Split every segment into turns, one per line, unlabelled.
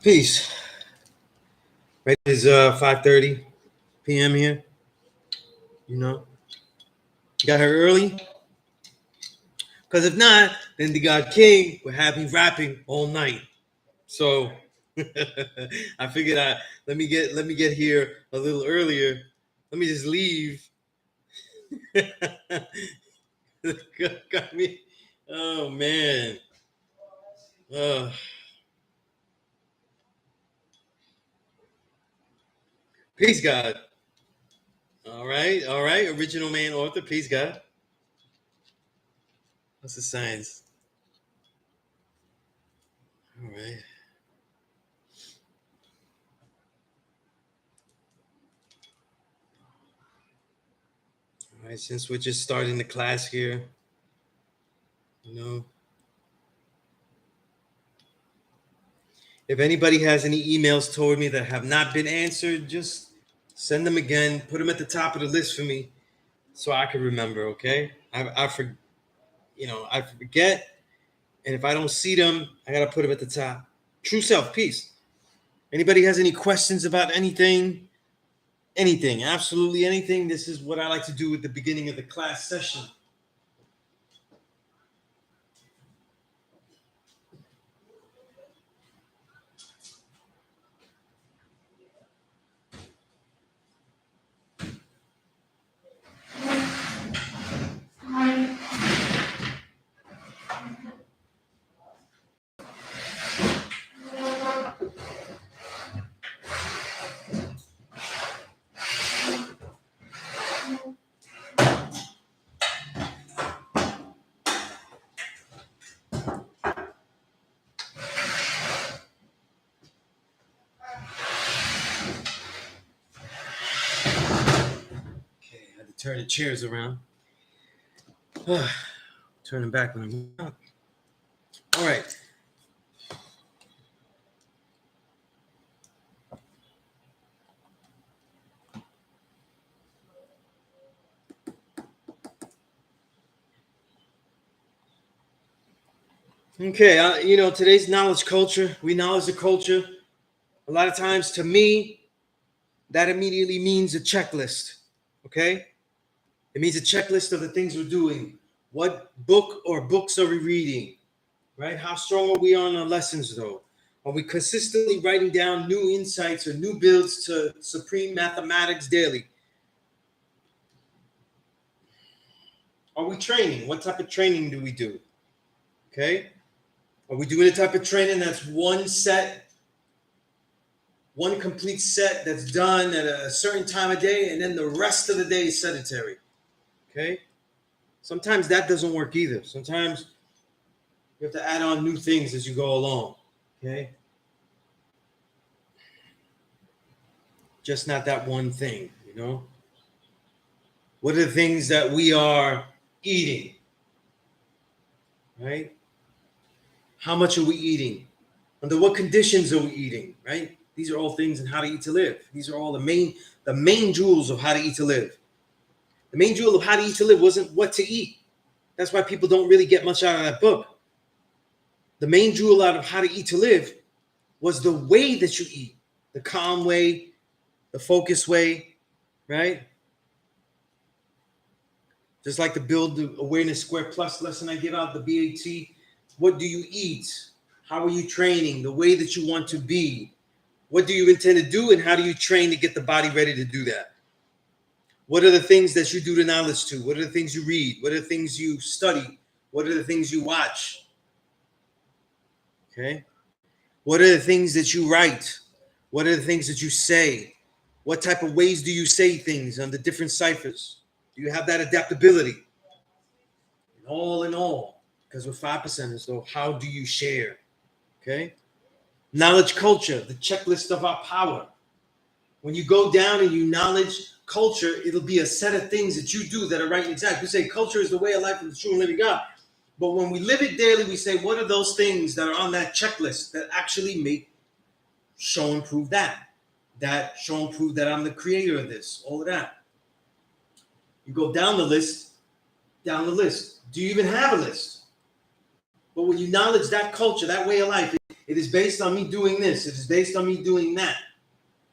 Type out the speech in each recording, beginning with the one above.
Peace. Right, it's 5:30 p.m. here. You know, got here early because if not, then the God King would have me rapping all night. So I figured let me get here a little earlier. Let me just leave. Got me. Oh man. Uh, Peace, God. All right, all right. Original man author. Peace, God. What's the science? All right. All right. Since we're just starting the class here, you know, if anybody has any emails toward me that have not been answered, just send them again. Put them at the top of the list for me, so I can remember. Okay, I forget, and if I don't see them, I gotta put them at the top. True self, peace. Anybody has any questions about anything? Anything, absolutely anything. This is what I like to do at the beginning of the class session. Turn the chairs around. Turn them back when I'm out. All right. Okay, today's knowledge culture. We knowledge the culture. A lot of times, to me, that immediately means a checklist. Okay? It means a checklist of the things we're doing. What book or books are we reading? Right? How strong are we on our lessons, though? Are we consistently writing down new insights or new builds to supreme mathematics daily? Are we training? What type of training do we do? Okay? Are we doing a type of training that's one complete set that's done at a certain time of day, and then the rest of the day is sedentary? Okay? Sometimes that doesn't work either. Sometimes you have to add on new things as you go along. Okay? Just not that one thing, What are the things that we are eating? Right? How much are we eating? Under what conditions are we eating? Right? These are all things in How to Eat to Live. These are all the main jewels of How to Eat to Live. The main jewel of How to Eat to Live wasn't what to eat. That's why people don't really get much out of that book. The main jewel out of How to Eat to Live was the way that you eat. The calm way, the focused way, right? Just like the Build the Awareness Square Plus lesson I give out, the B.E.A.C.E. What do you eat? How are you training? The way that you want to be. What do you intend to do, and how do you train to get the body ready to do that? What are the things that you do the knowledge to? What are the things you read? What are the things you study? What are the things you watch? Okay. What are the things that you write? What are the things that you say? What type of ways do you say things on the different ciphers? Do you have that adaptability? In all, because we're 5%ers, though, how do you share? Okay. Knowledge culture, the checklist of our power. When you go down and you knowledge culture, it'll be a set of things that you do that are right and exact. We say culture is the way of life of the true and living God. But when we live it daily, we say, what are those things that are on that checklist that actually show and prove that show and prove that I'm the creator of this, all of that. You go down the list. Do you even have a list? But when you knowledge that culture, that way of life, It is based on me doing this. It is based on me doing that.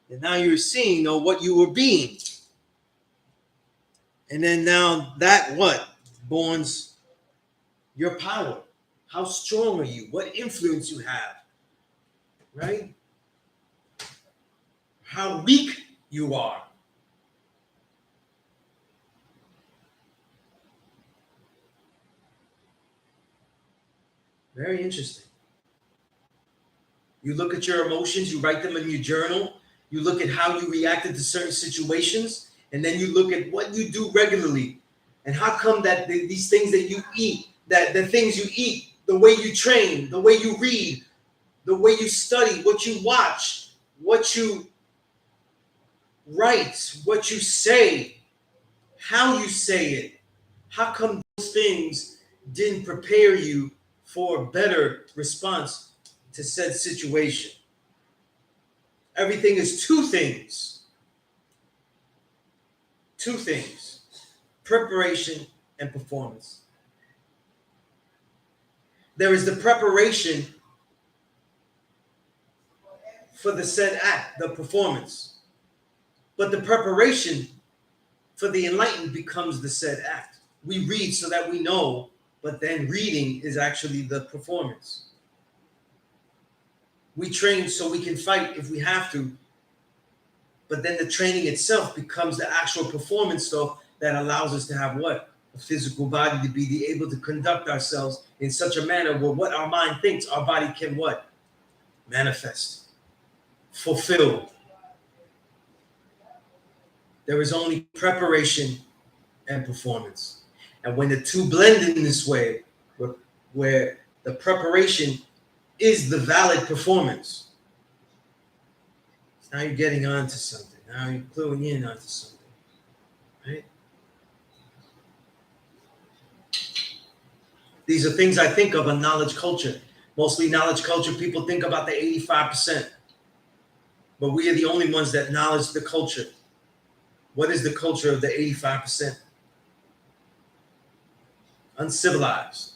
And now you're seeing, what you were being. And then now that what? Borns your power. How strong are you? What influence you have? Right? How weak you are. Very interesting. You look at your emotions, you write them in your journal, you look at how you reacted to certain situations, and then you look at what you do regularly. And how come that these things that you eat, that the things you eat, the way you train, the way you read, the way you study, what you watch, what you write, what you say, how you say it, how come those things didn't prepare you for a better response to said situation? Everything is two things. Two things. Preparation and performance. There is the preparation for the said act, the performance. But the preparation for the enlightened becomes the said act. We read so that we know, but then reading is actually the performance. We train so we can fight if we have to, but then the training itself becomes the actual performance stuff that allows us to have what? A physical body to be able to conduct ourselves in such a manner where what our mind thinks, our body can what? Manifest, fulfill. There is only preparation and performance. And when the two blend in this way, where the preparation is the valid performance, now you're getting onto something. Now you're cluing in onto something, right? These are things I think of on knowledge culture. Mostly knowledge culture, people think about the 85%. But we are the only ones that acknowledge the culture. What is the culture of the 85%? Uncivilized.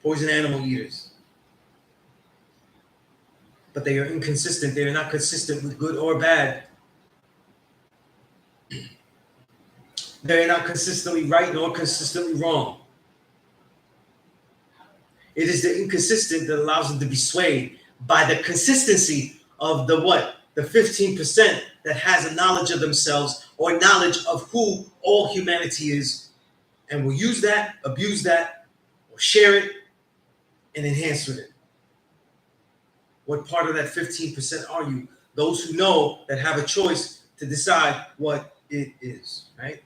Poison animal eaters. But they are inconsistent. They are not consistent with good or bad. They are not consistently right nor consistently wrong. It is the inconsistent that allows them to be swayed by the consistency of the what? The 15% that has a knowledge of themselves or knowledge of who all humanity is, and will use that, abuse that, or share it and enhance with it. What part of that 15% are you? Those who know that have a choice to decide what it is, right?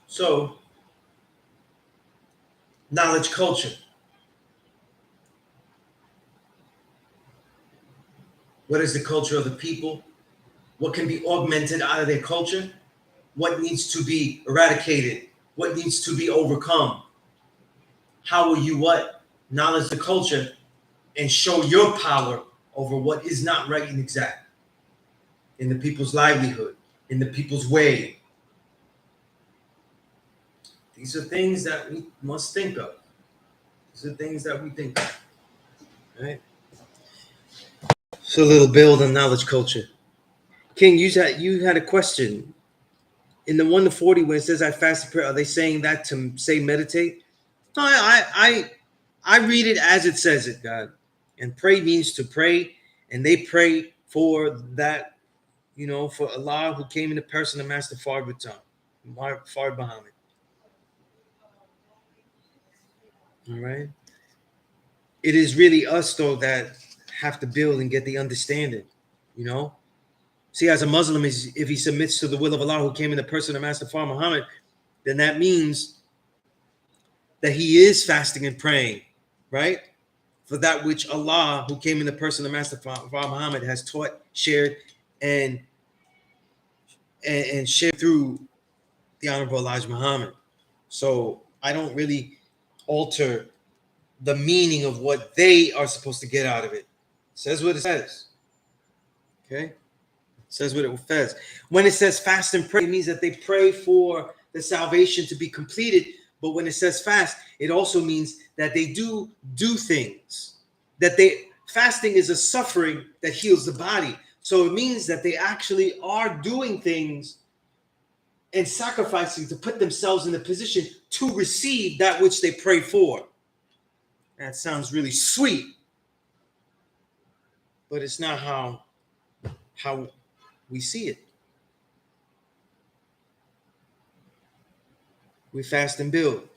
So, knowledge culture. What is the culture of the people? What can be augmented out of their culture? What needs to be eradicated? What needs to be overcome? How will you what? Knowledge the culture and show your power over what is not right and exact in the people's livelihood, in the people's way. These are things that we must think of. These are things that we think of. Right? So a little build on knowledge culture. King, you had a question. In the 1 to 40, when it says I fast and pray, are they saying that to say meditate? No, I read it as it says it, God. And pray means to pray, and they pray for that, for Allah who came in the person of Master Fard Muhammad. All right. It is really us though that have to build and get the understanding, See, as a Muslim, if he submits to the will of Allah who came in the person of Master Fard Muhammad, then that means that he is fasting and praying, right? For that which Allah, who came in the person of Master Fard Muhammad, has taught, shared, and shared through the Honorable Elijah Muhammad. So I don't really alter the meaning of what they are supposed to get out of it. It says what it says. Okay? Says what it says. When it says fast and pray, it means that they pray for the salvation to be completed. But when it says fast, it also means that they do things. That they fasting is a suffering that heals the body. So it means that they actually are doing things and sacrificing to put themselves in the position to receive that which they pray for. That sounds really sweet, but it's not how we see it. We fast and build.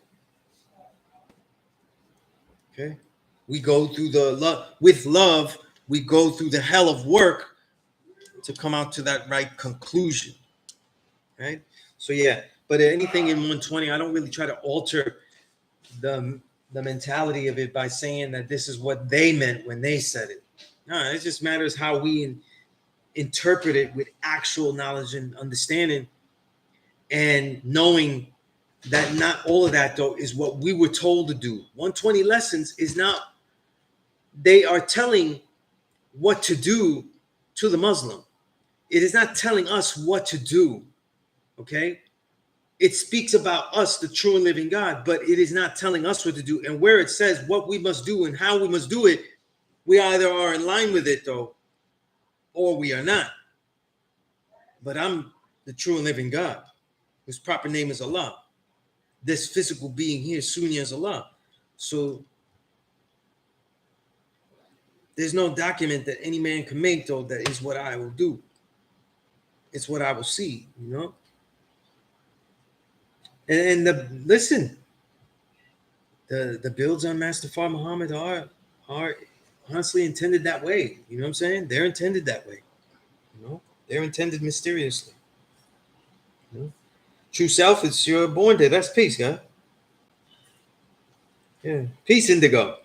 Okay? We go through the love with love, we go through the hell of work to come out to that right conclusion. Right? So yeah, but anything in 120, I don't really try to alter the mentality of it by saying that this is what they meant when they said it. No, it just matters how we interpret it with actual knowledge and understanding, and knowing that not all of that though is what we were told to do. 120 lessons is not, they are telling what to do to the Muslim. It is not telling us what to do. Okay? It speaks about us, the true and living God, but it is not telling us what to do. And where it says what we must do and how we must do it, we either are in line with it though, or we are not. But I'm the true and living God, whose proper name is Allah. This physical being here, Sunez Allah. So there's no document that any man can make though that is what I will do. It's what I will see, you know. And listen, the builds on Master Fard Muhammad are honestly intended that way. You know what I'm saying? They're intended that way. You know, they're intended mysteriously. You know? True self, it's your born day. That's peace, huh? Yeah. Peace, Indigo.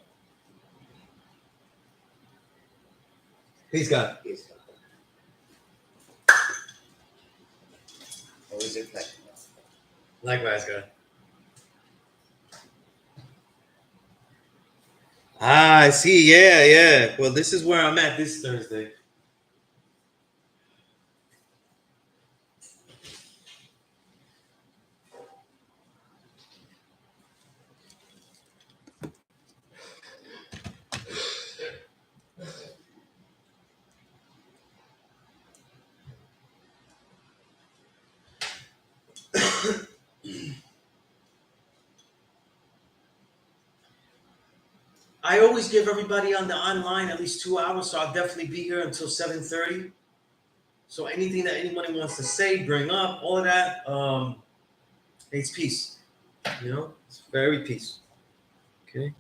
Peace, God.
Peace. Always a pleasure.
Likewise, God. Ah, I see. Yeah, yeah. Well, this is where I'm at this Thursday. I always give everybody on the online at least 2 hours, so I'll definitely be here until 7:30. So anything that anybody wants to say, bring up, all of that, it's peace. You know, it's very peace. Okay.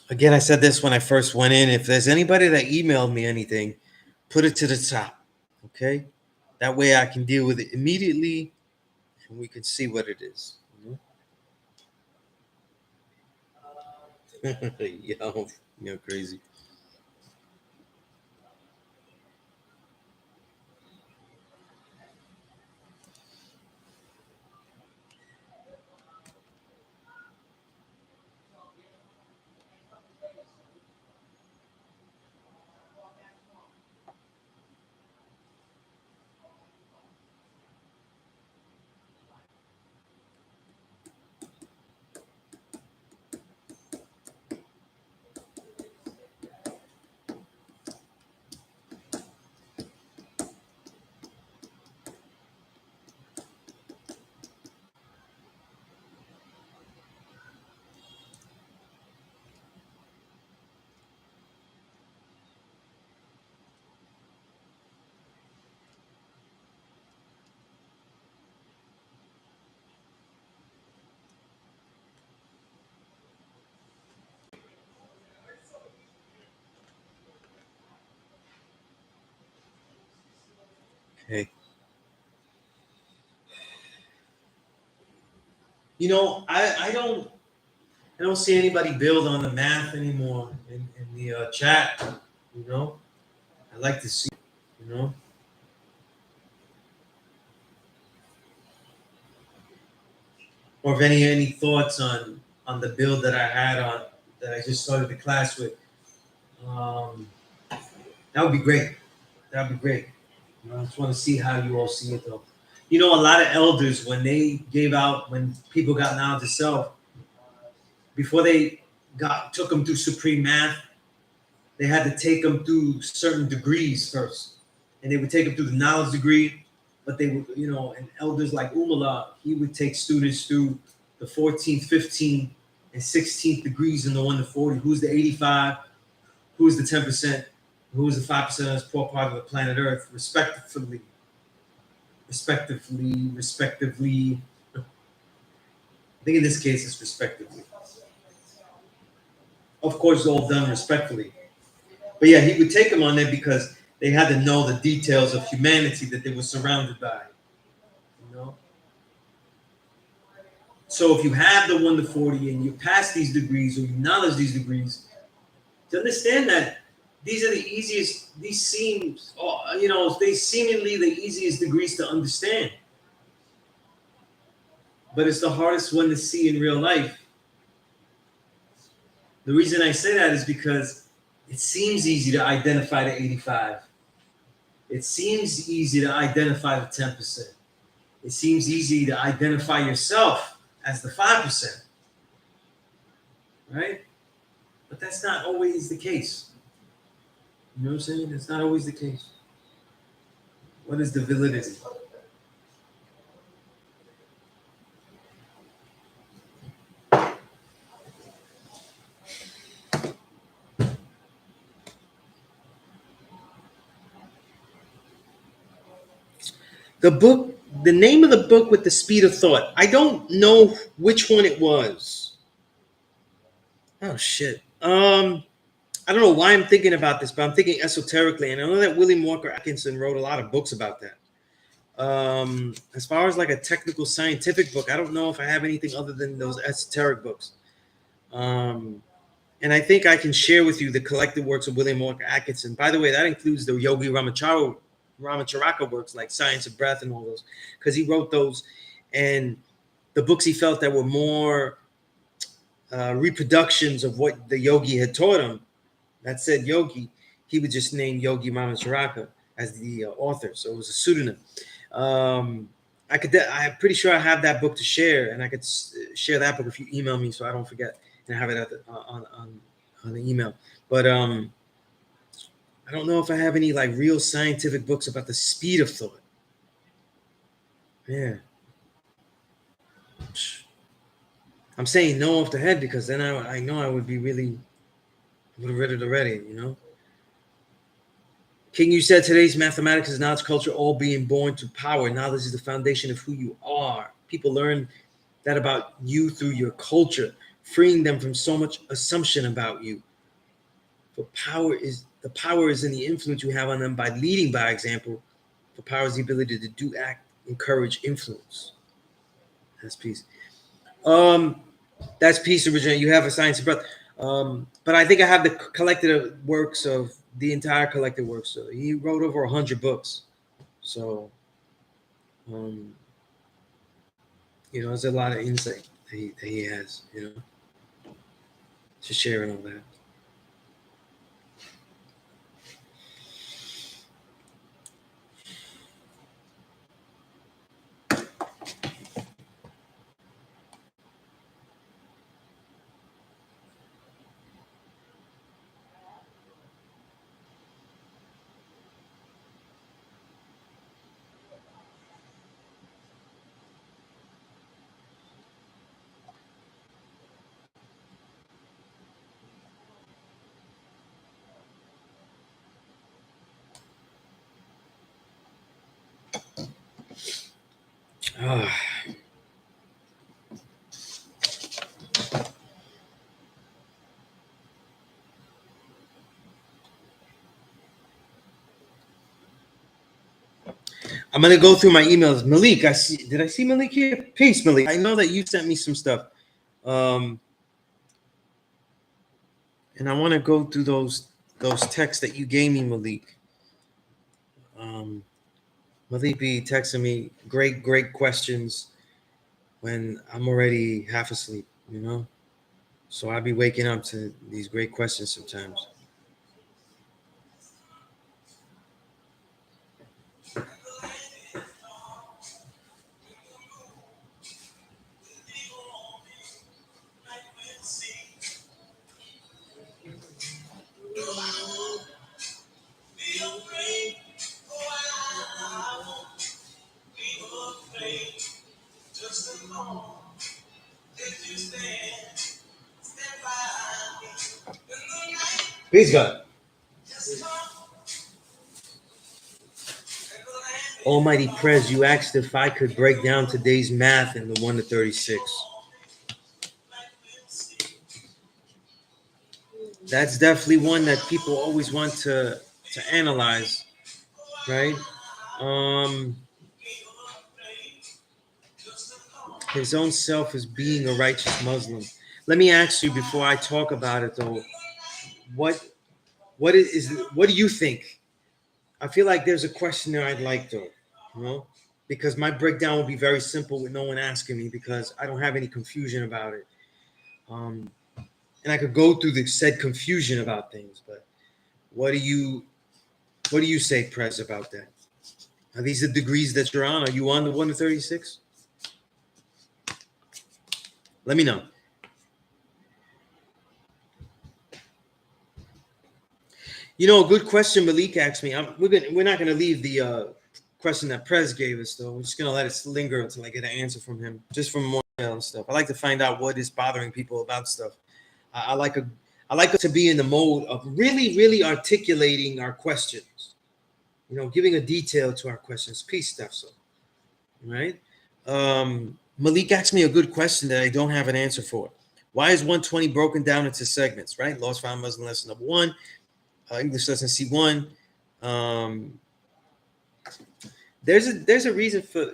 Again, I said this when I first went in. If there's anybody that emailed me anything, put it to the top. Okay. That way I can deal with it immediately and we can see what it is. Yo, you're crazy. Hey. You know, I don't see anybody build on the math anymore in the chat. You know, I like to see. You know, or if any thoughts on the build that I had on that I just started the class with. Um, that would be great. That would be great. You know, I just want to see how you all see it though. You know, a lot of elders when they gave out when people got knowledge of self before they got took them through supreme math, they had to take them through certain degrees first, and they would take them through the knowledge degree. But they would, you know, and elders like Umala, he would take students through the 14th, 15th, and 16th degrees in the 1 to 40. Who's the 85? Who's the 10%? Who's the 5% that's poor part of the planet Earth, respectively. I think in this case it's respectively. Of course, all done respectfully. But yeah, he would take them on there because they had to know the details of humanity that they were surrounded by. You know. So if you have the 1 to 40 and you pass these degrees or you knowledge these degrees, to understand that these are the easiest. These seems, you know, they seemingly the easiest degrees to understand. But it's the hardest one to see in real life. The reason I say that is because it seems easy to identify the 85. It seems easy to identify the 10%. It seems easy to identify yourself as the 5%, right? But that's not always the case. You know what I'm saying? That's not always the case. What is the validity? The book, the name of the book with the speed of thought. I don't know which one it was. Oh shit. I don't know why I'm thinking about this, but I'm thinking esoterically, and I know that William Walker Atkinson wrote a lot of books about that. As far as like a technical scientific book, I don't know if I have anything other than those esoteric books. And I think I can share with you the collected works of William Walker Atkinson. By the way, that includes the Yogi Ramacharaka works like Science of Breath and all those, because he wrote those, and the books he felt that were more reproductions of what the yogi had taught him. That said yogi, he would just name Yogi Ramacharaka as the author, so it was a pseudonym. I'm pretty sure I have that book to share, and I could share that book if you email me, so I don't forget, and have it at on the email. But I don't know if I have any like real scientific books about the speed of thought. Yeah, I'm saying no off the head because then I know I would be really would have read it already. You know. King, you said today's mathematics is knowledge culture, all being born to power. Knowledge is the foundation of who you are. People learn that about you through your culture, freeing them from so much assumption about you. For power is in the influence you have on them by leading by example. For power is the ability to do, act, encourage, influence. That's peace. Um, that's peace originally. You have a science of breath. But I think I have the collected works of the entire collected works. So he wrote over 100 books. So, um, you know, there's a lot of insight that he has, you know, to share and all that. Ah. I'm gonna go through my emails. Malik, I see. Did I see Malik here? Peace, Malik. I know that you sent me some stuff, um, and I want to go through those texts that you gave me, Malik. Um, Malik be texting me great questions when I'm already half asleep. So I'll be waking up to these great questions sometimes. Peace, God. Almighty Prez, you asked if I could break down today's math in the 1 to 36. That's definitely one that people always want to analyze, right? Um, his own self as being a righteous Muslim. Let me ask you before I talk about it, though. What what do you think? I feel like there's a question there I'd like, though, you know, because my breakdown will be very simple with no one asking me because I don't have any confusion about it. Um, and I could go through the said confusion about things, but what do you what do you say, Prez, about that? Are these the degrees that you're on? Are you on the 1 to 36? Let me know. A good question Malik asked me. We're not gonna leave the question that Prez gave us though. We're just gonna let it linger until I get an answer from him, just from more and stuff. I like to find out what is bothering people about stuff. I like to be in the mode of really articulating our questions. Giving a detail to our questions. Peace, stuff. So, right? Malik asked me a good question that I don't have an answer for. Why is 120 broken down into segments? Right? Lost Found Muslim lesson number 1. English lesson C1. Um, there's a reason for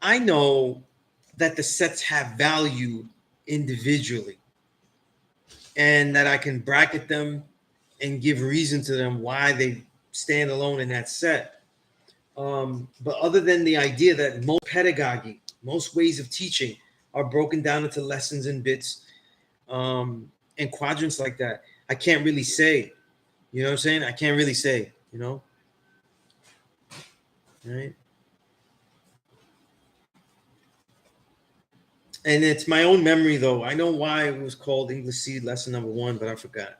I know that the sets have value individually, and that I can bracket them and give reason to them why they stand alone in that set. But other than the idea that most pedagogy, most ways of teaching are broken down into lessons and bits and quadrants like that, I can't really say. You know what I'm saying? I can't really say, right? And it's my own memory, though. I know why it was called English Seed lesson number 1, but I forgot.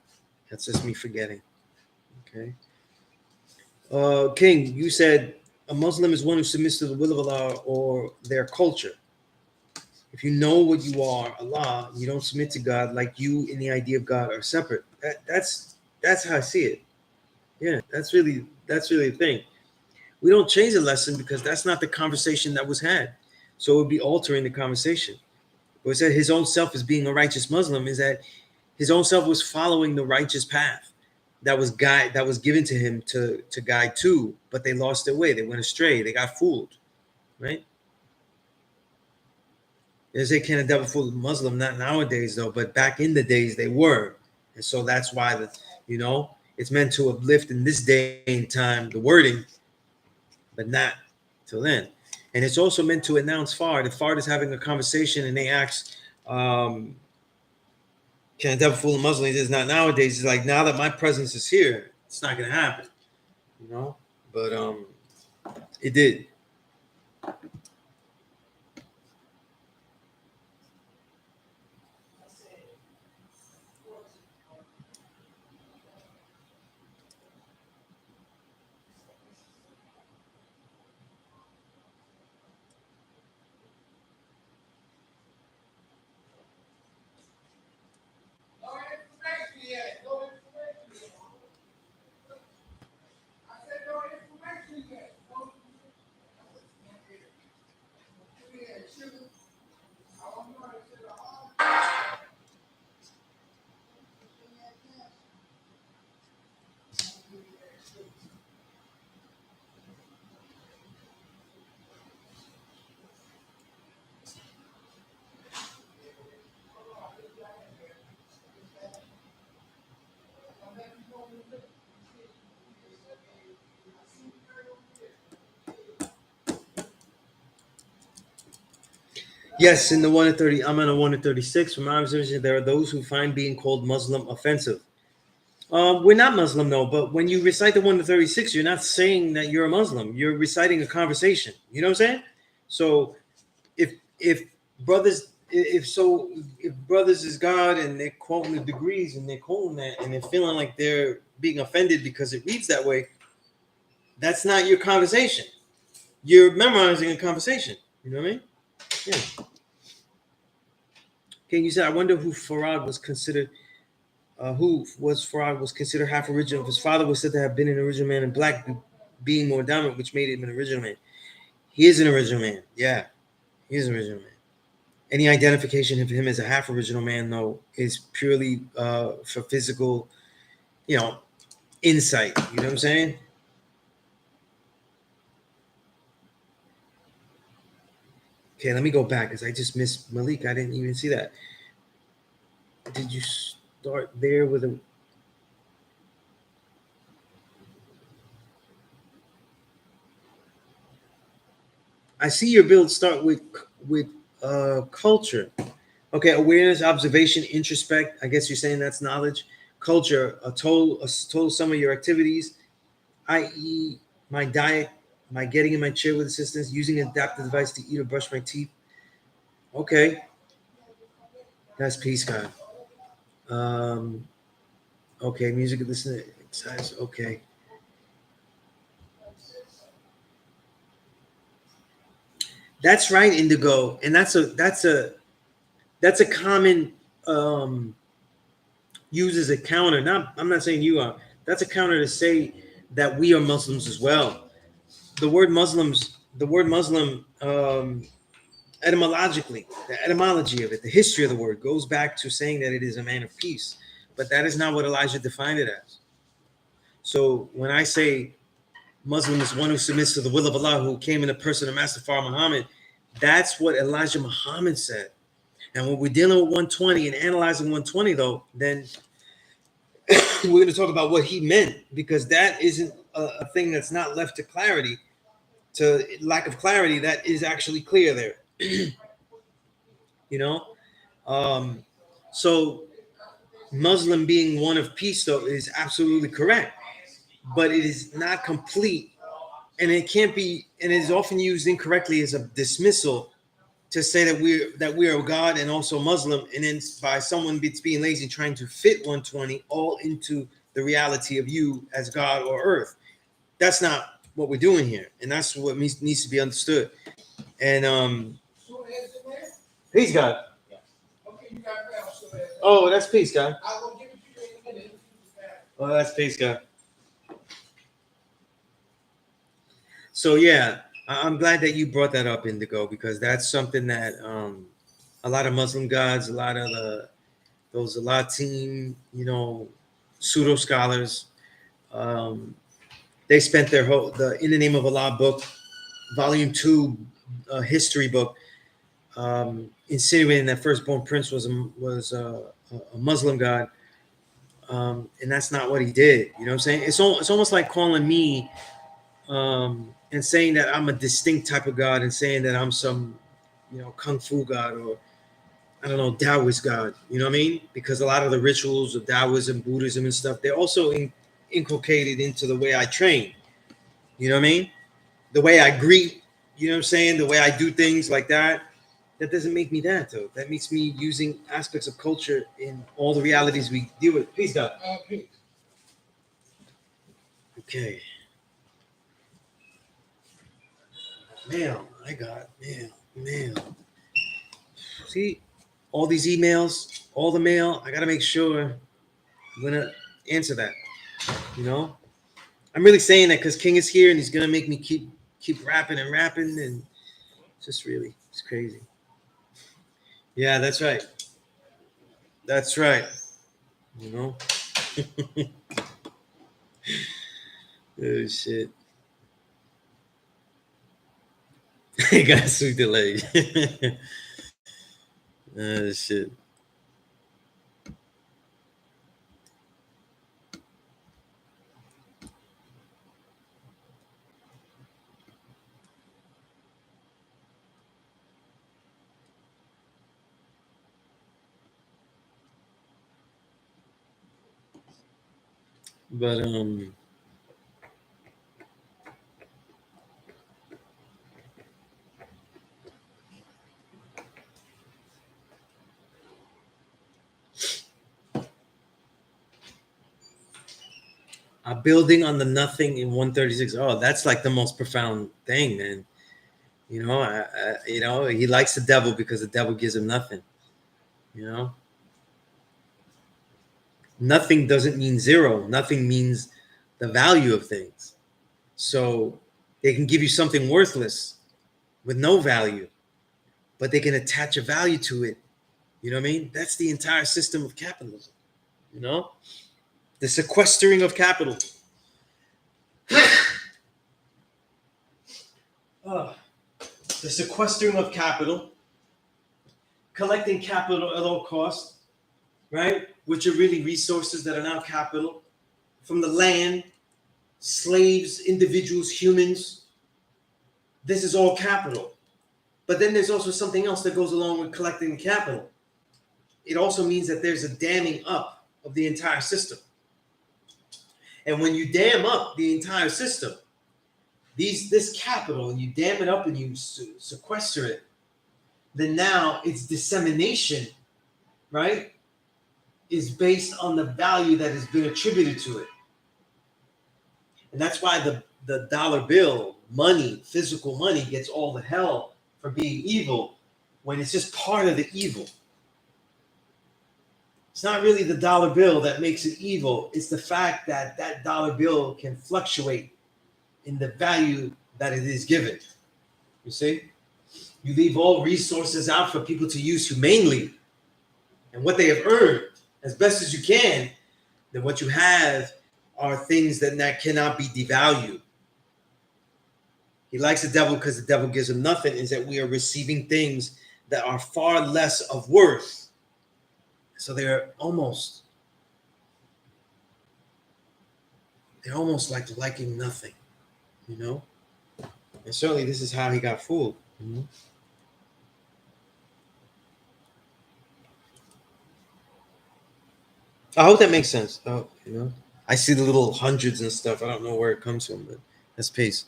That's just me forgetting. Okay. King, you said a Muslim is one who submits to the will of Allah or their culture. If you know what you are, Allah, you don't submit to God like you and the idea of God are separate. That's how I see it. Yeah, that's really the thing. We don't change the lesson because that's not the conversation that was had. So it would be altering the conversation. But it said his own self as being a righteous Muslim is that his own self was following the righteous path that was given to him to guide to, but they lost their way. They went astray. They got fooled, right? They say, can a devil fool a Muslim? Not nowadays though, but back in the days they were, and so that's why it's meant to uplift in this day and time the wording, but not till then. And it's also meant to announce Fard. If Fard is having a conversation and they ask, can a devil fool a Muslim? It's not nowadays. It's like now that my presence is here, it's not gonna happen, But it did. Yes, in the 1 to 30, I'm on a 1 to 36. From my observation, there are those who find being called Muslim offensive. We're not Muslim though, but when you recite the 1 to 36, you're not saying that you're a Muslim. You're reciting a conversation. You know what I'm saying? So if brothers if brothers is God and they're quoting the degrees and they're quoting that and they're feeling like they're being offended because it reads that way, that's not your conversation. You're memorizing a conversation. You know what I mean? Yeah. Okay, you said I wonder who Farad was considered. Who was Farad was considered half original. His father was said to have been an original man, and black being more dominant, which made him an original man. He is an original man. Yeah, he is an original man. Any identification of him as a half original man, though, is purely for physical, you know, insight. You know what I'm saying? Okay, let me go back because I just missed Malik. I didn't even see that. Did you start there with a? I see your build start with culture. Okay, awareness, observation, introspect. I guess you're saying that's knowledge. Culture, a total sum of your activities, i.e., my diet, my getting in my chair with assistance, using an adaptive device to eat or brush my teeth. Okay, that's peace, God. Um, okay, music, listening, exercise. Okay, that's right, Indigo, and that's a common used as a counter. Not, I'm not saying you are. That's a counter to say that we are Muslims as well. The word Muslim, etymologically, the etymology of it, the history of the word goes back to saying that it is a man of peace, but that is not what Elijah defined it as. So when I say Muslim is one who submits to the will of Allah, who came in the person of Master Farah Muhammad, that's what Elijah Muhammad said. And when we're dealing with 120 and analyzing 120, though, then we're going to talk about what he meant, because that isn't a thing that's not left to clarity, to lack of clarity. That is actually clear there. You know, um, so Muslim being one of peace, though, is absolutely correct, but it is not complete, and it can't be, and it is often used incorrectly as a dismissal to say that we are God and also Muslim, and then by someone being lazy and trying to fit 120 all into the reality of you as God or Earth. That's not what we're doing here, and that's what needs to be understood. And peace, God. Oh, that's peace, God. Oh, that's peace, God. So yeah, I'm glad that you brought that up, Indigo, because that's something that a lot of Muslim gods, a lot of those Latin, pseudo scholars, um, they spent their whole the In the Name of Allah book, volume 2, history book, insinuating that firstborn prince was a Muslim god, and that's not what he did. You know what I'm saying? It's almost like calling me and saying that I'm a distinct type of god, and saying that I'm some kung fu god, or I don't know, Taoist god. You know what I mean? Because a lot of the rituals of Taoism, Buddhism, and stuff, they're also inculcated into the way I train. You know what I mean? The way I greet, you know what I'm saying? The way I do things like that. That doesn't make me that, though. That makes me using aspects of culture in all the realities we deal with. Peace, God. Okay. Mail. I got mail. Mail. See, all these emails, all the mail. I got to make sure I'm going to answer that. You know? I'm really saying that because King is here and he's going to make me keep rapping and rapping. And just really, it's crazy. Yeah, that's right. That's right. You know? Oh, shit. I got a sweet delay. Oh, shit. But building on the nothing in 136. Oh, that's like the most profound thing, man. You know, he likes the devil because the devil gives him nothing. You know, nothing doesn't mean zero. Nothing means the value of things. So they can give you something worthless with no value, but they can attach a value to it. You know what I mean? That's the entire system of capitalism. You know, the sequestering of capital. Oh, the sequestering of capital, collecting capital at all costs, right? Which are really resources that are now capital from the land, slaves, individuals, humans. This is all capital. But then there's also something else that goes along with collecting the capital. It also means that there's a damming up of the entire system. And when you dam up the entire system, this capital, and you dam it up and you sequester it, then now its dissemination, right, is based on the value that has been attributed to it. And that's why the dollar bill, money, physical money, gets all the hell for being evil when it's just part of the evil. It's not really the dollar bill that makes it evil. It's the fact that that dollar bill can fluctuate in the value that it is given. You see? You leave all resources out for people to use humanely and what they have earned as best as you can, then what you have are things that cannot be devalued. He likes the devil because the devil gives him nothing, is that we are receiving things that are far less of worth. So they're almost like liking nothing, you know? And certainly this is how he got fooled. You know? I hope that makes sense. Oh, you know, I see the little hundreds and stuff. I don't know where it comes from, but that's peace.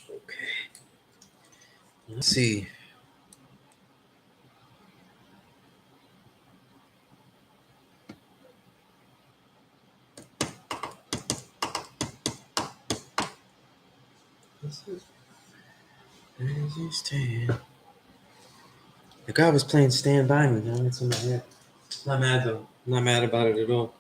Okay. Let's see. The guy was playing Stand By Me. Now it's in my head. Not mad though. Not mad about it at all.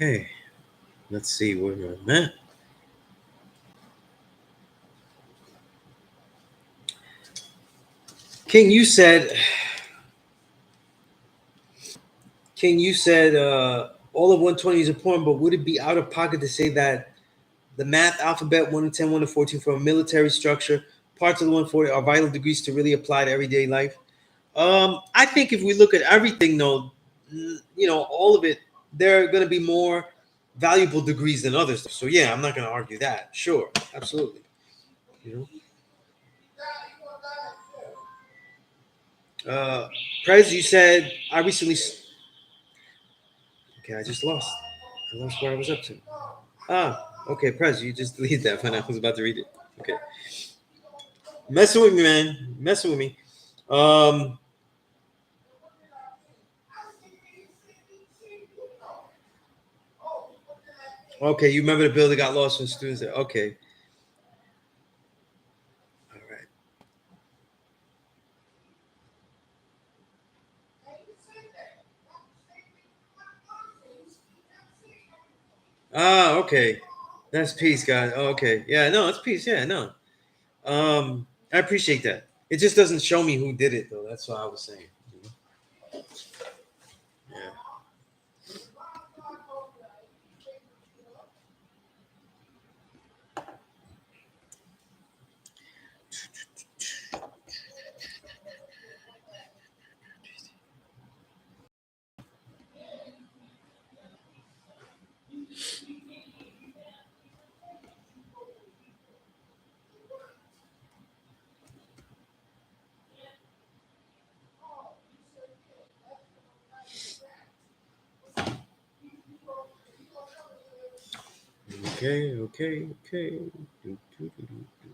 Okay. Let's see where I'm at. King, you said all of 120 is important, but would it be out of pocket to say that the math alphabet 1 to 10, 1 to 14 for a military structure, parts of the 140 are vital degrees to really apply to everyday life? I think if we look at everything, though, all of it, there are going to be more valuable degrees than others. So yeah, I'm not going to argue that. Sure, absolutely. You know, Prez, you said I recently. Okay, I just lost. I lost where I was up to. Okay, Prez, you just deleted that when I was about to read it. Okay, messing with me, man. Messing with me. Um, okay, you remember the bill that got lost when students there. Okay. All right. Ah, okay. That's peace, guys. Oh, okay. Yeah, no, it's peace. Yeah, no. I appreciate that. It just doesn't show me who did it though. That's what I was saying. Yeah. Okay, okay, okay. Do, do, do, do.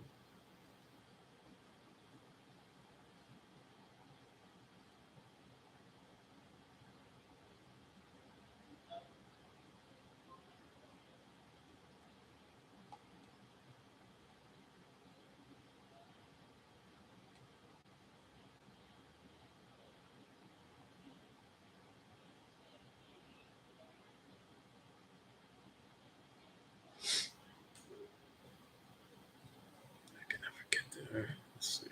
I can never get there. Let's see.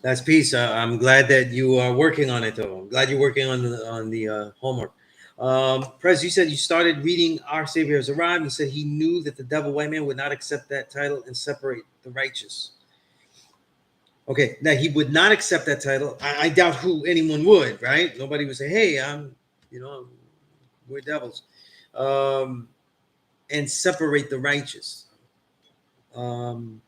That's peace. I'm glad that you are working on it, though. I'm glad you're working on the homework. Prez, you said you started reading Our Savior Has Arrived. You said he knew that the devil white man would not accept that title and separate the righteous. Okay, now he would not accept that title. I doubt who anyone would, right? Nobody would say, "Hey, you know, we're devils," um, and separate the righteous. Um,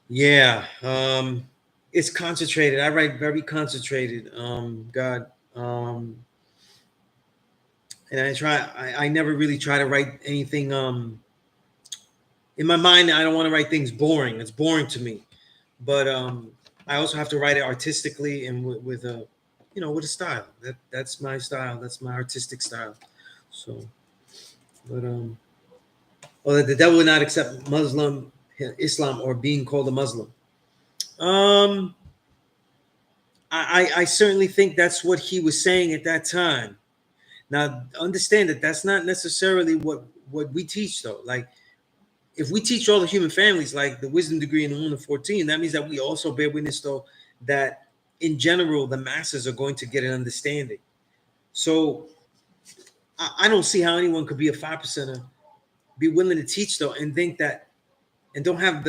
Yeah, it's concentrated. I write very concentrated. God, and I try. I never really try to write anything. In my mind, I don't want to write things boring. It's boring to me, but I also have to write it artistically and with a, with a style. That's my style. That's my artistic style. So, but or that the devil would not accept Muslim, Islam, or being called a Muslim. Um, I certainly think that's what he was saying at that time. Now, understand that that's not necessarily what we teach, though. Like, if we teach all the human families, like the wisdom degree in the 1 to 14, that means that we also bear witness, though, that in general, the masses are going to get an understanding. So I don't see how anyone could be a 5%er, be willing to teach, though, and think that, and don't have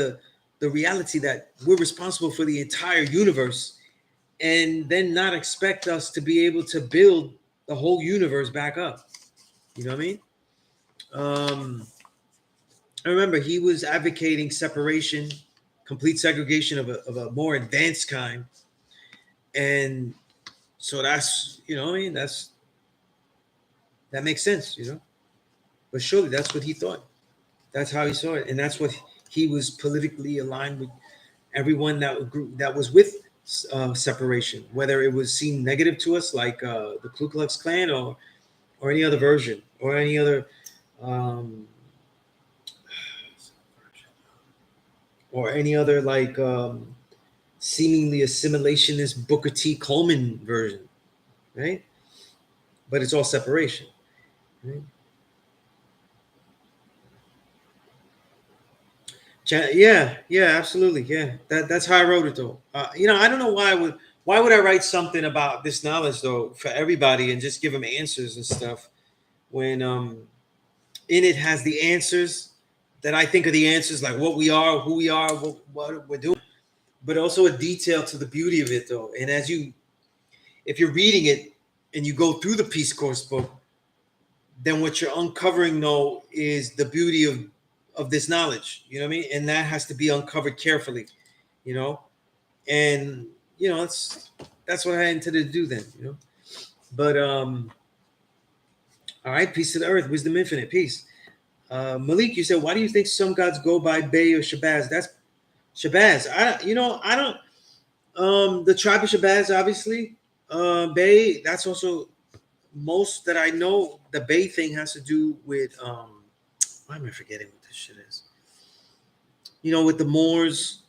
the reality that we're responsible for the entire universe and then not expect us to be able to build the whole universe back up. You know what I mean? I remember he was advocating separation, complete segregation of a more advanced kind. And so that's, I mean, that makes sense, But surely that's what he thought. That's how he saw it. And that's what he was politically aligned with everyone that was with separation, whether it was seen negative to us, like the Ku Klux Klan, or any other version, or any other, um, or any other like seemingly assimilationist Booker T. Coleman version, right? But it's all separation, right? Yeah, yeah, absolutely, yeah. That's how I wrote it, though. I don't know why would I write something about this knowledge though for everybody and just give them answers and stuff when in it has the answers that I think are the answers, like what we are, who we are, what we're doing. but also a detail to the beauty of it, though. And if you're reading it and you go through the Peace Course book, then what you're uncovering, though, is the beauty of this knowledge. You know what I mean? And that has to be uncovered carefully. You know, and that's what I intended to do then. But all right, peace to the earth, wisdom infinite, peace. Malik, you said, why do you think some gods go by Bay or Shabazz? That's Shabazz. I don't. The tribe of Shabazz, obviously. Bay. That's also most that I know. The Bay thing has to do with why am I forgetting what this shit is? With the Moors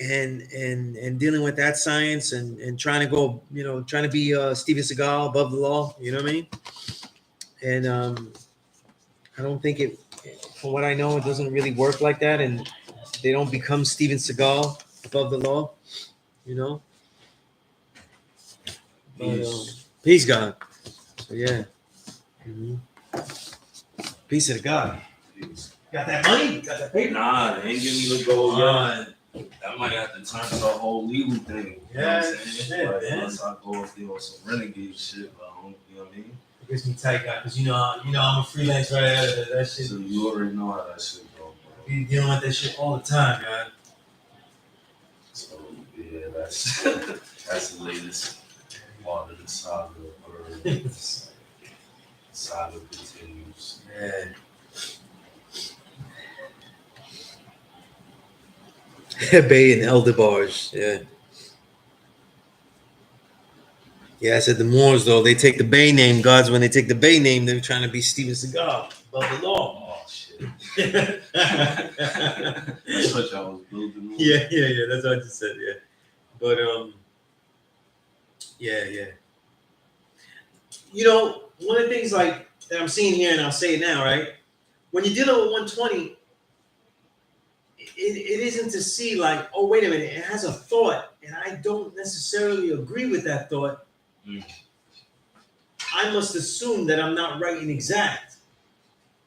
and dealing with that science and trying to go, trying to be Steven Seagal above the law. You know what I mean? And I don't think it. From what I know, it doesn't really work like that, and they don't become Steven Seagal above the law. But, peace, God. So yeah. Mm-hmm. Peace to the God. Peace. Got that money? Got that paper?
Nah, they ain't giving me the gold yet. That might have to turn to a whole legal thing.
Yeah,
you know what I'm saying?
shit, man.
Once I go up there on some renegade shit, but you know what I mean?
It gets me tight, God, because I'm a freelance writer. That shit.
So you already know how that shit go, bro.
We dealing with that shit all the time, God.
So yeah, that's the latest part of the saga. Saga continues.
Yeah. Bay and Eldebars, yeah. Yeah, I said the Moors, though, they take the Bay name. Gods, when they take the Bay name, they're trying to be Steven Seagal above the law.
Oh, shit. That's what y'all was building on.
Yeah, that's what I just said, yeah. But, yeah. One of the things, like, that I'm seeing here, and I'll say it now, right? When you're dealing with 120, it isn't to see, like, oh, wait a minute, it has a thought, and I don't necessarily agree with that thought. I must assume that I'm not right and exact.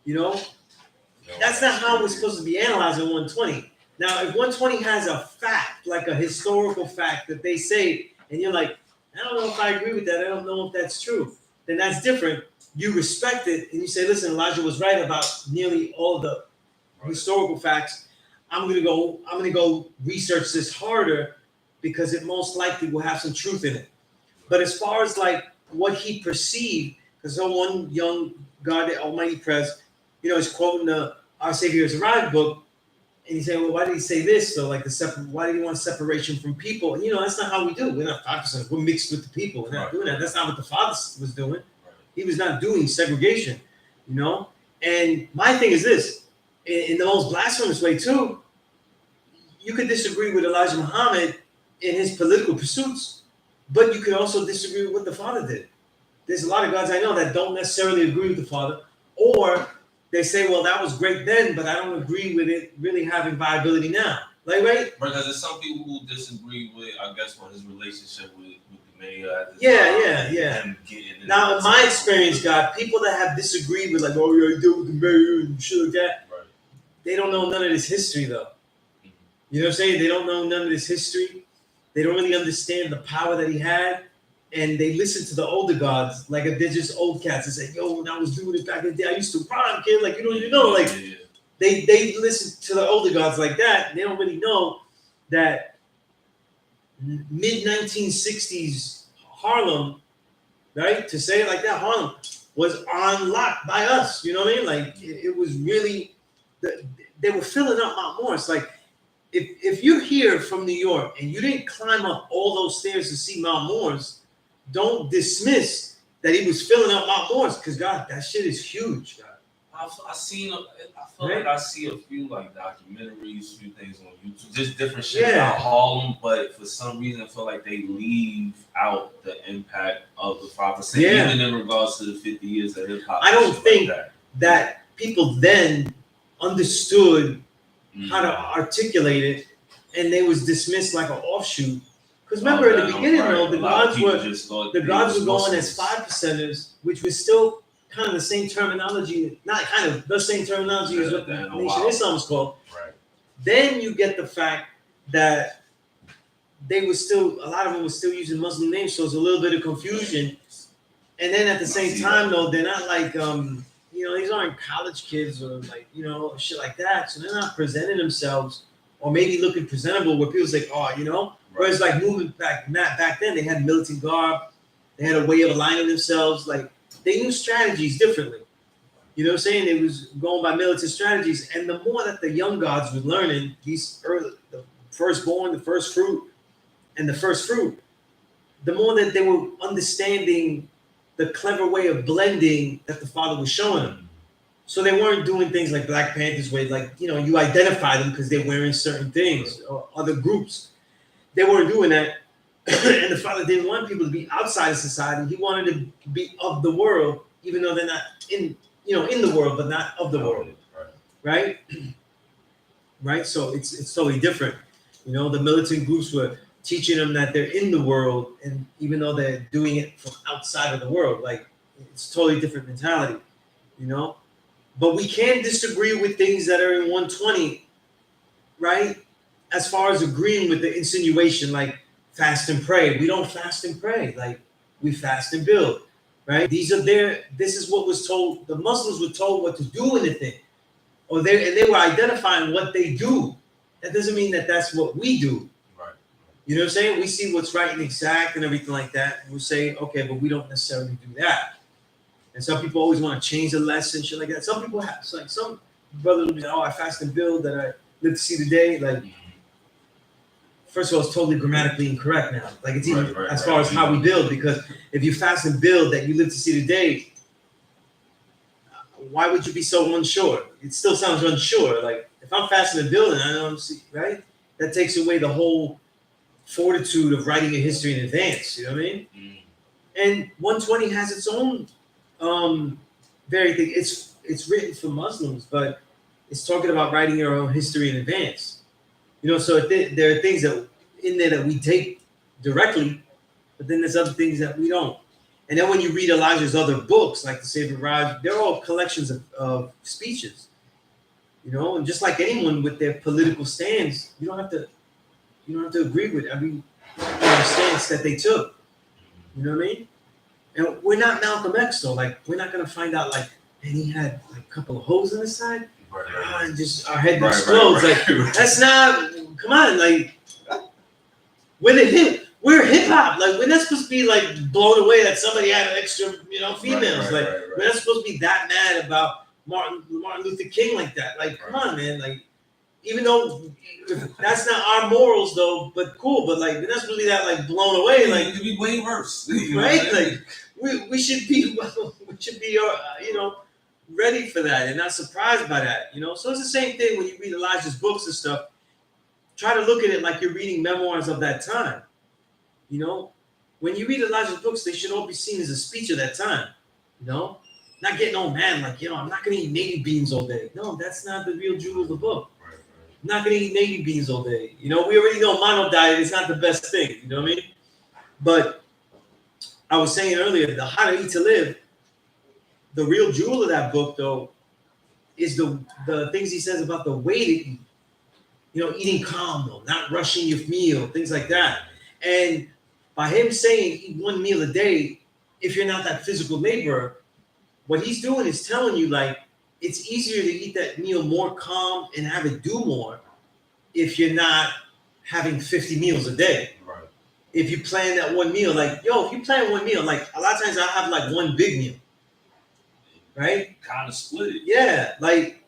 That's not how we're supposed to be analyzing 120. Now, if 120 has a fact, like a historical fact that they say, and you're like, I don't know if I agree with that, I don't know if that's true, then that's different. You respect it, and you say, listen, Elijah was right about nearly all the historical facts. I'm gonna go research this harder because it most likely will have some truth in it. But as far as like what he perceived, because one young God, the Almighty Pres, is quoting Our Savior Has Arrived book, and he's saying, well, why did he say this? So like why did he want separation from people? And that's not how we do. We're not 5%. We're mixed with the people. We're not doing that. That's not what the Father was doing. He was not doing segregation, And my thing is this, in the most blasphemous way too, you could disagree with Elijah Muhammad in his political pursuits, but you could also disagree with what the Father did. There's a lot of gods I know that don't necessarily agree with the Father, or they say, well, that was great then, but I don't agree with it really having viability now. Like, right?
Because there's some people who disagree with, I guess, his relationship with the mayor at the
time. Yeah. Now, in my experience, God, people that have disagreed with, like, oh, yeah, you deal with the mayor and shit like that, they don't know none of this history, though. You know what I'm saying? They don't know none of this history. They don't really understand the power that he had. And they listen to the older gods, like if they're just old cats and say, yo, when I was doing it back in the day, I used to rhyme, kid. Like, you don't even know. Like, they listen to the older gods like that. They don't really know that mid-1960s Harlem, right? To say it like that, Harlem was on lock by us. You know what I mean? Like, it was really, they were filling up Mount Morris. Like, if you're here from New York and you didn't climb up all those stairs to see Mount Morris, don't dismiss that he was filling up Mount Morris, because God, that shit is huge. God.
I feel like I see a few like documentaries, a few things on YouTube, just different shit about Harlem, but for some reason I feel like they leave out the impact of the 5%, even in regards to the 50 years of hip hop.
I don't think that people then understood how to articulate it, and they was dismissed like an offshoot. Because remember, in the beginning, though, the gods were going as 5%ers, which was still kind of the same terminology, not kind of the same terminology as what the Nation of Islam is called. Right. Then you get the fact that they were still, a lot of them were still using Muslim names, so it's a little bit of confusion. And then at the same time, though, they're not like, these aren't college kids or like, shit like that. So they're not presenting themselves or maybe looking presentable where people's like, whereas like moving back then, they had militant garb, they had a way of aligning themselves. Like they knew strategies differently. You know what I'm saying? It was going by militant strategies. And the more that the young gods were learning, the firstborn, the first fruit, and the first fruit, the more that they were understanding the clever way of blending that the father was showing them. So they weren't doing things like Black Panthers where like, you identify them because they're wearing certain things or other groups. They weren't doing that. And the father didn't want people to be outside of society. He wanted to be of the world, even though they're not in the world, but not of the world. Right? Right? So it's totally different. The militant groups were teaching them that they're in the world, and even though they're doing it from outside of the world, like it's totally different mentality, But we can disagree with things that are in 120, right? As far as agreeing with the insinuation, like fast and pray. We don't fast and pray, like we fast and build, right? This is what was told. The Muslims were told what to do in the thing, and they were identifying what they do. That doesn't mean that that's what we do. You know what I'm saying? We see what's right and exact and everything like that. And we'll say, okay, but we don't necessarily do that. And some people always want to change the lesson, shit like that. Some people have, like some brothers will be like, I fast and build that I live to see the day. Like, first of all, it's totally grammatically incorrect now. Like it's even as far as how we build, because if you fast and build that you live to see the day, why would you be so unsure? It still sounds unsure. Like if I'm fasting and building, I don't see, right? That takes away the whole fortitude of writing a history in advance, you know what I mean? And 120 has its own very thing. It's written for Muslims, but it's talking about writing your own history in advance. So there are things that in there that we take directly, but then there's other things that we don't. And then when you read Elijah's other books, like the Sacred Raj, they're all collections of speeches. And just like anyone with their political stands, you don't have to agree with every stance that they took. You know what I mean? And we're not Malcolm X, though. Like, we're not going to find out, like, and he had like, a couple of holes in his side. And just our head explodes. Like, that's not, come on. Like, we're hip hop. Like, we're not supposed to be, like, blown away that somebody had extra, females. We're not supposed to be that mad about Martin Luther King like that. Like, come on, man. Like, even though that's not our morals, though, but cool. But like, we're not supposed to be that like blown away. Like,
it could be way worse,
right? Like, we should be, ready for that and not surprised by that. So it's the same thing when you read Elijah's books and stuff. Try to look at it like you're reading memoirs of that time. When you read Elijah's books, they should all be seen as a speech of that time. Not getting old man like, I'm not gonna eat navy beans all day. No, that's not the real jewel of the book. I'm not gonna eat navy beans all day. We already know mono diet is not the best thing. You know what I mean? But I was saying earlier, the How to Eat to Live, the real jewel of that book, though, is the things he says about the way to eat. Eating calm, though, not rushing your meal, things like that. And by him saying eat one meal a day, if you're not that physical laborer, what he's doing is telling you, like, it's easier to eat that meal more calm and have it do more if you're not having 50 meals a day.
Right.
If you plan that one meal, like, if you plan one meal, like, a lot of times I have, like, one big meal. Right?
Kind of split it.
Yeah. Like,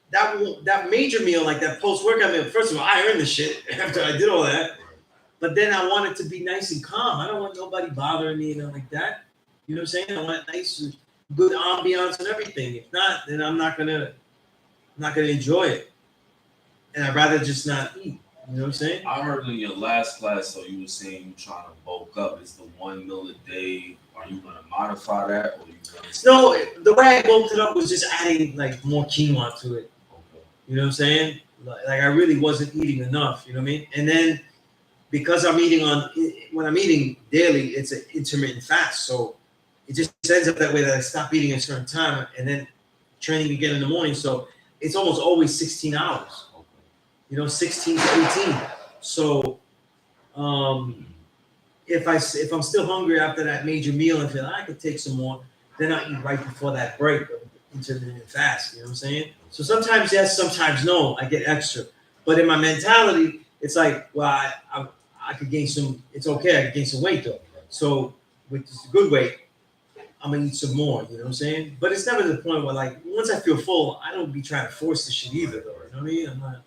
that major meal, like that post-workout meal, first of all, I earned the shit after I did all that. But then I want it to be nice and calm. I don't want nobody bothering me and like that. You know what I'm saying? I want nice, good ambiance and everything. If not, then I'm not gonna enjoy it. And I'd rather just not eat. You know what I'm saying?
I heard in your last class, so you were saying you trying to bulk up. Is the 1 meal a day? Are you gonna modify that, or you gonna?
No, the way I bulked it up was just adding like more quinoa to it.
Okay.
You know what I'm saying? Like I really wasn't eating enough. You know what I mean? And then because when I'm eating daily, it's an intermittent fast, so it just ends up that way that I stop eating at a certain time and then training again in the morning. So it's almost always 16 hours. 16 to 18. So
If I'm still hungry after that major meal and feel I could take some more, then I eat right before that break, intermittent fast. You know what I'm saying? So sometimes yes, sometimes no. I get extra, but in my mentality, it's like, well, I could gain some. It's okay. I could gain some weight though. So which is a good weight. I'm gonna eat some more. You know what I'm saying? But it's never to the point where like once I feel full, I don't be trying to force this shit either. Though. You know what I mean? I'm not.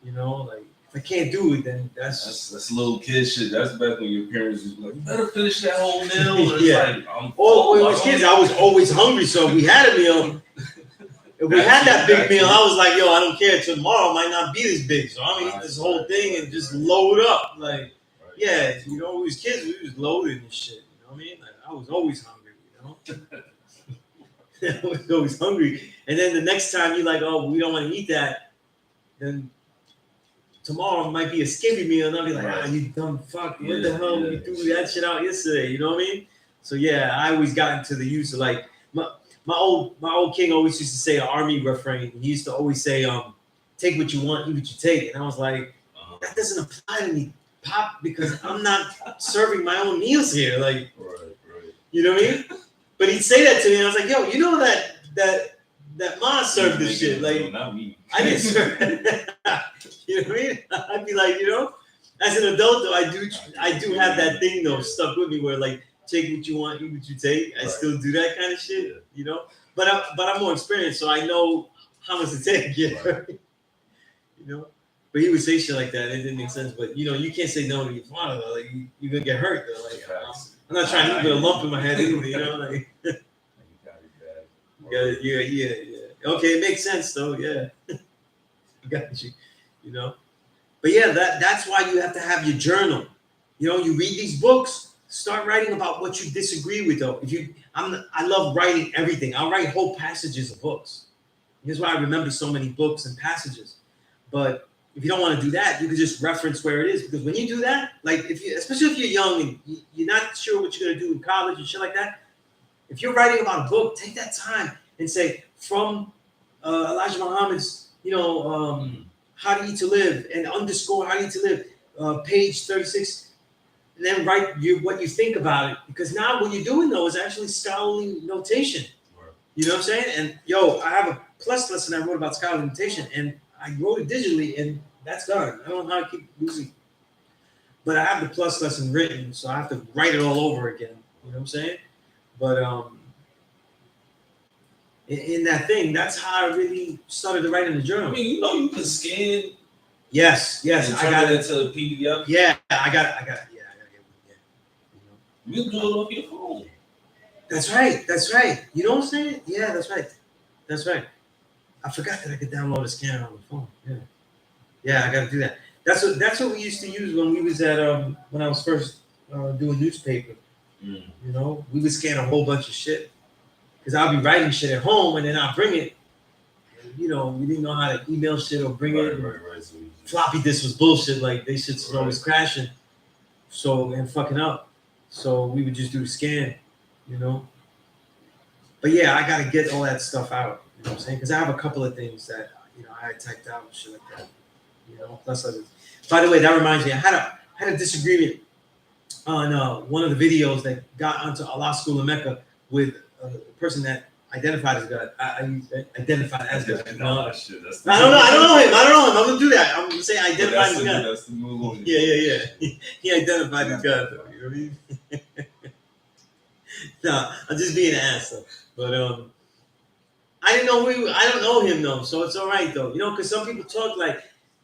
You know, like if I can't do it, then that's
little kid shit. That's back when your parents was like, you better finish that whole meal. It's
yeah.
Like, I'm
or when we was kids, I was always hungry, so if we had a meal. If we had that big meal, I was like, yo, I don't care. Tomorrow might not be this big, so I'm gonna eat this whole thing and just load up. Like, yeah, you know, we was kids, we was loaded and shit. You know what I mean? Like, I was always hungry. You know, I was always hungry. And then the next time you're like, oh, we don't want to eat that, then tomorrow might be a skippy meal, and I'll be like, ah, you dumb fuck, what the hell you threw that shit out yesterday? You know what I mean? So yeah, I always got into the use of like my old king always used to say an army refrain. He used to always say, take what you want, eat what you take. And I was like, that doesn't apply to me, Pop, because I'm not serving my own meals here. Like, you know what I mean? But he'd say that to me, and I was like, yo, you know that Ma served this shit. Like,
not me.
I didn't serve it. You know what I mean? I'd be like, you know, as an adult though, I do have that thing though stuck with me where like, take what you want, eat what you take. I still do that kind of shit, you know. But I'm more experienced, so I know how much to take. Yeah, you know. But he would say shit like that. It didn't make sense. But you know, you can't say no to your father. Though. Like you're gonna get hurt. Though. Like I'm not trying to eat with a lump in my head either. You know, like. Yeah. Okay, it makes sense though. Yeah, got you. You know. But yeah, that's why you have to have your journal. You know, you read these books. Start writing about what you disagree with, though. I love writing everything. I'll write whole passages of books. Here's why I remember so many books and passages. But if you don't want to do that, you can just reference where it is. Because when you do that, like especially if you're young and you're not sure what you're gonna do in college and shit like that, if you're writing about a book, take that time and say from Elijah Muhammad's, How to Eat to Live and underscore How to Eat to Live, page 36. And then write what you think about it. Because now what you're doing, though, is actually scholarly notation. Right. You know what I'm saying? And, I have a plus lesson I wrote about scholarly notation. And I wrote it digitally, and that's done. I don't know how to keep losing. But I have the plus lesson written, so I have to write it all over again. You know what I'm saying? But in that thing, that's how I really started to write in the journal.
I mean, you can scan.
Yes.
I got it to PDF.
Yeah, I got it. Yeah.
You can do it off your phone.
That's right. You know what I'm saying? Yeah, that's right. I forgot that I could download a scanner on the phone. Yeah, I got to do that. That's what we used to use when we was at when I was first doing newspaper. You know, we would scan a whole bunch of shit because I'll be writing shit at home and then I'll bring it. And, we didn't know how to email shit or bring it.
Right. So
floppy disk was bullshit. Like they shit's always crashing, and fucking up. So we would just do a scan, But yeah, I got to get all that stuff out. You know what I'm saying? Because I have a couple of things that I had typed out and shit like that. Plus others. By the way, that reminds me, I had a disagreement on one of the videos that got onto Allah School in Mecca with a person that identified as God. I identified as God. I don't know him. I'm gonna do that. I'm gonna say identified as God.
That's the move.
Yeah. He identified as God, though. You know what I mean? No, I'm just being an ass, though. But I don't know him though, so it's all right though. Because some people talk like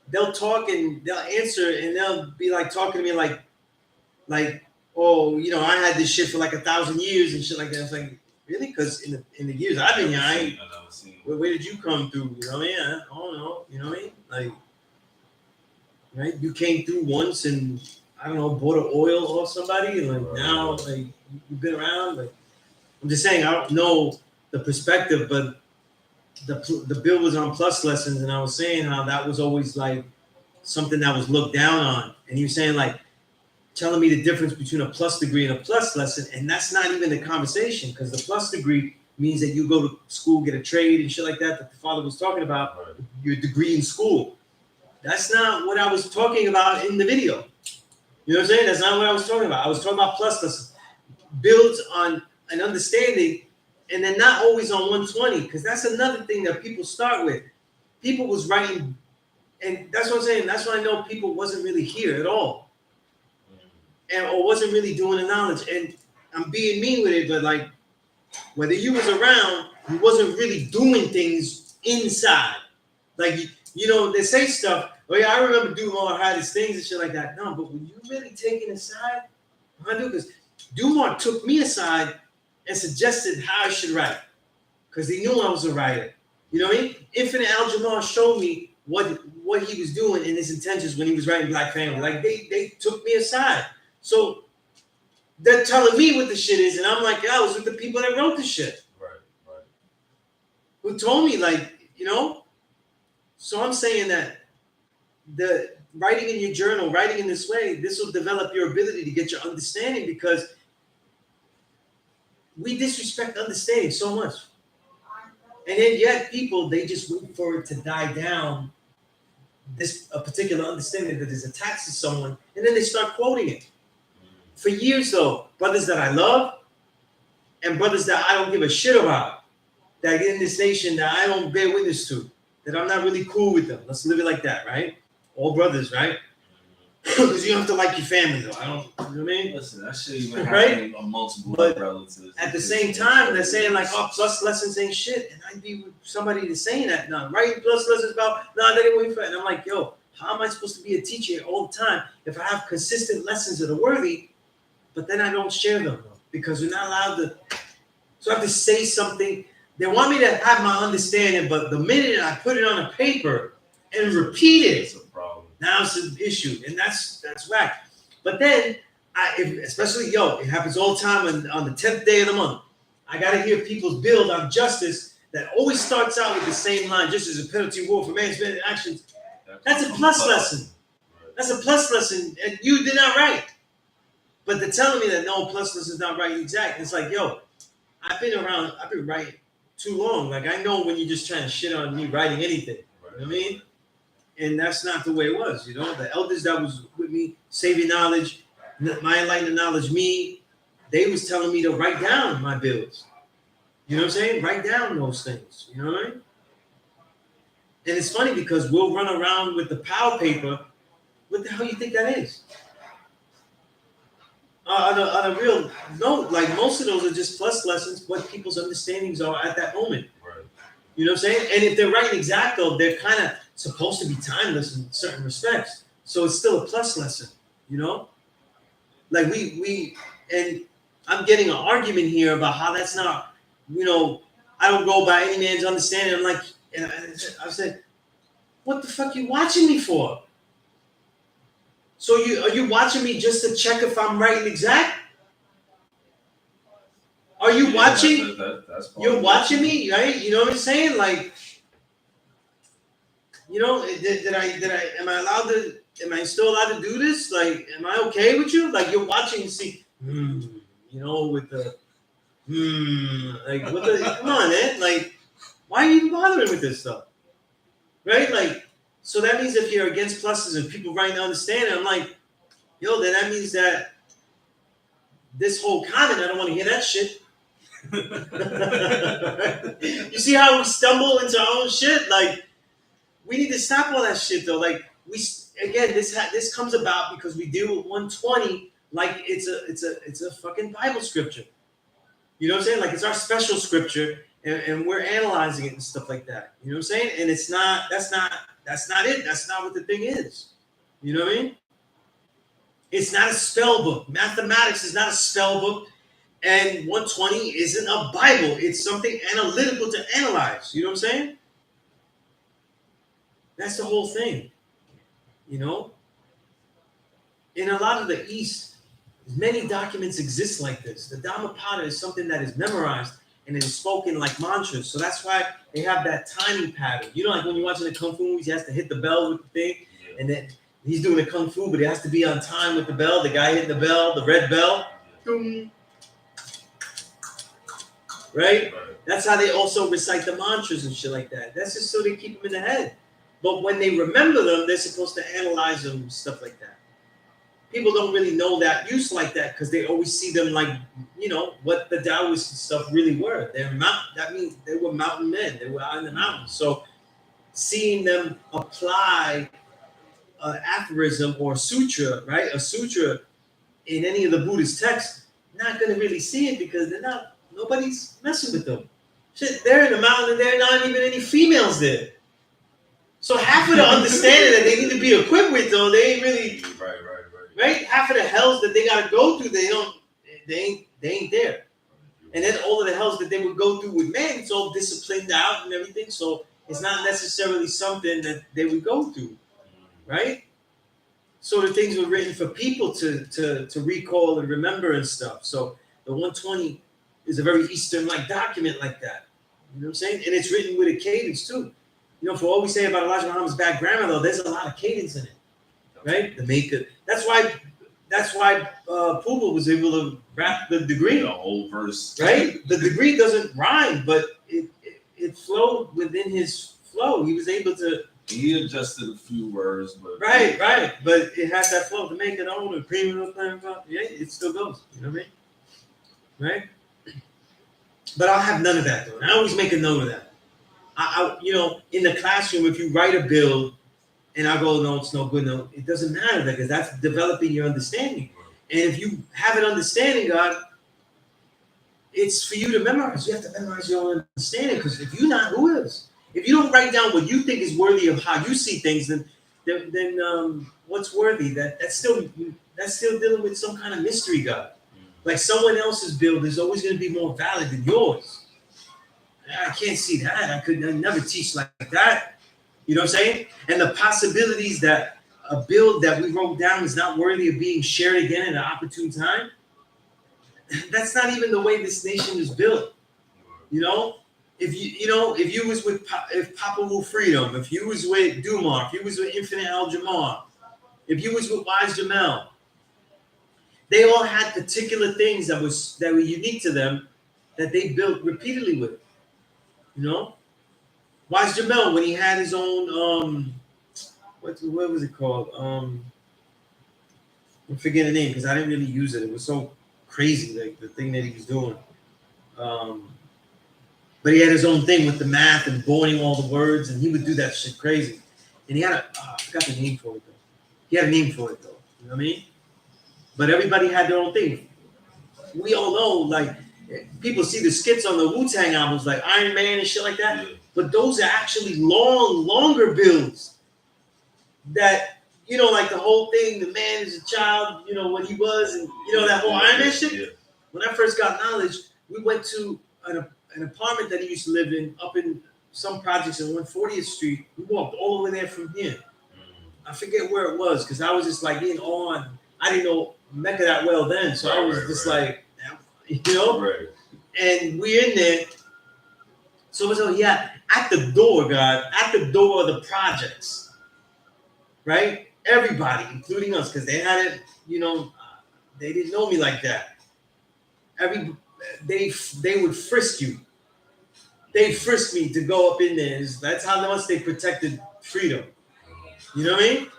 they'll talk and they'll answer and they'll be like talking to me like, oh, I had this shit for like 1,000 years and shit like that. It's like, really? Because in the years I've been here, where did you come through? You know what I mean? I don't know. You know what I mean? Like, right? You came through once and I don't know, bought an oil off somebody, and like now, like you've been around. Like, I'm just saying, I don't know the perspective, but the bill was on plus lessons, and I was saying how that was always like something that was looked down on, and he was saying like telling me the difference between a plus degree and a plus lesson, and that's not even the conversation because the plus degree means that you go to school, get a trade and shit like that the father was talking about, your degree in school. That's not what I was talking about in the video. You know what I'm saying? That's not what I was talking about. I was talking about plus lessons. Builds on an understanding, and then not always on 120, because that's another thing that people start with. People was writing, and that's what I'm saying. That's why I know people wasn't really here at all, and or wasn't really doing the knowledge. And I'm being mean with it, but like whether you was around, you wasn't really doing things inside. Like you know, they say stuff. Oh yeah, I remember Dumar had his things and shit like that. No, but when you really taking aside, I do, because Dumar took me aside and suggested how I should write, because he knew I was a writer. You know what I mean? Infinite Al-Jamal showed me what he was doing in his intentions when he was writing Black Family. Like they took me aside. So they're telling me what the shit is, and I'm like, yeah, I was with the people that wrote the shit.
Right.
Who told me, like, you know? So I'm saying that the writing in your journal, writing in this way, this will develop your ability to get your understanding, because we disrespect understanding so much. And then yet people, they just wait for it to die down, a particular understanding that is attached to someone, and then they start quoting it. For years though, brothers that I love and brothers that I don't give a shit about, that in this nation that I don't bear witness to, that I'm not really cool with them. Let's live it like that, right? All brothers, right? Because you don't have to like your family though. I don't, you know what I mean?
Listen, that shit even
Right?
happening on multiple
But
relatives.
at the same time, they're saying like, oh, plus lessons ain't shit. And I'd be with somebody that's saying that now, writing plus lessons about, no, that ain't what you. And I'm like, yo, how am I supposed to be a teacher all the time if I have consistent lessons that are worthy, but then I don't share them because we're not allowed to. So I have to say something. They want me to have my understanding, but the minute I put it on a paper and repeat it,
it's a problem.
Now it's an issue, and that's whack. But then, especially it happens all the time on the 10th day of the month. I gotta hear people's build on justice that always starts out with the same line: "Justice is a penalty rule for man's actions." That's a plus lesson. That's a plus lesson, and you did not write. But they're telling me that no, plus lesson is not right exact. It's like, yo, I've been writing too long. Like I know when you're just trying to shit on me writing anything. You know what I mean? And that's not the way it was, you know. The elders that was with me, saving knowledge, my enlightened knowledge, they was telling me to write down my bills. You know what I'm saying? Write down those things. You know what I mean? And it's funny because we'll run around with the POW paper. What the hell you think that is? On a real note, like most of those are just plus lessons, what people's understandings are at that moment.
Right.
You know what I'm saying? And if they're writing exacto, they're kind of supposed to be timeless in certain respects. So it's still a plus lesson, you know? Like and I'm getting an argument here about how that's not, you know, I don't go by any man's understanding. I'm like, and I said, what the fuck you watching me for? So are you watching me just to check if I'm right exact? Are you watching? You're watching me, right? You know what I'm saying? Like, you know, am I still allowed to do this? Like, am I okay with you? Like, you're watching and see, you know, with the, like, what the, come on, man. Like, why are you even bothering with this stuff? Right? Like, so that means if you're against pluses and people writing understanding, I'm like, yo, then that means that this whole comment, I don't want to hear that shit. You see how we stumble into our own shit? Like, we need to stop all that shit though. Like this comes about because we deal with 120 like it's a fucking Bible scripture. You know what I'm saying? Like it's our special scripture, and we're analyzing it and stuff like that. You know what I'm saying? And it's not. That's not it. That's not what the thing is. You know what I mean? It's not a spell book. Mathematics is not a spell book, and 120 isn't a Bible. It's something analytical to analyze. You know what I'm saying? That's the whole thing. You know? In a lot of the East, many documents exist like this. The Dhammapada is something that is memorized and it is spoken like mantras. So that's why they have that timing pattern. You know, like when you're watching the Kung Fu movies, he has to hit the bell with the thing, and then he's doing the Kung Fu, but he has to be on time with the bell. The guy hitting the bell, the red bell. Right? That's how they also recite the mantras and shit like that. That's just so they keep them in the head. But when they remember them, they're supposed to analyze them and stuff like that. people don't really know that use like that because they always see them like, what the Taoist stuff really were. That means they were mountain men. They were out in the mountains. So seeing them apply an aphorism or sutra, right? A sutra in any of the Buddhist texts, not going to really see it because nobody's messing with them. Shit, they're in the mountain and there are not even any females there. So half of the understanding that they need to be equipped with, though, they ain't really right. Half of the hells that they gotta go through, they ain't there. And then all of the hells that they would go through with men, it's all disciplined out and everything. So it's not necessarily something that they would go through, right? So the things were written for people to recall and remember and stuff. So the 120 is a very Eastern-like document like that. You know what I'm saying? And it's written with a cadence too. For what we say about Elijah Muhammad's bad grammar, though, there's a lot of cadence in it, right? The maker. That's why Pooba was able to rap the degree.
The whole verse.
Right? The degree doesn't rhyme, but it flowed within his flow. He was able to.
He adjusted a few words, but.
Right. But it has that flow to make it own and premium. Yeah, it still goes. You know what I mean? Right? But I'll have none of that, though. And I always make a note of that. In the classroom, if you write a bill and I go, no, it's no good, no, it doesn't matter because that's developing your understanding. And if you have an understanding, God, it's for you to memorize. You have to memorize your own understanding because if you're not, who is? If you don't write down what you think is worthy of how you see things, then what's worthy? That's still dealing with some kind of mystery, God. Like someone else's bill is always going to be more valid than yours. I can't see that. I never teach like that. You know what I'm saying? And the possibilities that a bill that we wrote down is not worthy of being shared again at an opportune time. That's not even the way this nation is built. If you was with Papa Wu Freedom, if you was with Dumar, if you was with Infinite Al Jamar, if you was with Wise Jamel, they all had particular things that were unique to them that they built repeatedly with. Wise Jamel, when he had his own, what was it called? I'm forgetting the name because I didn't really use it. It was so crazy, like the thing that he was doing. But he had his own thing with the math and boiling all the words, and he would do that shit crazy. And he had I forgot the name for it though. He had a name for it though. You know what I mean? But everybody had their own thing. We all know, like, people see the skits on the Wu-Tang albums like Iron Man and shit like that, but those are actually longer builds that, like the whole thing, the man is a child, what he was, and that whole Iron Man shit. Yeah. When I first got knowledge, we went to an apartment that he used to live in up in some projects on 140th Street. We walked all over there from here. I forget where it was because I was just like in awe. I didn't know Mecca that well then, so I was just like, Right. And we're in there. So at the door, God, at the door of the projects, right? Everybody, including us, because they had it, they didn't know me like that. They would frisk you. They frisked me to go up in there. That's how much they protected freedom. You know what I mean?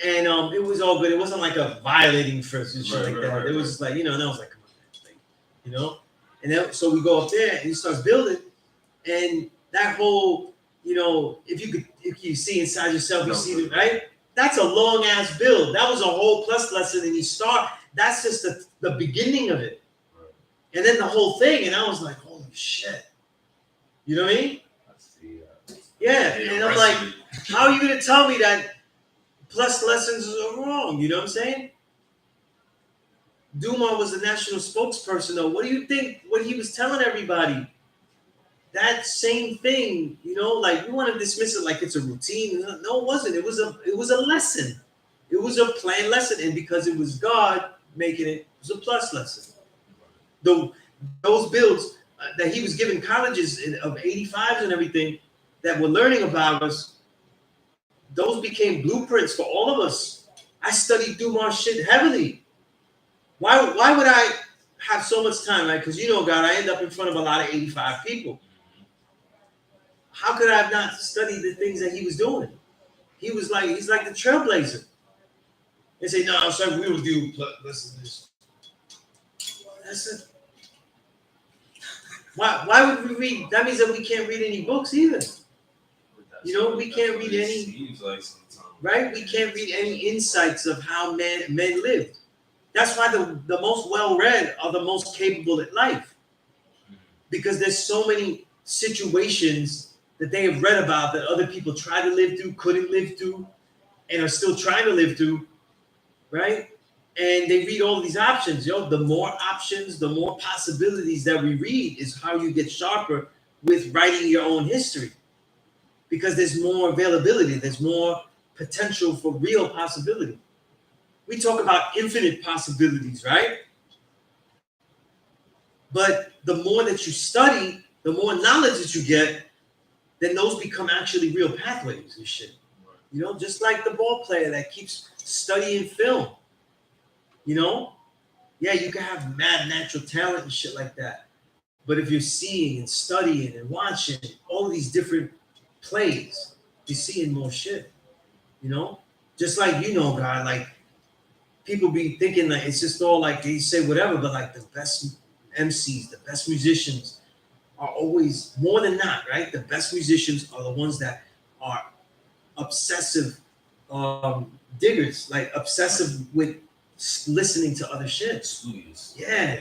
And it was all good. It wasn't like a violating frisk and shit like that. Right, it was just like, and I was like, and then so we go up there and he starts building, and that whole, if you see inside yourself, you see it, right? That's a long ass build. That was a whole plus lesson, and that's just the beginning of it, and then the whole thing, and I was like, holy shit, you know what I mean? Yeah, and I'm like, how are you gonna tell me that plus lessons are wrong? You know what I'm saying? Dumar was the national spokesperson, though. What do you think? What he was telling everybody? That same thing, like we want to dismiss it like it's a routine. No, it wasn't. It was a lesson. It was a planned lesson, and because it was God making it, it was a plus lesson. Those builds that he was giving colleges of 85s and everything that were learning about us, those became blueprints for all of us. I studied Dumar shit heavily. Why would I have so much time, right? Because God, I end up in front of a lot of 85 people. How could I have not studied the things that he was doing? He's like the trailblazer. They say, no, sir, we will do listen to this. That's it. Why would we read? That means that we can't read any books either. You know, we can't read any. Right? We can't read any insights of how men lived. That's why the most well-read are the most capable at life. Because there's so many situations that they have read about that other people tried to live through, couldn't live through, and are still trying to live through, right? And they read all these options. The more options, the more possibilities that we read is how you get sharper with writing your own history. Because there's more availability, there's more potential for real possibility. We talk about infinite possibilities, right? But the more that you study, the more knowledge that you get, then those become actually real pathways and shit. You know, just like the ball player that keeps studying film. You know? Yeah, you can have mad natural talent and shit like that. But if you're seeing and studying and watching all these different plays, you're seeing more shit. You know? Just like, guy, like, people be thinking that it's just all like they say whatever, but like the best MCs, the best musicians are always, more than not, right? The best musicians are the ones that are obsessive diggers, like obsessive with listening to other shit. Yeah.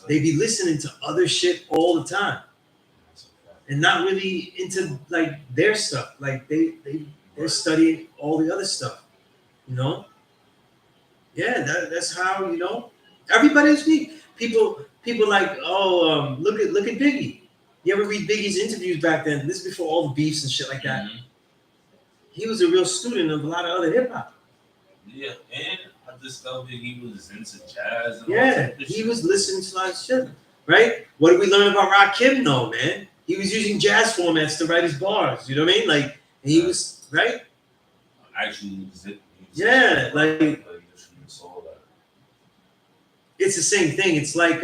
They be listening to other shit all the time. And not really into like their stuff. Like they're studying all the other stuff. You know? Yeah, that's how, everybody's neat. People like, look at Biggie. You ever read Biggie's interviews back then? This is before all the beefs and shit like that. Mm-hmm. He was a real student of a lot of other hip hop.
Yeah, and I discovered he was into jazz.
And he was listening to a lot of shit, right? What did we learn about Rakim, though, man? He was using jazz formats to write his bars. You know what I mean? Like, he was, right?
Actually,
yeah, like. It's the same thing. It's like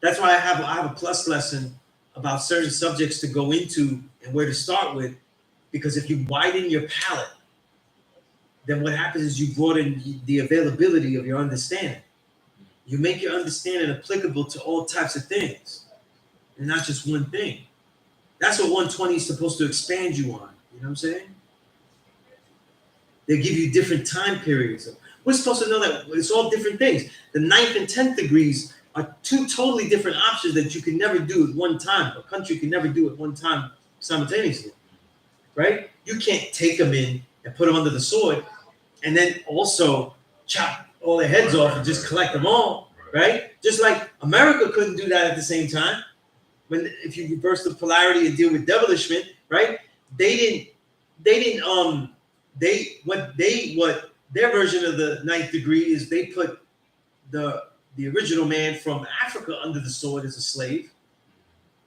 that's why I have a plus lesson about certain subjects to go into and where to start with, because if you widen your palette, then what happens is you broaden the availability of your understanding. You make your understanding applicable to all types of things, and not just one thing. That's what 120 is supposed to expand you on. You know what I'm saying? They give you different time periods. We're supposed to know that it's all different things. The 9th and 10th degrees are two totally different options that you can never do at one time. A country can never do at one time simultaneously, right? You can't take them in and put them under the sword and then also chop all their heads off and just collect them all, right? Just like America couldn't do that at the same time. If you reverse the polarity and deal with devilishment, right? Their version of the 9th degree is they put the original man from Africa under the sword as a slave,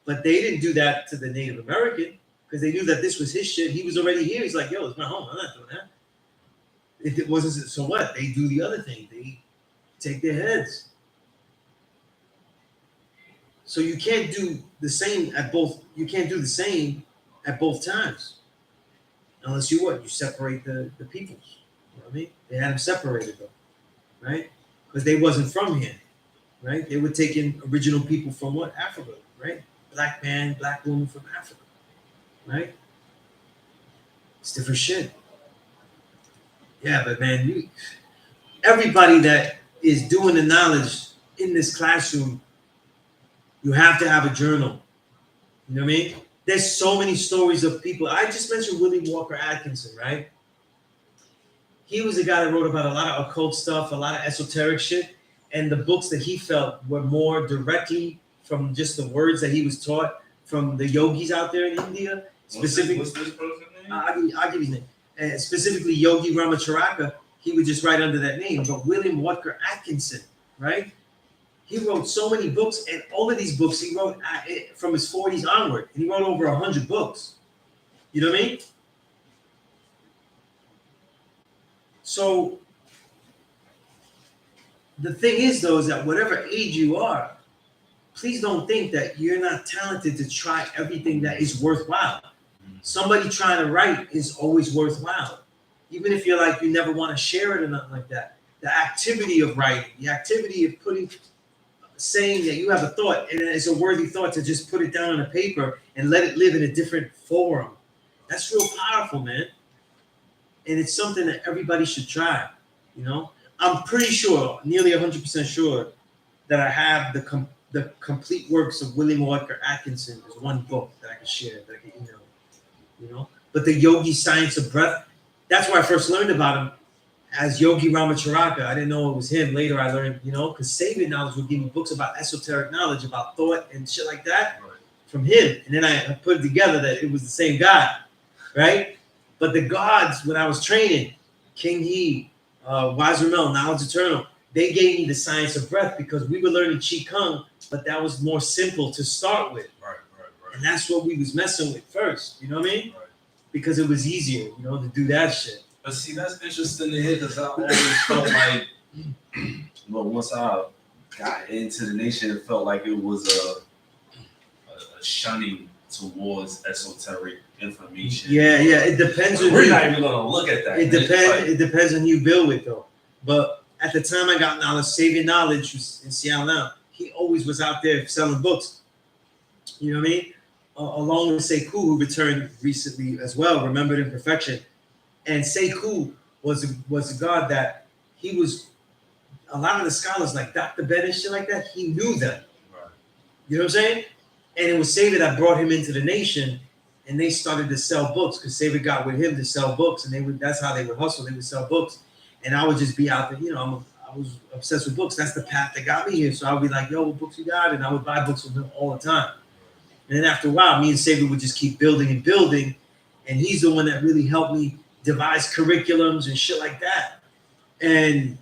but they didn't do that to the Native American because they knew that this was his shit. He was already here. He's like, yo, it's my home. I'm not doing that. If it wasn't, so what? They do the other thing. They take their heads. So you can't do the same at both. You can't do the same at both times, unless you separate the peoples. You know what I mean? They had them separated though, right? Because they wasn't from here, right? They were taking original people from what? Africa, right? Black man, black woman from Africa, right? It's different shit. Yeah, but man, everybody that is doing the knowledge in this classroom, you have to have a journal. You know what I mean? There's so many stories of people. I just mentioned Willie Walker Atkinson, right? He was a guy that wrote about a lot of occult stuff, a lot of esoteric shit, and the books that he felt were more directly from just the words that he was taught from the yogis out there in India. Specifically,
what's this person's name?
I'll give you his name. Specifically, Yogi Ramacharaka, he would just write under that name. But William Walker Atkinson, right? He wrote so many books, and all of these books he wrote from his 40s onward. And he wrote over 100 books. You know what I mean? So the thing is, though, is that whatever age you are, please don't think that you're not talented to try everything that is worthwhile. Somebody trying to write is always worthwhile. even if you're like you never want to share it or nothing like that. The activity of writing, the activity of saying that you have a thought and it's a worthy thought to just put it down on a paper and let it live in a different forum. That's real powerful, man. And it's something that everybody should try. You know, I'm pretty sure, nearly 100% sure, that I have the complete works of William Walker Atkinson. There's one book that I can share, that I can email. You know, but the Yogi Science of Breath. That's where I first learned about him. As Yogi Ramacharaka. I didn't know it was him. Later I learned, you know, because Savior Knowledge would give me books about esoteric knowledge, about thought and shit like that from him. And then I put it together that it was the same guy, right? But the gods, when I was training, King He, Wise Ramel, Knowledge Eternal, they gave me the science of breath because we were learning Qi Kung, but that was more simple to start with.
Right.
And that's what we was messing with first, you know what I mean?
Right.
Because it was easier, you know, to do that shit.
But see, that's interesting to hear because I always felt like, well, once I got into the nation, it felt like it was a shunning towards esoteric information.
Yeah. It depends on
we're not even gonna look at that.
It depends on who you build with though. But at the time I got knowledge, Savior Knowledge was in Seattle now. He always was out there selling books. You know what I mean? Along with Sekou, who returned recently as well, Remembered in Perfection. And Sekou was a god that he was, a lot of the scholars like Dr. Ben and shit like that, he knew them.
Right.
You know what I'm saying? And it was Savior that brought him into the nation, and they started to sell books because Savior got with him to sell books, and that's how they would hustle. They would sell books, and I would just be out there. You know, I was obsessed with books. That's the path that got me here. So I would be like, "Yo, what books you got?" And I would buy books from him all the time. And then after a while, me and Savior would just keep building and building, and he's the one that really helped me devise curriculums and shit like that. And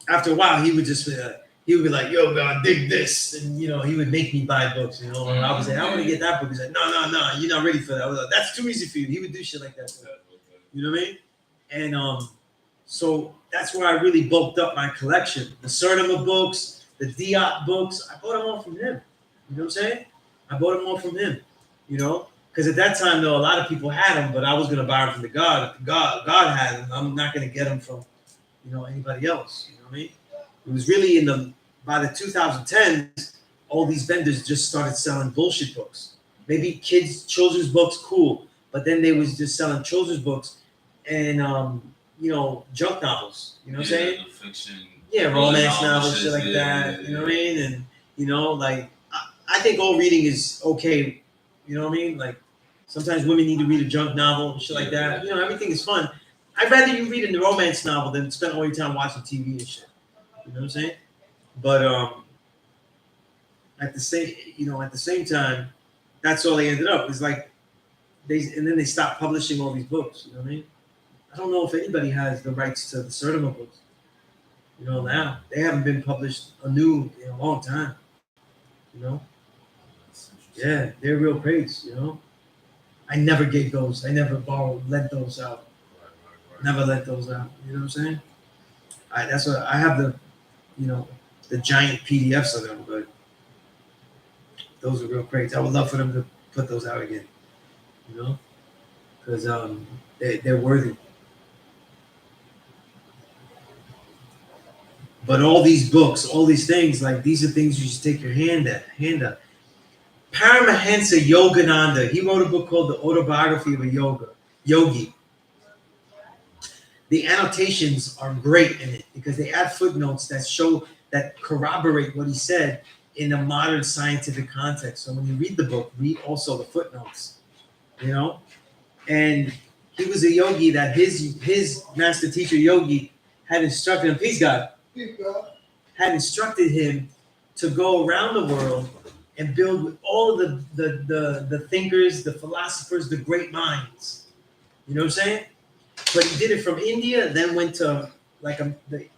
after a while, he would be like, "Yo, God, dig this," and you know, he would make me buy books. You know, and I was like, "I want to get that book." He's like, "No, you're not ready for that." I was like, "That's too easy for you." He would do shit like that. You know what I mean? And so that's where I really bulked up my collection. The Surnama books, the Diop books, I bought them all from him. You know what I'm saying? I bought them all from him. You know, because at that time, though, a lot of people had them, but I was going to buy them from the God. If God had them, I'm not going to get them from, you know, anybody else. You know what I mean? It was really by the 2010s, all these vendors just started selling bullshit books. Maybe children's books, cool, but then they was just selling children's books and you know, junk novels. You know what I'm saying?
Fiction.
Yeah, romance novels, shit like that. You know what I mean? And you know, like I think all reading is okay. You know what I mean? Like sometimes women need to read a junk novel and shit like that. You know, everything is fun. I'd rather you read a romance novel than spend all your time watching TV and shit. You know what I'm saying? But at the same time, that's all they ended up. It's like then they stopped publishing all these books. You know what I mean? I don't know if anybody has the rights to the Surnama books. You know, now they haven't been published anew in a long time. You know? Yeah, they're real crates. You know? I never gave those. I never lent those out. Never let those out. You know what I'm saying? That's what I have the giant PDFs of them, but those are real crates. I would love for them to put those out again. You know? Because they're worthy. But all these books, all these things, like these are things you should take your hand at. Paramahansa Yogananda, he wrote a book called The Autobiography of a Yogi. The annotations are great in it because they add footnotes that corroborate what he said in a modern scientific context. So when you read the book, read also the footnotes, you know? And he was a yogi that his master teacher Yogi had instructed him, peace God, had instructed him to go around the world and build with all of the thinkers, the philosophers, the great minds. You know what I'm saying? But he did it from India, then went to like the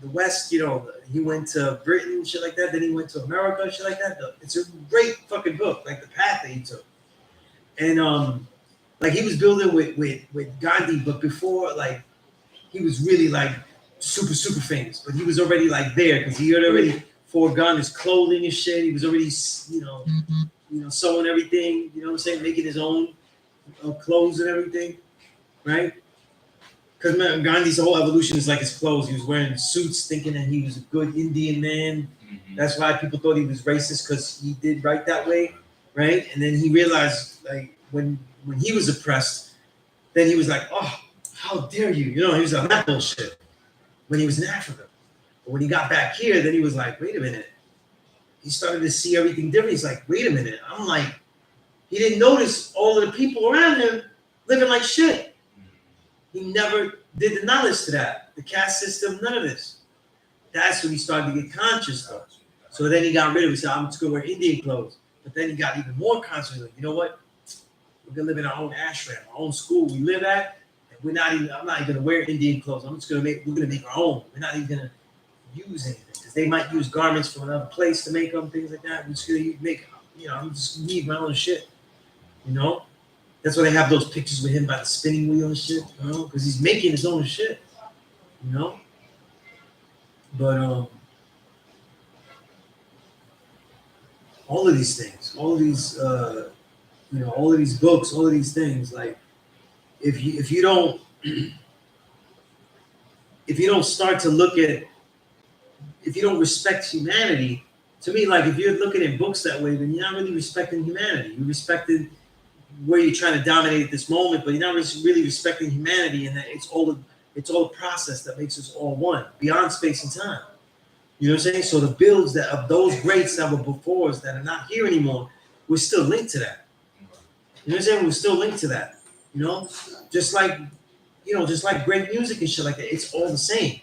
West, you know, he went to Britain, shit like that, then he went to America, shit like that. It's a great fucking book, like the path that he took. And like he was building with Gandhi, but before, like, he was really like super famous, but he was already like there because he had already foregone his clothing and shit. He was already, you know, sewing everything, you know what I'm saying, making his own clothes and everything, right? Because Gandhi's whole evolution is like his clothes. He was wearing suits, thinking that he was a good Indian man.
Mm-hmm.
That's why people thought he was racist, because he did right that way, right? And then he realized, like, when he was oppressed, then he was like, oh, how dare you? You know, he was on that bullshit when he was in Africa. But when he got back here, then he was like, wait a minute. He started to see everything different. He's like, wait a minute. I'm like, he didn't notice all of the people around him living like shit. He never did the knowledge to that. The caste system, none of this. That's when he started to get conscious, though. So then he got rid of it. He said, I'm just going to wear Indian clothes. But then he got even more conscious. Like, you know what? We're going to live in our own ashram, our own school we live at. And I'm not even going to wear Indian clothes. We're going to make our own. We're not even going to use anything. Because they might use garments from another place to make them, things like that. We're just going to make, I'm just going to need my own shit. You know? That's why they have those pictures with him by the spinning wheel and shit, you know? Because he's making his own shit, you know? But, all of these things, all of these, all of these books, all of these things, like, if you don't start to look at, if you don't respect humanity, to me, like, if you're looking at books that way, then you're not really respecting humanity. You're respecting where you're trying to dominate at this moment, but you're not really respecting humanity, and that it's all a process that makes us all one, beyond space and time. You know what I'm saying? So the builds that of those greats that were before us that are not here anymore, we're still linked to that. You know what I'm saying? We're still linked to that. You know, just like great music and shit like that. It's all the same.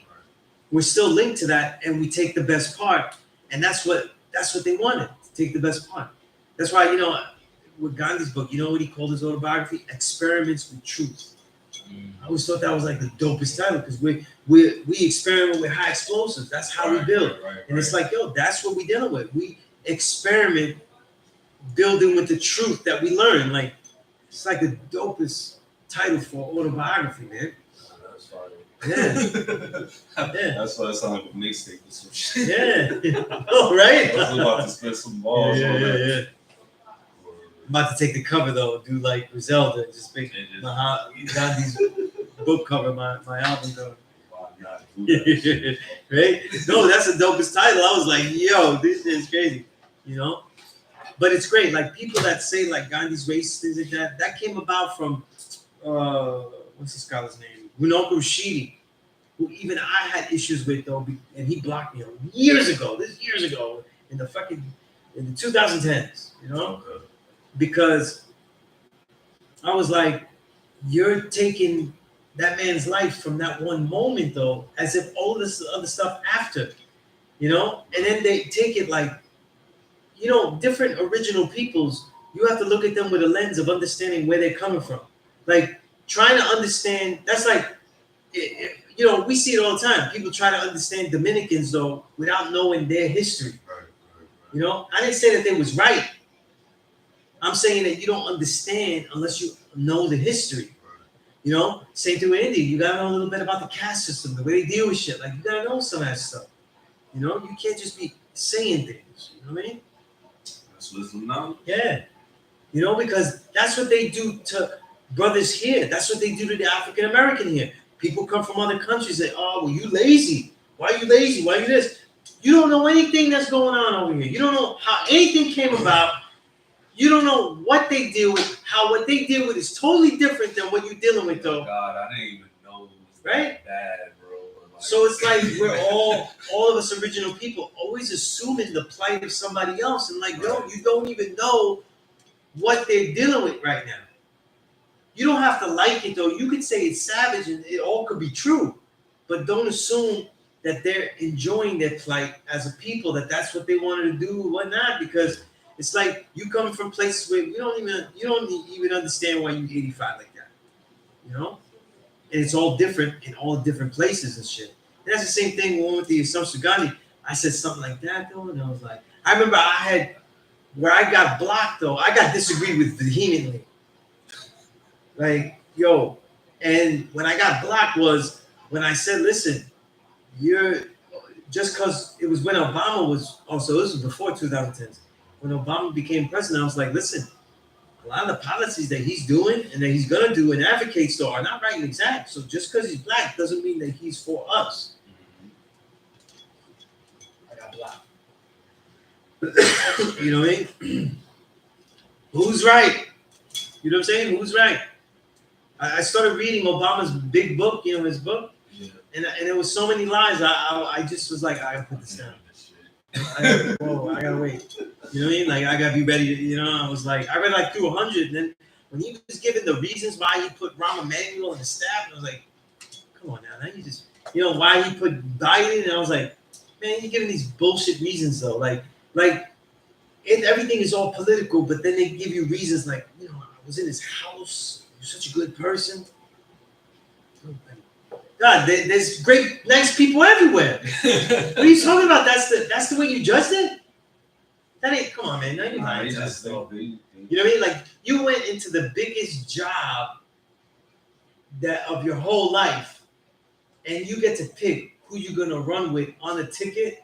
We're still linked to that, and we take the best part, and that's what they wanted, to take the best part. That's why, with Gandhi's book, you know what he called his autobiography? Experiments with Truth. I always thought that was like the dopest title, because we experiment with high explosives. That's how we build. And it's like, that's what we're dealing with. We experiment building with the truth that we learn. Like, it's like the dopest title for autobiography, man.
That's fire.
Yeah. Yeah.
That's why it sounds like a mixtape or some shit.
Yeah. Oh, right.
I was about to spit some balls on that.
Yeah. I'm about to take the cover though, do like Griselda, and just make Gandhi's book cover, my album cover. Right? No, that's the dopest title. I was like, yo, this is crazy, But it's great. Like, people that say like Gandhi's racist, things like that came about from what's the scholar's name? Runoko Shidi, who even I had issues with though, and he blocked me years ago in the 2010s,
Okay.
Because I was like, you're taking that man's life from that one moment though, as if all this other stuff after, and then they take it like, different original peoples, you have to look at them with a lens of understanding where they're coming from. Like, trying to understand, that's like, we see it all the time. People try to understand Dominicans though without knowing their history. Right. I didn't say that they was right. I'm saying that you don't understand unless you know the history. Same thing with India. You gotta know a little bit about the caste system, the way they deal with shit. Like, you gotta know some of that stuff. You can't just be saying things. You know what I mean?
That's wisdom now.
Yeah. Because that's what they do to brothers here. That's what they do to the African American here. People come from other countries and say, oh, well, you lazy. Why are you lazy? Why are you this? You don't know anything that's going on over here. You don't know how anything came about. You don't know what they deal with, how what they deal with is totally different than what you're dealing with, though.
God, I didn't even know it was
right?
bad, bro. Like,
so it's like we're all of us original people, always assuming the plight of somebody else. And like, no, you don't even know what they're dealing with right now. You don't have to like it, though. You could say it's savage and it all could be true. But don't assume that they're enjoying their plight as a people, that's what they wanted to do or whatnot, because it's like you come from places where you don't even understand why you 85 like that, And it's all different in all different places and shit. And that's the same thing with the Assumption Gandhi. I said something like that though, and I was like, I remember where I got blocked though, I got disagreed with vehemently. Like, yo, and when I got blocked was when I said, listen, just because it was when Obama was also, this was before 2010. When Obama became president, I was like, listen, a lot of the policies that he's doing and that he's gonna do and advocates for are not right and exact. So just because he's black doesn't mean that he's for us. I got blocked. You know what I mean? Who's right? You know what I'm saying? Who's right? I started reading Obama's big book, you know, his book, and there was so many lies. I just was like, I gotta put this down. I gotta wait. You know what I mean? Like, I gotta be ready. You know, I was like, I read like through 100, and then when he was giving the reasons why he put Rahm Emanuel on the staff, I was like, come on now you just, you know, why he put Biden, and I was like, man, you're giving these bullshit reasons though. Like everything is all political, but then they give you reasons like, you know, I was in his house. You're such a good person. God, there's great, nice people everywhere. What are you talking about? That's the way you judged it? That ain't, come on, man. No, you're lying. You know what I mean? Like, you went into the biggest job of your whole life, and you get to pick who you're gonna run with on the ticket,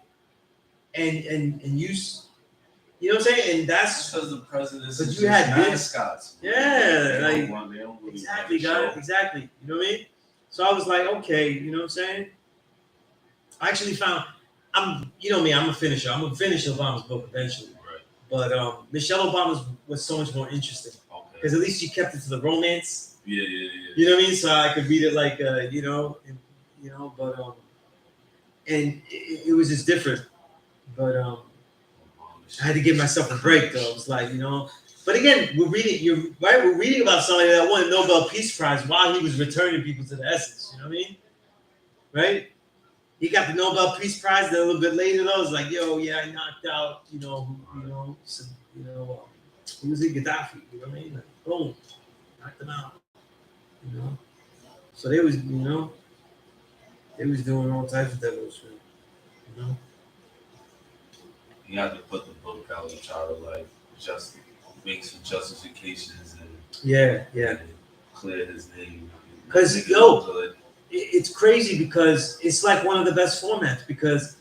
and you know what I'm saying? And that's
because the presidents.
But you had
mascots.
Yeah,
they
like
don't really
exactly, got it, exactly. You know what I mean? So I was like, okay, you know what I'm saying? I actually found, you know me, I'm a finisher. I'm gonna finish Obama's book eventually.
Right.
But Michelle Obama's was so much more interesting because at least she kept it to the romance.
Yeah.
You know what I mean? So I could read it like, you know, but and it was just different. But I had to give myself a break though. It was like, you know. But again, we're reading about somebody that won a Nobel Peace Prize while he was returning people to the essence. You know what I mean? Right? He got the Nobel Peace Prize. Then a little bit later, though, it was like, yo, yeah, I knocked out, who was it? Gaddafi. You know what I mean? Like, boom, knocked him out. You know. So they was doing all types of devil shit. You know.
You have to put the book out and try to like just make some justifications and clear his name.
Because it's crazy because it's like one of the best formats because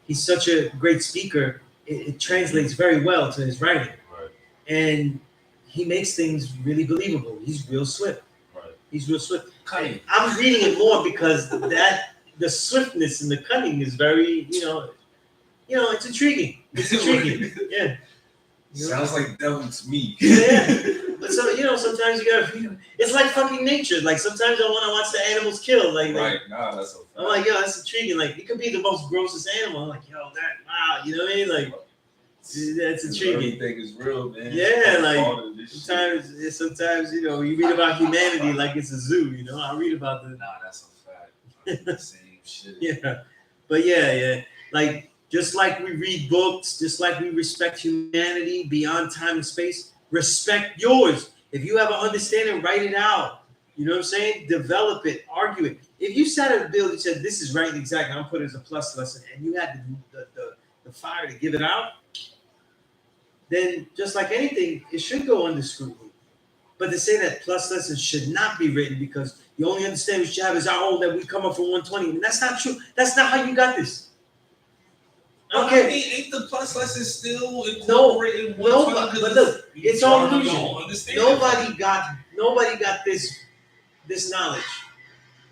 he's such a great speaker. It translates very well to his writing,
right.
And he makes things really believable. He's real swift.
Right.
He's real swift.
Cunning.
I'm reading it more because the swiftness and the cunning is very, it's intriguing. It's intriguing. Yeah.
Sounds like devil to me.
Yeah. But sometimes you gotta. It's like fucking nature. Like sometimes I want to watch the animals kill. Like
that's so.
I'm like, yo, that's intriguing. Like it could be the most grossest animal. I'm like, yo, wow. You know what I mean? Like that's intriguing.
Everything is real, man.
Yeah, like sometimes you read about humanity like it's a zoo. I read about the.
Nah, that's a fact. The same shit.
Yeah, but yeah. Like just like we read books, just like we respect humanity beyond time and space. Respect yours. If you have an understanding, write it out. You know what I'm saying? Develop it, argue it. If you sat at a bill that said this is right and exact, and I'm putting it as a plus lesson, and you had the fire to give it out, then just like anything, it should go under scrutiny. But to say that plus lessons should not be written because the only understanding we should have is our own that we come up from 120, that's not true. That's not how you got this.
Okay. I mean, ain't the plus lesson still
No,
incorporated?
but look, it's all illusion. Nobody got this knowledge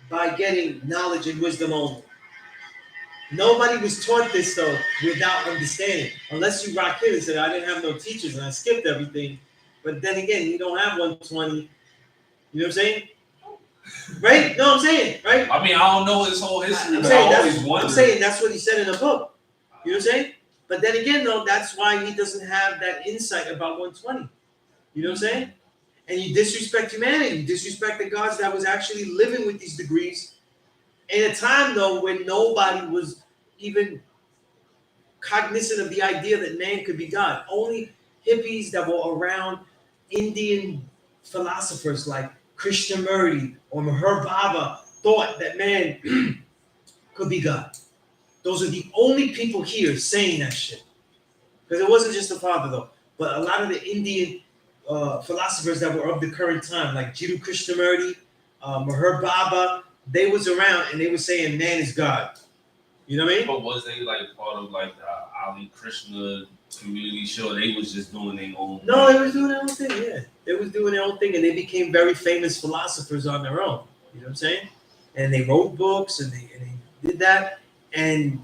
by getting knowledge and wisdom only. Nobody was taught this though without understanding. Unless you rock in and said, I didn't have no teachers and I skipped everything. But then again, you don't have 120. You know what I'm saying? Right? No, I'm saying, right?
I mean, I don't know his whole history.
I'm saying that's what he said in the book. You know what I'm saying? But then again, though, that's why he doesn't have that insight about 120. You know what I'm saying? And you disrespect humanity. You disrespect the gods that was actually living with these degrees in a time, though, when nobody was even cognizant of the idea that man could be God. Only hippies that were around Indian philosophers like Krishnamurti or Meher Baba thought that man could be God. Those are the only people here saying that shit. Because it wasn't just the father, though. But a lot of the Indian philosophers that were of the current time, like Jiddu Krishnamurti, Meher Baba, they was around and they were saying man is God. You know what I mean?
But was they like part of like the Ali Krishna community show. They was just doing their own.
No, they was doing their own thing. Yeah, they was doing their own thing, and they became very famous philosophers on their own. You know what I'm saying? And they wrote books, and they did that. And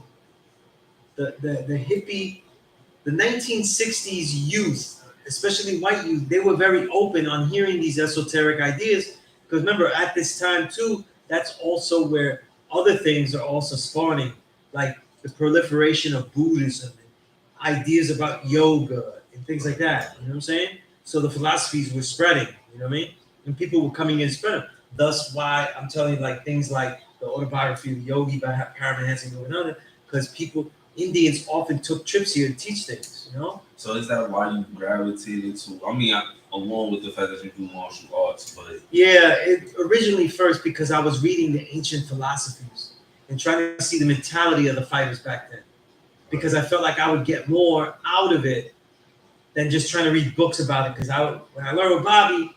the hippie, the 1960s youth, especially white youth, they were very open on hearing these esoteric ideas. Because remember, at this time too, that's also where other things are also spawning, like the proliferation of Buddhism and ideas about yoga and things like that. You know what I'm saying? So the philosophies were spreading. You know what I mean? And people were coming in and spreading. Thus, why I'm telling you, like things like the autobiography of Yogi by Paramahansa Yogananda, because Indians often took trips here to teach things. You know?
So is that why you gravitated to? I mean, along with the fact that you do martial arts, but
yeah, it originally first because I was reading the ancient philosophies and trying to see the mentality of the fighters back then, because I felt like I would get more out of it than just trying to read books about it. Because when I learned with Bobby,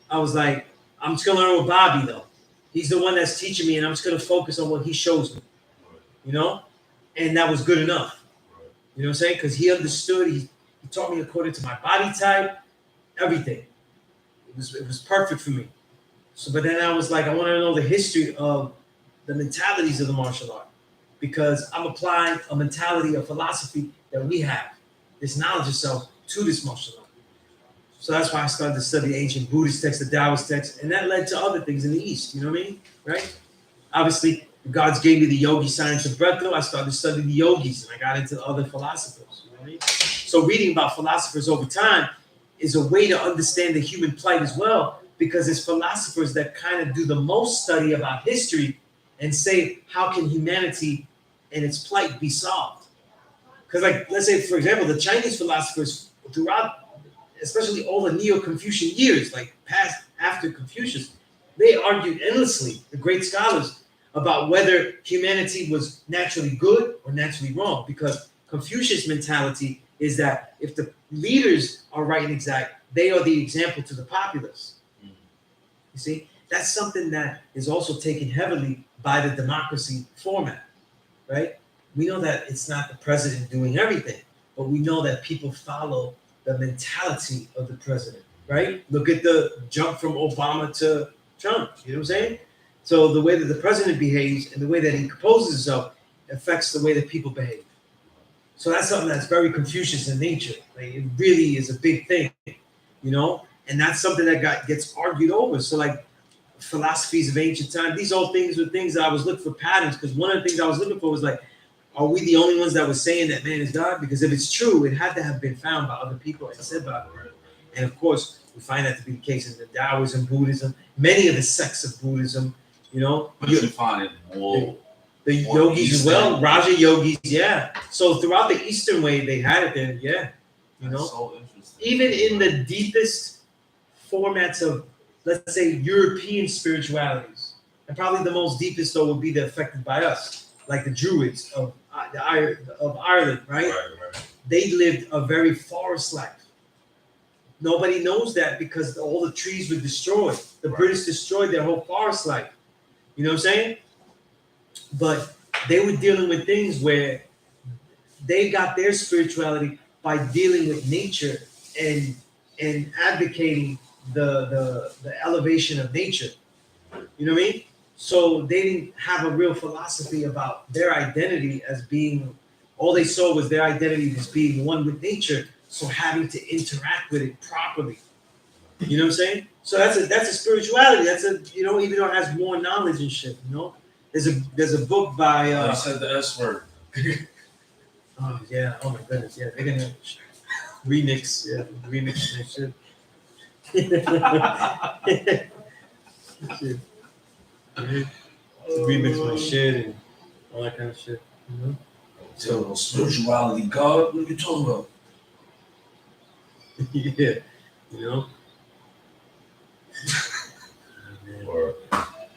I was like, I'm just gonna learn with Bobby though. He's the one that's teaching me, and I'm just gonna focus on what he shows me. You know, and that was good enough. You know what I'm saying? Because he understood. He taught me according to my body type, everything. It was perfect for me. So, but then I was like, I want to know the history of the mentalities of the martial art, because I'm applying a mentality, a philosophy that we have, this knowledge of self, to this martial art. So that's why I started to study ancient Buddhist texts, the Taoist texts, and that led to other things in the East. You know what I mean? Right? Obviously, gods gave me the yogi science of breath, though. I started to study the yogis, and I got into other philosophers. You know what I mean? So reading about philosophers over time is a way to understand the human plight as well, because it's philosophers that kind of do the most study about history and say, how can humanity and its plight be solved? Because, like, let's say, for example, the Chinese philosophers throughout, especially all the Neo-Confucian years, like past after Confucius, they argued endlessly, the great scholars, about whether humanity was naturally good or naturally wrong. Because Confucius' mentality is that if the leaders are right and exact, they are the example to the populace. You see, that's something that is also taken heavily by the democracy format, right? We know that it's not the president doing everything, but we know that people follow the mentality of the president, right? Look at the jump from Obama to Trump, you know what I'm saying? So the way that the president behaves and the way that he composes himself affects the way that people behave. So that's something that's very Confucius in nature. Like, it really is a big thing, you know? And that's something that gets argued over. So, like, philosophies of ancient time, these all things were things that I was looking for patterns, because one of the things I was looking for was like, are we the only ones that were saying that man is God? Because if it's true, it had to have been found by other people and said by them. And of course, we find that to be the case in the Taoism, Buddhism, many of the sects of Buddhism, you know.
But you find it more.
The yogis as well, Raja yogis, yeah. So throughout the Eastern way, they had it there, yeah. You know,
so interesting.
Even in the deepest formats of, let's say, European spiritualities, and probably the most deepest though would be the affected by us, like the Druids of Ireland, right? They lived a very forest life. Nobody knows that because all the trees were destroyed. The British destroyed their whole forest life. You know what I'm saying? But they were dealing with things where they got their spirituality by dealing with nature and advocating the elevation of nature. You know what I mean? So they didn't have a real philosophy about their identity as being, all they saw was their identity as being one with nature, so having to interact with it properly. You know what I'm saying? So that's a spirituality. That's a, you know, even though it has more knowledge and shit, you know? There's a book by
You said the S word.
Oh yeah, oh my goodness, yeah, they're gonna remix that shit. Shit. Remix my shit and all that kind of shit. You know?
So spirituality, God, what are you talking about?
Yeah, you know.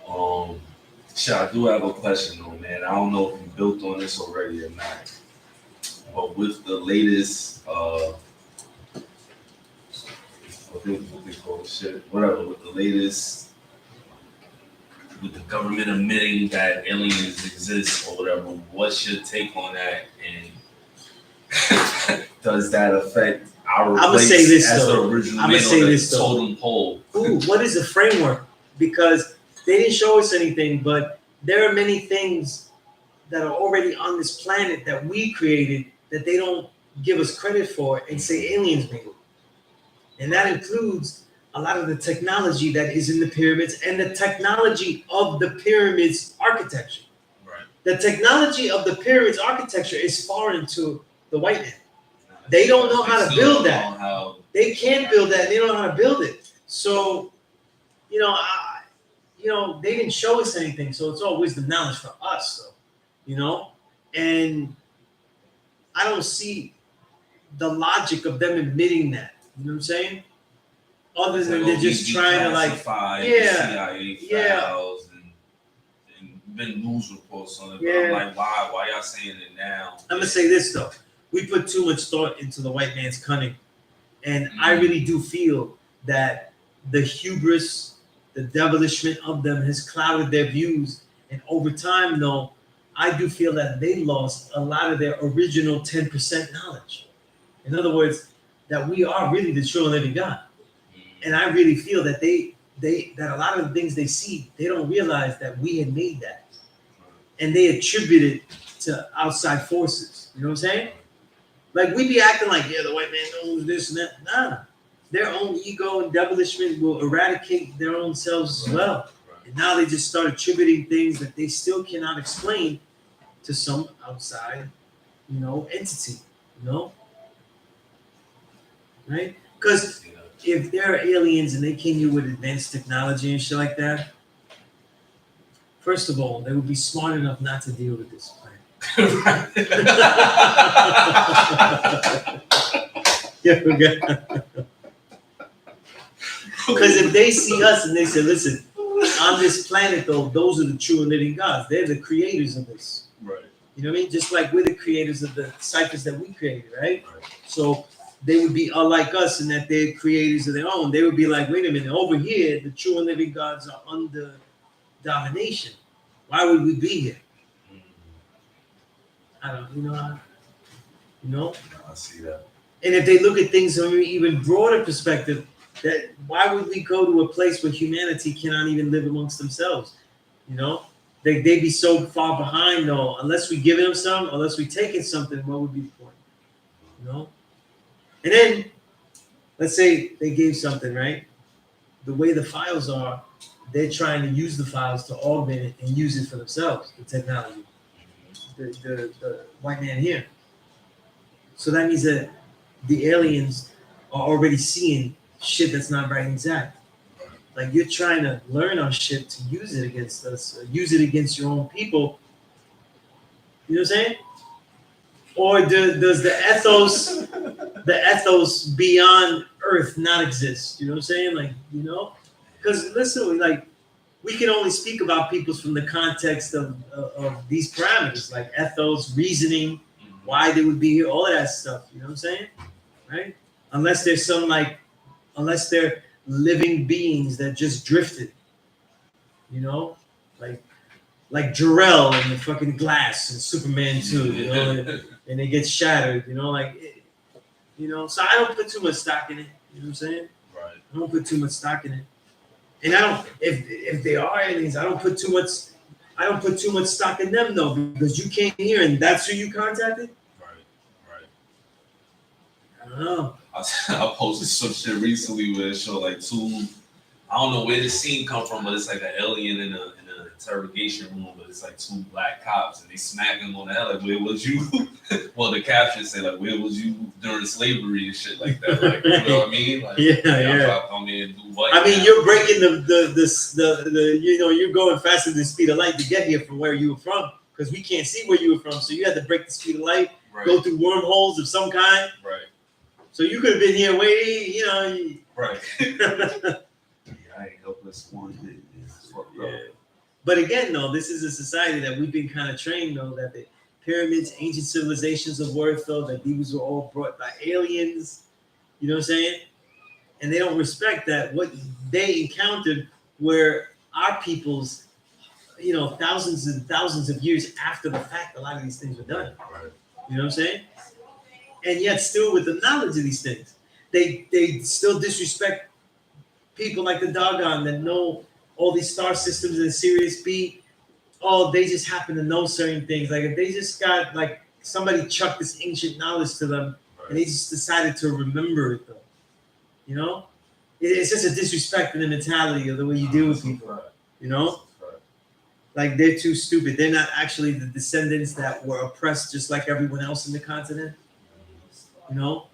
Or shit, I do have a question though, man. I don't know if you built on this already or not. But with the latest what they call shit, whatever, with the latest, with the government admitting that aliens exist or whatever, what's your take on that? And Does that affect our
I'ma
place
say this,
as
though.
the original
I'ma
man
say
on the
this, though.
totem pole?
Ooh, what is the framework? Because they didn't show us anything, but there are many things that are already on this planet that we created that they don't give us credit for and say aliens made it. And that includes a lot of the technology that is in the pyramids and the technology of the pyramids architecture.
Right.
The technology of the pyramids architecture is foreign to the white man. They don't know how to build that. They can't build that. They don't know how to build it. So, they didn't show us anything. So it's all wisdom knowledge for us, though, And I don't see the logic of them admitting that. You know what I'm saying? Other than they're just trying to
CIA files and been news reports on it. But I'm like, why y'all saying it now?
I'm gonna say this though. We put too much thought into the white man's cunning. And I really do feel that the hubris, the devilishment of them has clouded their views. And over time, though, I do feel that they lost a lot of their original 10% knowledge. In other words, that we are really the true and living God. And I really feel that that a lot of the things they see, they don't realize that we had made that. And they attribute it to outside forces. You know what I'm saying? Like we be acting like, the white man knows this and that. Nah. Their own ego and devilishment will eradicate their own selves as well. And now they just start attributing things that they still cannot explain to some outside, entity, Right? Because if there are aliens and they came here with advanced technology and shit like that, first of all, they would be smart enough not to deal with this planet. Because if they see us and they say, listen, on this planet, though, those are the true and living gods. They're the creators of this.
Right.
You know what I mean? Just like we're the creators of the ciphers that we created, right? So they would be unlike us in that they're creators of their own. They would be like, wait a minute, over here, the true and living gods are under domination. Why would we be here? I don't,
I see that.
And if they look at things from an even broader perspective, that why would we go to a place where humanity cannot even live amongst themselves? They'd be so far behind, though. Unless we give them something, unless we take it something, what would be the point? And then, let's say they gave something, right? The way the files are, they're trying to use the files to augment it and use it for themselves, the technology. The white man here. So that means that the aliens are already seeing shit that's not right and exact. Like you're trying to learn our shit to use it against us, or use it against your own people. You know what I'm saying? Or does the ethos beyond Earth not exist? You know what I'm saying? Like, because listen, like we can only speak about peoples from the context of these parameters, like ethos, reasoning, why they would be here, all of that stuff. You know what I'm saying? Right? Unless there's unless they're living beings that just drifted, like Jor-El in the fucking glass and Superman 2, and they get shattered, so I don't put too much stock in it, you know what I'm saying?
Right.
I don't put too much stock in it. And I don't, if they are aliens, I don't put too much stock in them though, because you came here and that's who you contacted?
Right.
I don't know.
I posted some shit recently where it showed like two, I don't know where the scene come from, but it's like an alien in an interrogation room, but it's like two black cops and they smack him on the head like, where was you? Well, the caption say like, where was you during slavery and shit like that? Like, you know what I mean? Like,
yeah.
Come here and do what?
I mean, you're breaking the you're going faster than the speed of light to get here from where you were from, because we can't see where you were from, so you had to break the speed of light, go through wormholes of some kind.
Right.
So you could have been here way,
Right. I ain't helpless one.
Yeah. But again, though, this is a society that we've been kind of trained, though, that the pyramids, ancient civilizations of worth, though, that these were all brought by aliens. You know what I'm saying? And they don't respect that what they encountered were our people's, thousands and thousands of years after the fact. A lot of these things were done.
Right.
You know what I'm saying? and yet still with the knowledge of these things, they still disrespect people like the Dogon that know all these star systems in Sirius B. Oh, they just happen to know certain things. Like if they just got like somebody chucked this ancient knowledge to them, and they just decided to remember it though. You know, it's just a disrespect in the mentality of the way you deal with people. You know, like they're too stupid. They're not actually the descendants that were oppressed just like everyone else in the continent. You know,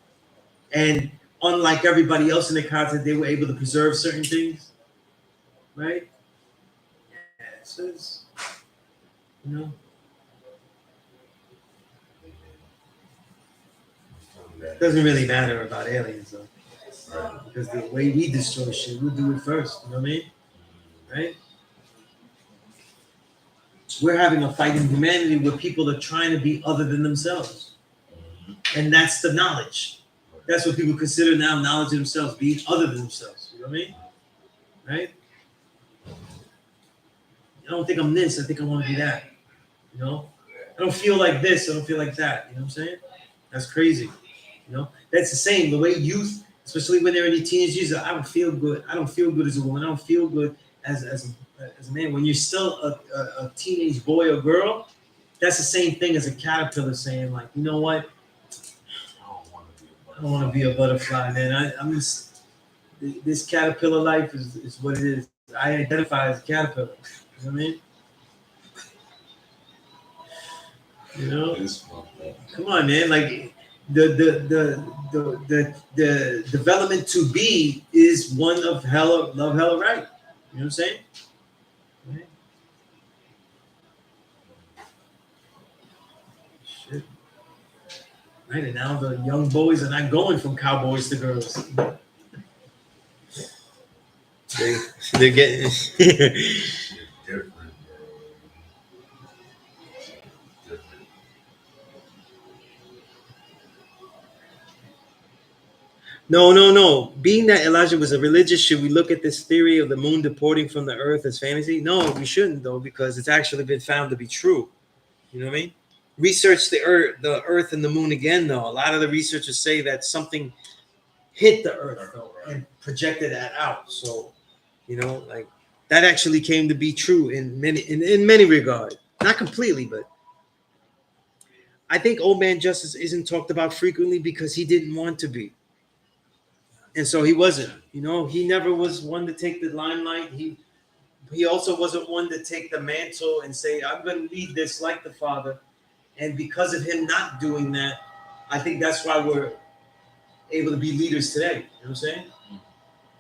and unlike everybody else in the continent, they were able to preserve certain things, right? Yeah, so it's, you know, it doesn't really matter about aliens though, because the way we destroy shit, we'll do it first. You know what I mean? Right? We're having a fight in humanity where people are trying to be other than themselves, and that's the knowledge. That's what people consider now knowledge of themselves, being other than themselves. You know what I mean? Right? I don't think I'm this. I think I want to be that. You know? I don't feel like this. I don't feel like that. You know what I'm saying? That's crazy. You know? That's the same. The way youth, especially when they're in their teenage years, I don't feel good. I don't feel good as a woman. I don't feel good as a man. When you're still a teenage boy or girl, that's the same thing as a caterpillar saying, like, you know what? I don't want to be a butterfly, man. I'm just, this caterpillar life is what it is. I identify as a caterpillar. You know what I mean? You know? Come on, man. Like the development to be is one of hella love, hella right. You know what I'm saying? Right. Shit. Right, and now the young boys are not going from cowboys to girls. They're getting
Different,
No. Being that Elijah was a religious, should we look at this theory of the moon deporting from the earth as fantasy? No, we shouldn't though, because it's actually been found to be true. You know what I mean? Research the earth and the moon again though. A lot of the researchers say that something hit the earth though and projected that out. So, you know, like that actually came to be true in many regards. Not completely, but I think Old Man Justice isn't talked about frequently because he didn't want to be. And so he wasn't, you know, he never was one to take the limelight. He also wasn't one to take the mantle and say, I'm going to lead this like the Father. And because of him not doing that, I think that's why we're able to be leaders today. You know what I'm saying?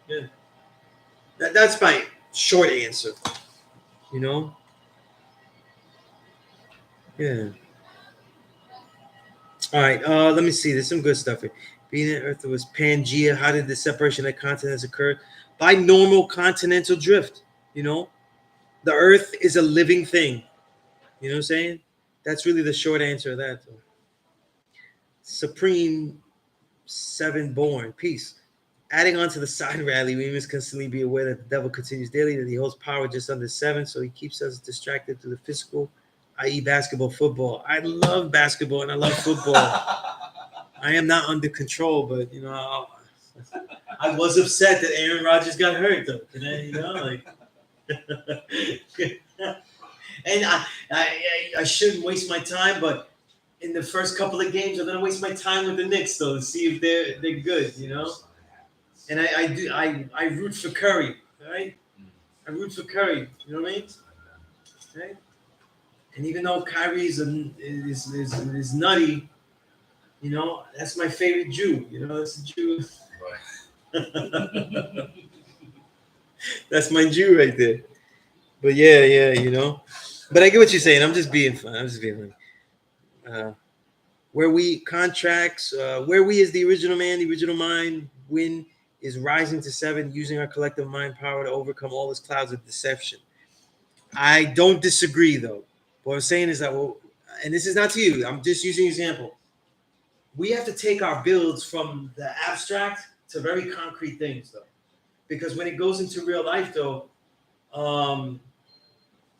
Yeah. That's my short answer. You know? Yeah. All right. Let me see. There's some good stuff here. Being on Earth was Pangea. How did the separation of continents occur? By normal continental drift. You know, the Earth is a living thing. You know what I'm saying? That's really the short answer of that. Though. Supreme Seven Born. Peace. Adding on to the side rally, we must constantly be aware that the devil continues daily, that he holds power just under 7, so he keeps us distracted through the physical, i.e. basketball, football. I love basketball and I love football. I am not under control, but, you know, I was upset that Aaron Rodgers got hurt, though. You know, like... And I shouldn't waste my time, but in the first couple of games, I'm gonna waste my time with the Knicks though to see if they're good, you know. And I root for Curry, right? I root for Curry, you know what I mean? Okay. And even though Kyrie is nutty, you know, that's my favorite Jew. You know, that's a Jew. That's my Jew right there. But yeah, you know. But I get what you're saying. I'm just being fun. Where we contracts, where we is the original man, the original mind, when is rising to 7, using our collective mind power to overcome all these clouds of deception. I don't disagree, though. What I'm saying is that, well, and this is not to you, I'm just using an example. We have to take our builds from the abstract to very concrete things, though. Because when it goes into real life, though,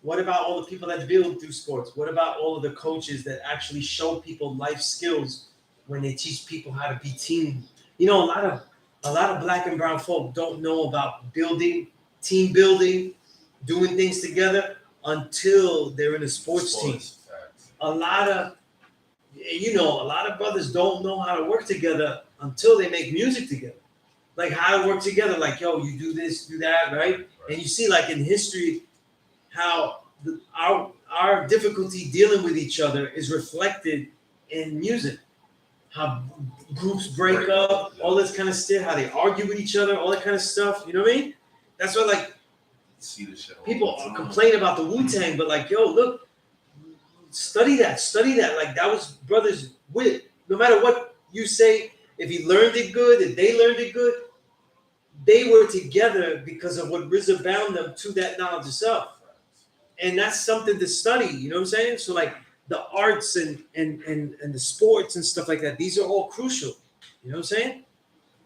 what about all the people that build through sports? What about all of the coaches that actually show people life skills
when they teach people how to be team. You know, a lot of black and brown folk don't know about building, team building, doing things together until they're in a sports team. A lot of brothers don't know how to work together until they make music together. Like how to work together, like, yo, you do this, do that, right? And you see, like in history, how our difficulty dealing with each other is reflected in music. How groups break up, all this kind of stuff, how they argue with each other, all that kind of stuff. You know what I mean? That's why, like, people complain about the Wu-Tang, but like, yo, look, study that. Like, that was brothers with, no matter what you say, if he learned it good, if they learned it good, they were together because of what RZA bound them to that knowledge of self. And that's something to study, you know what I'm saying? So like the arts and the sports and stuff like that, these are all crucial. You know what I'm saying?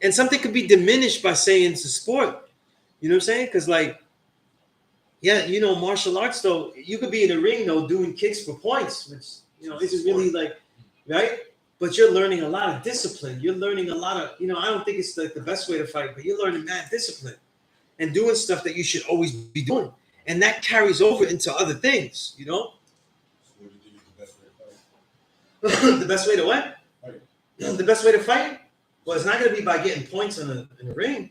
And something could be diminished by saying it's a sport. You know what I'm saying? Because like, yeah, you know, martial arts though, you could be in the ring though doing kicks for points, which, you know, isn't really like, right? But you're learning a lot of discipline. You're learning a lot of, you know, I don't think it's like the best way to fight, but you're learning that discipline and doing stuff that you should always be doing. And that carries over into other things, you know?
So what do you think is the best way to fight?
The best way to what?
Fight.
The best way to fight? Well, it's not going to be by getting points in the ring.
You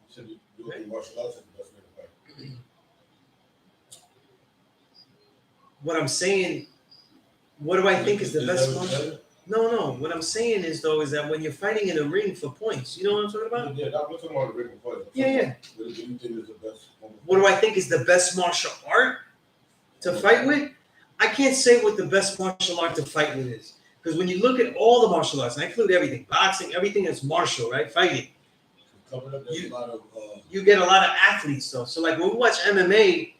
said you do martial arts is the best way to fight.
What I'm saying, what do I think is the best martial? No. What I'm saying is though, is that when you're fighting in a ring for points, you know what I'm talking about?
Yeah, I'm talking about the ring for fight.
Yeah.
What do you think is the best?
What do I think is the best martial art to fight with? I can't say what the best martial art to fight with is. Because when you look at all the martial arts, and I include everything, boxing, everything that's martial, right? Fighting. You get a lot of athletes though. So like when we watch MMA,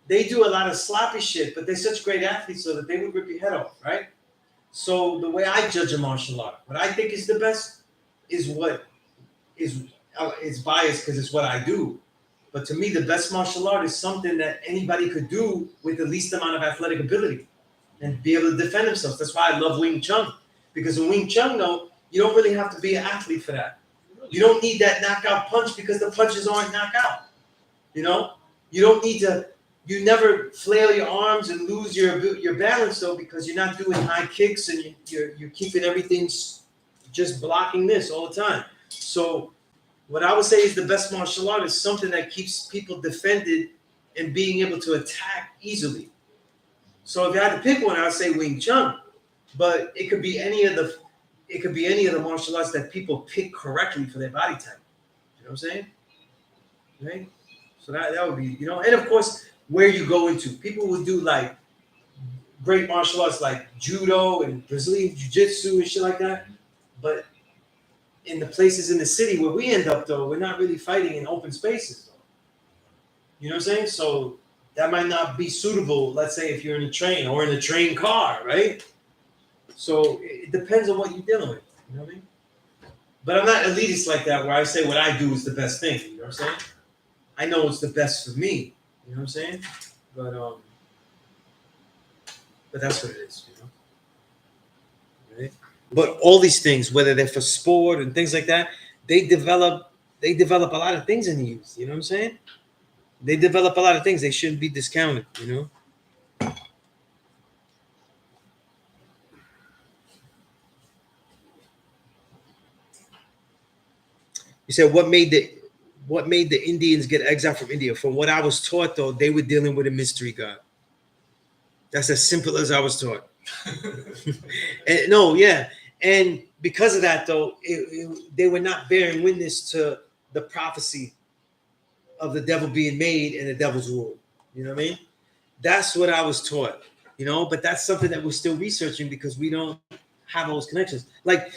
they do a lot of sloppy shit, but they're such great athletes so that they would rip your head off, right? So the way I judge a martial art, what I think is the best is what is it's biased because it's what I do. But to me, the best martial art is something that anybody could do with the least amount of athletic ability and be able to defend themselves. That's why I love Wing Chun. Because in Wing Chun, though, you don't really have to be an athlete for that. You don't need that knockout punch because the punches aren't knockout. You know? You don't need to. You never flail your arms and lose your balance though because you're not doing high kicks and you're keeping everything just blocking this all the time. So what I would say is the best martial art is something that keeps people defended and being able to attack easily. So if I had to pick one, I would say Wing Chun, but it could be any of the martial arts that people pick correctly for their body type. You know what I'm saying? Right? So that would be, you know, and of course, where you go into. People will do like great martial arts like judo and Brazilian jiu-jitsu and shit like that. But in the places in the city where we end up though, we're not really fighting in open spaces though. You know what I'm saying? So that might not be suitable, let's say if you're in a train or in a train car, right? So it depends on what you're dealing with. You know what I mean? But I'm not elitist like that where I say what I do is the best thing. You know what I'm saying? I know what's the best for me. You know what I'm saying? But that's what it is, you know. Right? But all these things, whether they're for sport and things like that, they develop a lot of things in the youth. You know what I'm saying? They develop a lot of things. They shouldn't be discounted, you know. You said what made the Indians get exiled from India? From what I was taught, though, they were dealing with a mystery god. That's as simple as I was taught. And because of that, though, they were not bearing witness to the prophecy of the devil being made and the devil's rule. You know what I mean? That's what I was taught, you know, but that's something that we're still researching because we don't have those connections. Like,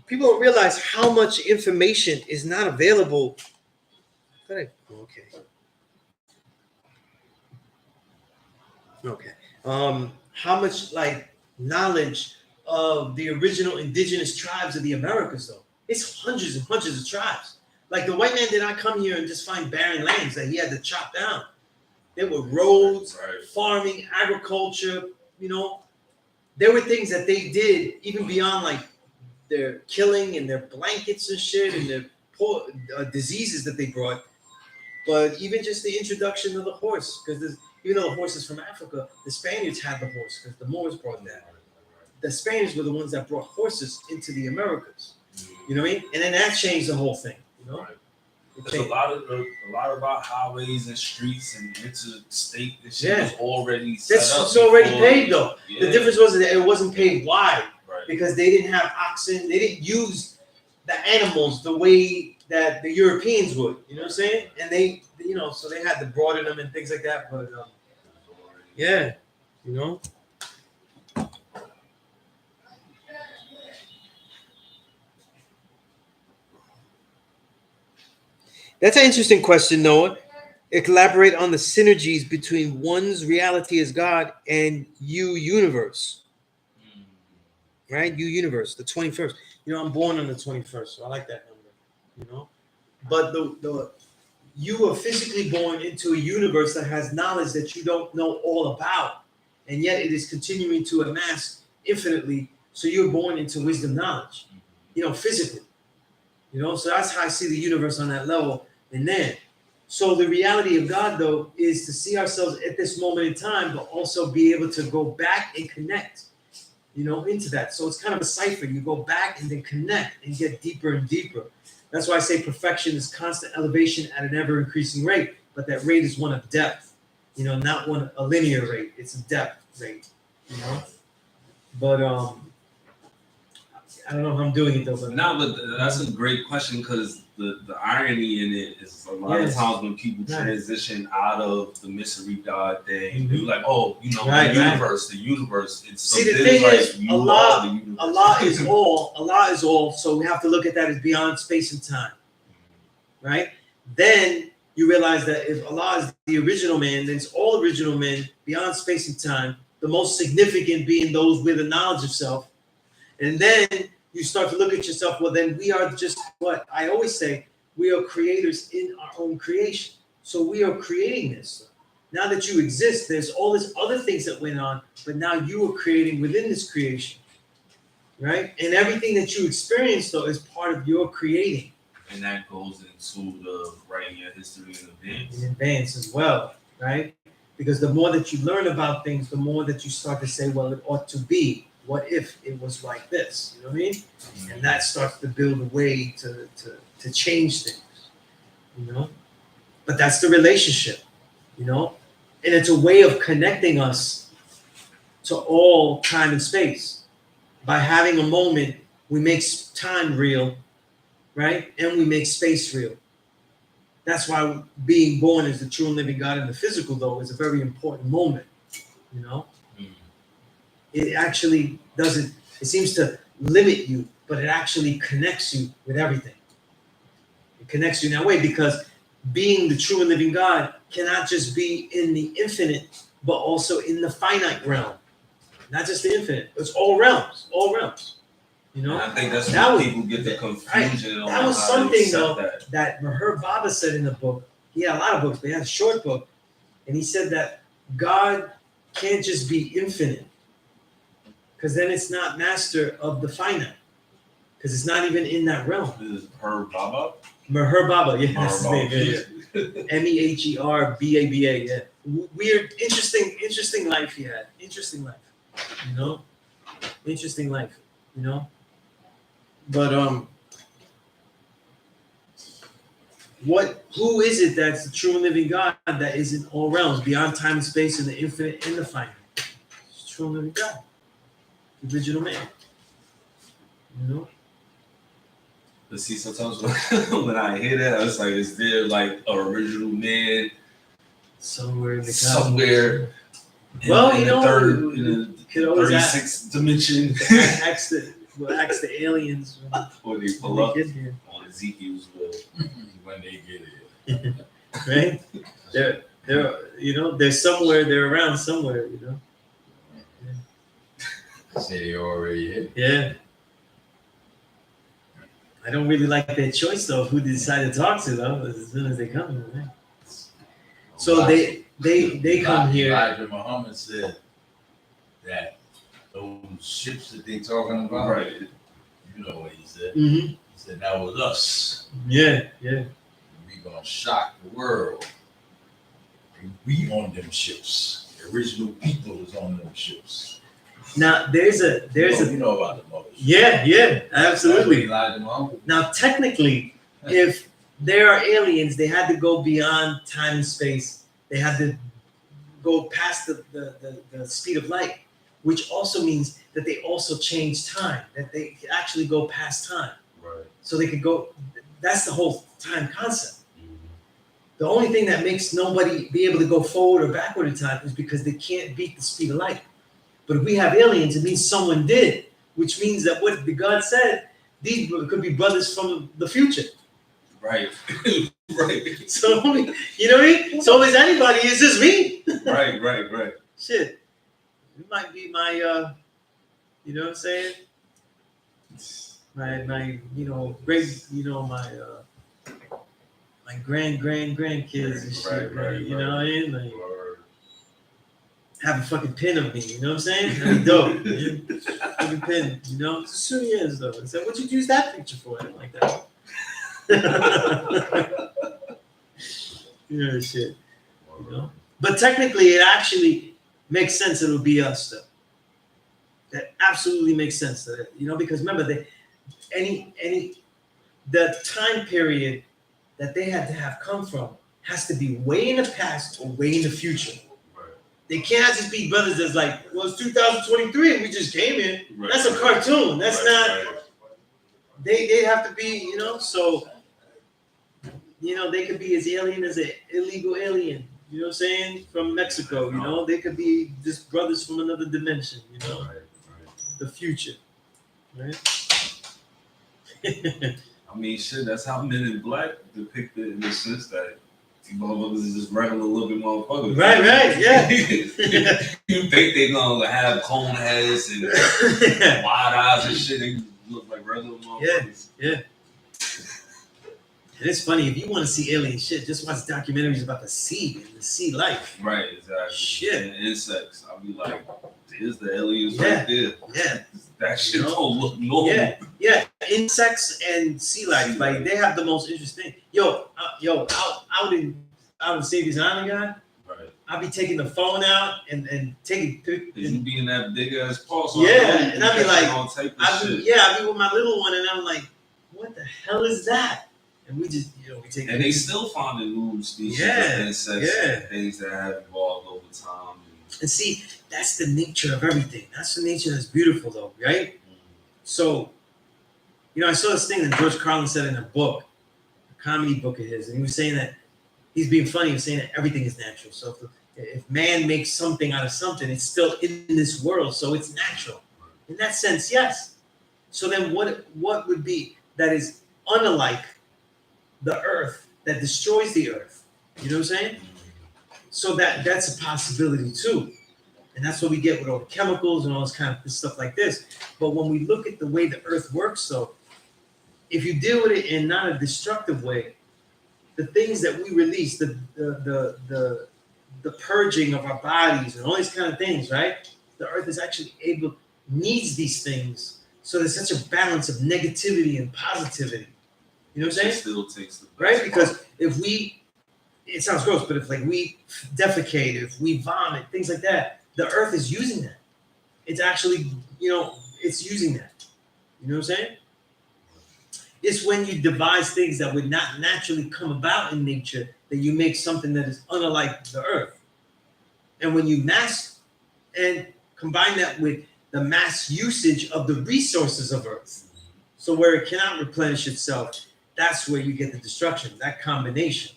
people don't realize how much information is not available. Okay. How much like knowledge of the original indigenous tribes of the Americas, though? It's hundreds and hundreds of tribes. Like the white man did not come here and just find barren lands that he had to chop down. There were roads, farming, agriculture, you know. There were things that they did even beyond like their killing and their blankets and shit and their poor diseases that they brought. But even just the introduction of the horse, because even though the horse is from Africa, the Spaniards had the horse because the Moors brought that. The Spaniards were the ones that brought horses into the Americas. You know what I mean? And then that changed the whole thing. You know,
There's a lot of our highways and streets and interstate and shit was already set up.
It's already paved though.
Yeah.
The difference was that it wasn't paved wide
Right.
because they didn't have oxen. They didn't use the animals the way that the Europeans would. You know what I'm saying? And they, you know, so they had to broaden them and things like that. But yeah, you know. That's an interesting question, Noah. Elaborate on the synergies between one's reality as God and you universe. Right? You universe, the 21st. You know, I'm born on the 21st, so I like that number. You know? But the you are physically born into a universe that has knowledge that you don't know all about. And yet it is continuing to amass infinitely. So you're born into wisdom knowledge, you know, physically. You know, so that's how I see the universe on that level. And then, so the reality of God, though, is to see ourselves at this moment in time, but also be able to go back and connect, you know, into that. So it's kind of a cipher. You go back and then connect and get deeper and deeper. That's why I say perfection is constant elevation at an ever increasing rate, but that rate is one of depth, you know, not a linear rate. It's a depth rate, you know. But I don't know how I'm doing it though. But
That's a great question because the irony in it is a lot of times when people transition out of the mystery God thing, they're like, oh, you know, the universe. It's
see, the thing is, Allah is all. Allah is all. So we have to look at that as beyond space and time, right? Then you realize that if Allah is the original man, then it's all original men beyond space and time. The most significant being those with a knowledge of self. And then you start to look at yourself, well, then we are just what I always say, we are creators in our own creation. So we are creating this. Now that you exist, there's all these other things that went on, but now you are creating within this creation, right? And everything that you experience, though, is part of your creating.
And that goes into the writing your history in advance.
In advance as well, right? Because the more that you learn about things, the more that you start to say, well, it ought to be. What if it was like this? You know what I mean? And that starts to build a way to change things, you know? But that's the relationship, you know? And it's a way of connecting us to all time and space. By having a moment, we make time real, right? And we make space real. That's why being born as the true and living God in the physical, though, is a very important moment, you know? It actually doesn't, it seems to limit you, but it actually connects you with everything. It connects you in that way because being the true and living God cannot just be in the infinite, but also in the finite realm. Not just the infinite, it's all realms, you know?
And I think that's where people get the confusion.
Right. That was something, though, that Meher Baba said in the book. He had a lot of books, but he had a short book. And he said that God can't just be infinite. Because then it's not master of the finite. Because it's not even in that realm.
This is Meher Baba?
Meher Baba, yeah, that's his name. Yeah. Meherbaba, yeah. Weird, interesting life he had. Interesting life, you know? Interesting life, you know? But, who is it that's the true and living God that is in all realms, beyond time and space, and the infinite and the finite? It's true and living God. Original man, you know.
But see, sometimes when I hear that, I was like, is there like an original man
somewhere in the
somewhere?
Well,
in
you know,
in the 36th dimension.
Ask the aliens
when they pull up
get here.
on Ezekiel's will
when they get here.
Right? They're you know, they're somewhere, they're around somewhere, you know.
Say they already hit.
Yeah. I don't really like their choice though, who they decide to talk to though, as soon as they come. Right? So they come here.
Elijah Muhammad said that those ships that they talking about,
right?
You know what he said?
Mm-hmm.
He said that was us.
Yeah.
We gonna shock the world. And we on them ships. The original people is on them ships.
Now there's a
you know about the mother.
yeah, absolutely.
Elijah Muhammad.
Now technically, if there are aliens, they had to go beyond time and space. They had to go past the speed of light, which also means that they also change time, that they could actually go past time.
Right.
So they could go, that's the whole time concept. The only thing that makes nobody be able to go forward or backward in time is because they can't beat the speed of light. But if we have aliens, it means someone did, which means that what the God said, these could be brothers from the future.
Right. Right.
So, you know what I mean? So if it's anybody, it's just me.
Right.
Shit. It might be my, you know what I'm saying? My, you know, great, you know, my grandkids and shit,
Right,
you know what I mean? Like,
Word.
have a fucking pin of me, you know what I'm saying? That'd be dope. Man. Fucking pin, you know? It's 2 years though. I said, what'd you use that picture for? I didn't like that. You know, shit. You know? But technically, it actually makes sense it'll be us though. That absolutely makes sense. That, you know, because remember, the time period that they had to have come from has to be way in the past or way in the future.
Right.
They can't just be brothers that's like, well, it's 2023 and we just came in.
Right.
That's a cartoon. That's not.
Right.
They have to be, you know. So, you know, they could be as alien as an illegal alien. You know what I'm saying? From Mexico. You know, they could be just brothers from another dimension. You know,
Right.
the future. Right.
I mean, shit, that's how Men in Black depicted in the sense that these motherfuckers is just regular looking motherfuckers.
Right, yeah.
You think they gonna have cone heads and wide eyes and shit, they look like regular motherfuckers.
Yeah. And it's funny, if you want to see alien shit, just watch documentaries about the sea and the sea life.
Right, exactly.
Shit.
And insects. I'll be like, there's the aliens
Yeah.
right there.
Yeah.
That shit
You know?
don't look normal.
Yeah. Insects and sea life, like they have the most interesting. Out in Savior's Island, guy,
Right.
I'll be taking the phone out and taking
You
pictures.
be in that big ass pulse.
Yeah, and I'll be like,
all type of
I'll
shit.
be with my little one, and I'm like, what the hell is that? And we just, you know, we take.
And they still finding new species
Yeah,
of insects
yeah.
and things that have evolved over time.
And see, that's the nature of everything. That's the nature that's beautiful, though, right? So, you know, I saw this thing that George Carlin said in a book, a comedy book of his, and he was saying that he's being funny. He was saying that everything is natural. So if man makes something out of something, it's still in this world, so it's natural. In that sense, yes. So then what would be that is unlike the earth, that destroys the earth? You know what I'm saying? So that's a possibility too. And that's what we get with all the chemicals and all this kind of stuff like this. But when we look at the way the earth works, though, if you deal with it in not a destructive way, the things that we release, the purging of our bodies and all these kind of things, right? The earth is actually needs these things. So there's such a balance of negativity and positivity. You know what I'm saying?
It still takes the
Right? Because if it sounds gross, but if like we defecate, if we vomit, things like that, the earth is using that. It's actually, you know, it's using that. You know what I'm saying? It's when you devise things that would not naturally come about in nature that you make something that is unlike the earth. And when you mass and combine that with the mass usage of the resources of earth, so where it cannot replenish itself, that's where you get the destruction, that combination,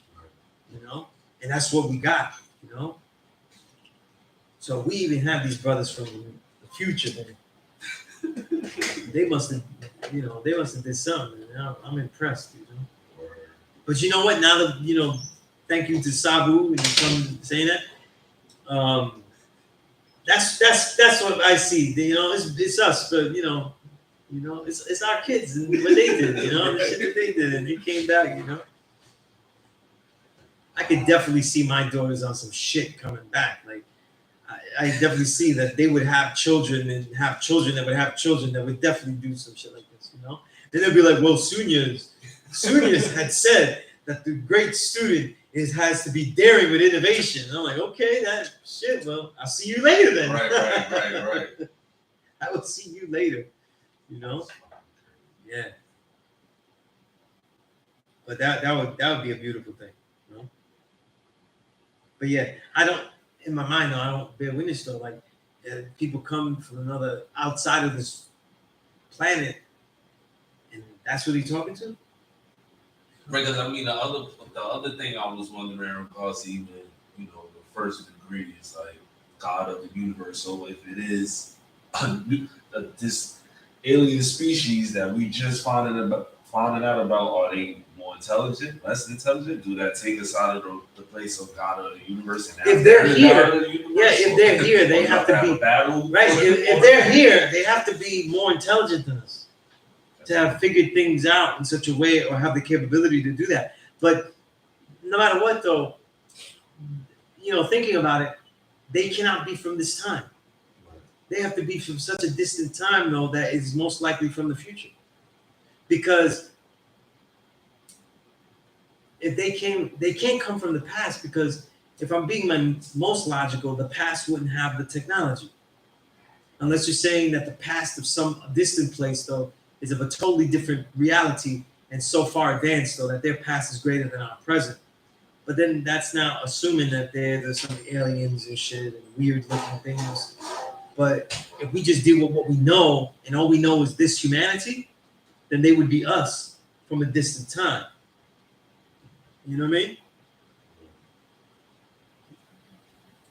you know? And that's what we got, you know? So we even have these brothers from the future, man. They must have did something, man. I'm impressed, you know? But you know what? Now that, you know, thank you to Sabu and come saying that. That's what I see. You know, it's us, but you know, it's our kids and what they did, you know, the shit that they did, and they came back, you know. I could definitely see my daughters on some shit coming back. Like, I definitely see that they would have children and have children that would have children that would definitely do some shit like this, you know. And they'll be like, well, Sunez had said that the great student has to be daring with innovation. And I'm like, okay, that shit, well, I'll see you later then.
Right.
I will see you later, you know? Yeah. But that would be a beautiful thing, you know? But yeah, I don't, in my mind though, I don't bear witness though, like people come from another outside of this planet, and that's what he's talking to.
Because I mean, the other thing I was wondering, because even the first degree is like God of the universe. So if it is this alien species that we just finding out about, are they more intelligent, less intelligent? Do that take us out of the place of God of the universe? And
If they're here,
if
they're here, they have to be
a battle.
Right. If they're here, they have to be more intelligent than us to have figured things out in such a way or have the capability to do that. But no matter what, though, thinking about it, they cannot be from this time. They have to be from such a distant time, though, that is most likely from the future. Because if they can't come from the past, because if I'm being most logical, the past wouldn't have the technology. Unless you're saying that the past of some distant place, though, is of a totally different reality and so far advanced, though, that their past is greater than our present. But then that's now assuming that there's some aliens and shit and weird looking things. But if we just deal with what we know, and all we know is this humanity, then they would be us from a distant time. You know what I mean?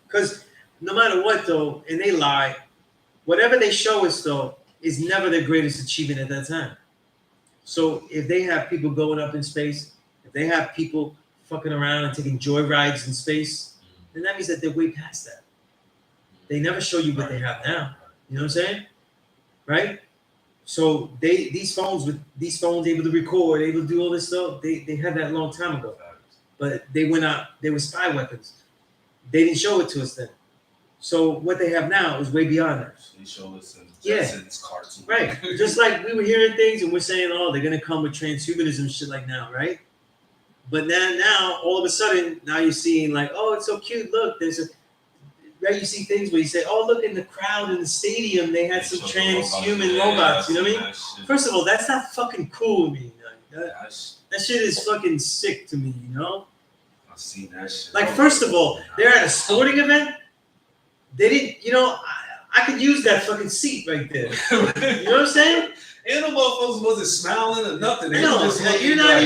Because no matter what, though, and they lie, whatever they show us, though, is never their greatest achievement at that time. So if they have people going up in space, if they have people fucking around and taking joyrides in space, then that means that they're way past that. They never show you what they have now. You know what I'm saying? Right? So these phones able to record, able to do all this stuff, they had that a long time ago. But they went out, they were spy weapons. They didn't show it to us then. So what they have now is way beyond that.
They show us in
Jetsons
cartoon.
Right. Just like we were hearing things and we're saying, oh, they're gonna come with transhumanism and shit like now, right? But now all of a sudden, now you're seeing like, oh, it's so cute. Look, right? You see things where you say, oh, look in the crowd in the stadium, they had some transhuman robots. You know what I mean? First of all, that's not fucking cool to me. Like, that shit is fucking sick to me, you know?
I've seen that shit.
Like, first of all, they're at a sporting event. They didn't, I could use that fucking seat right there. You know what I'm saying?
And the motherfuckers wasn't smiling or nothing.
I know, you're not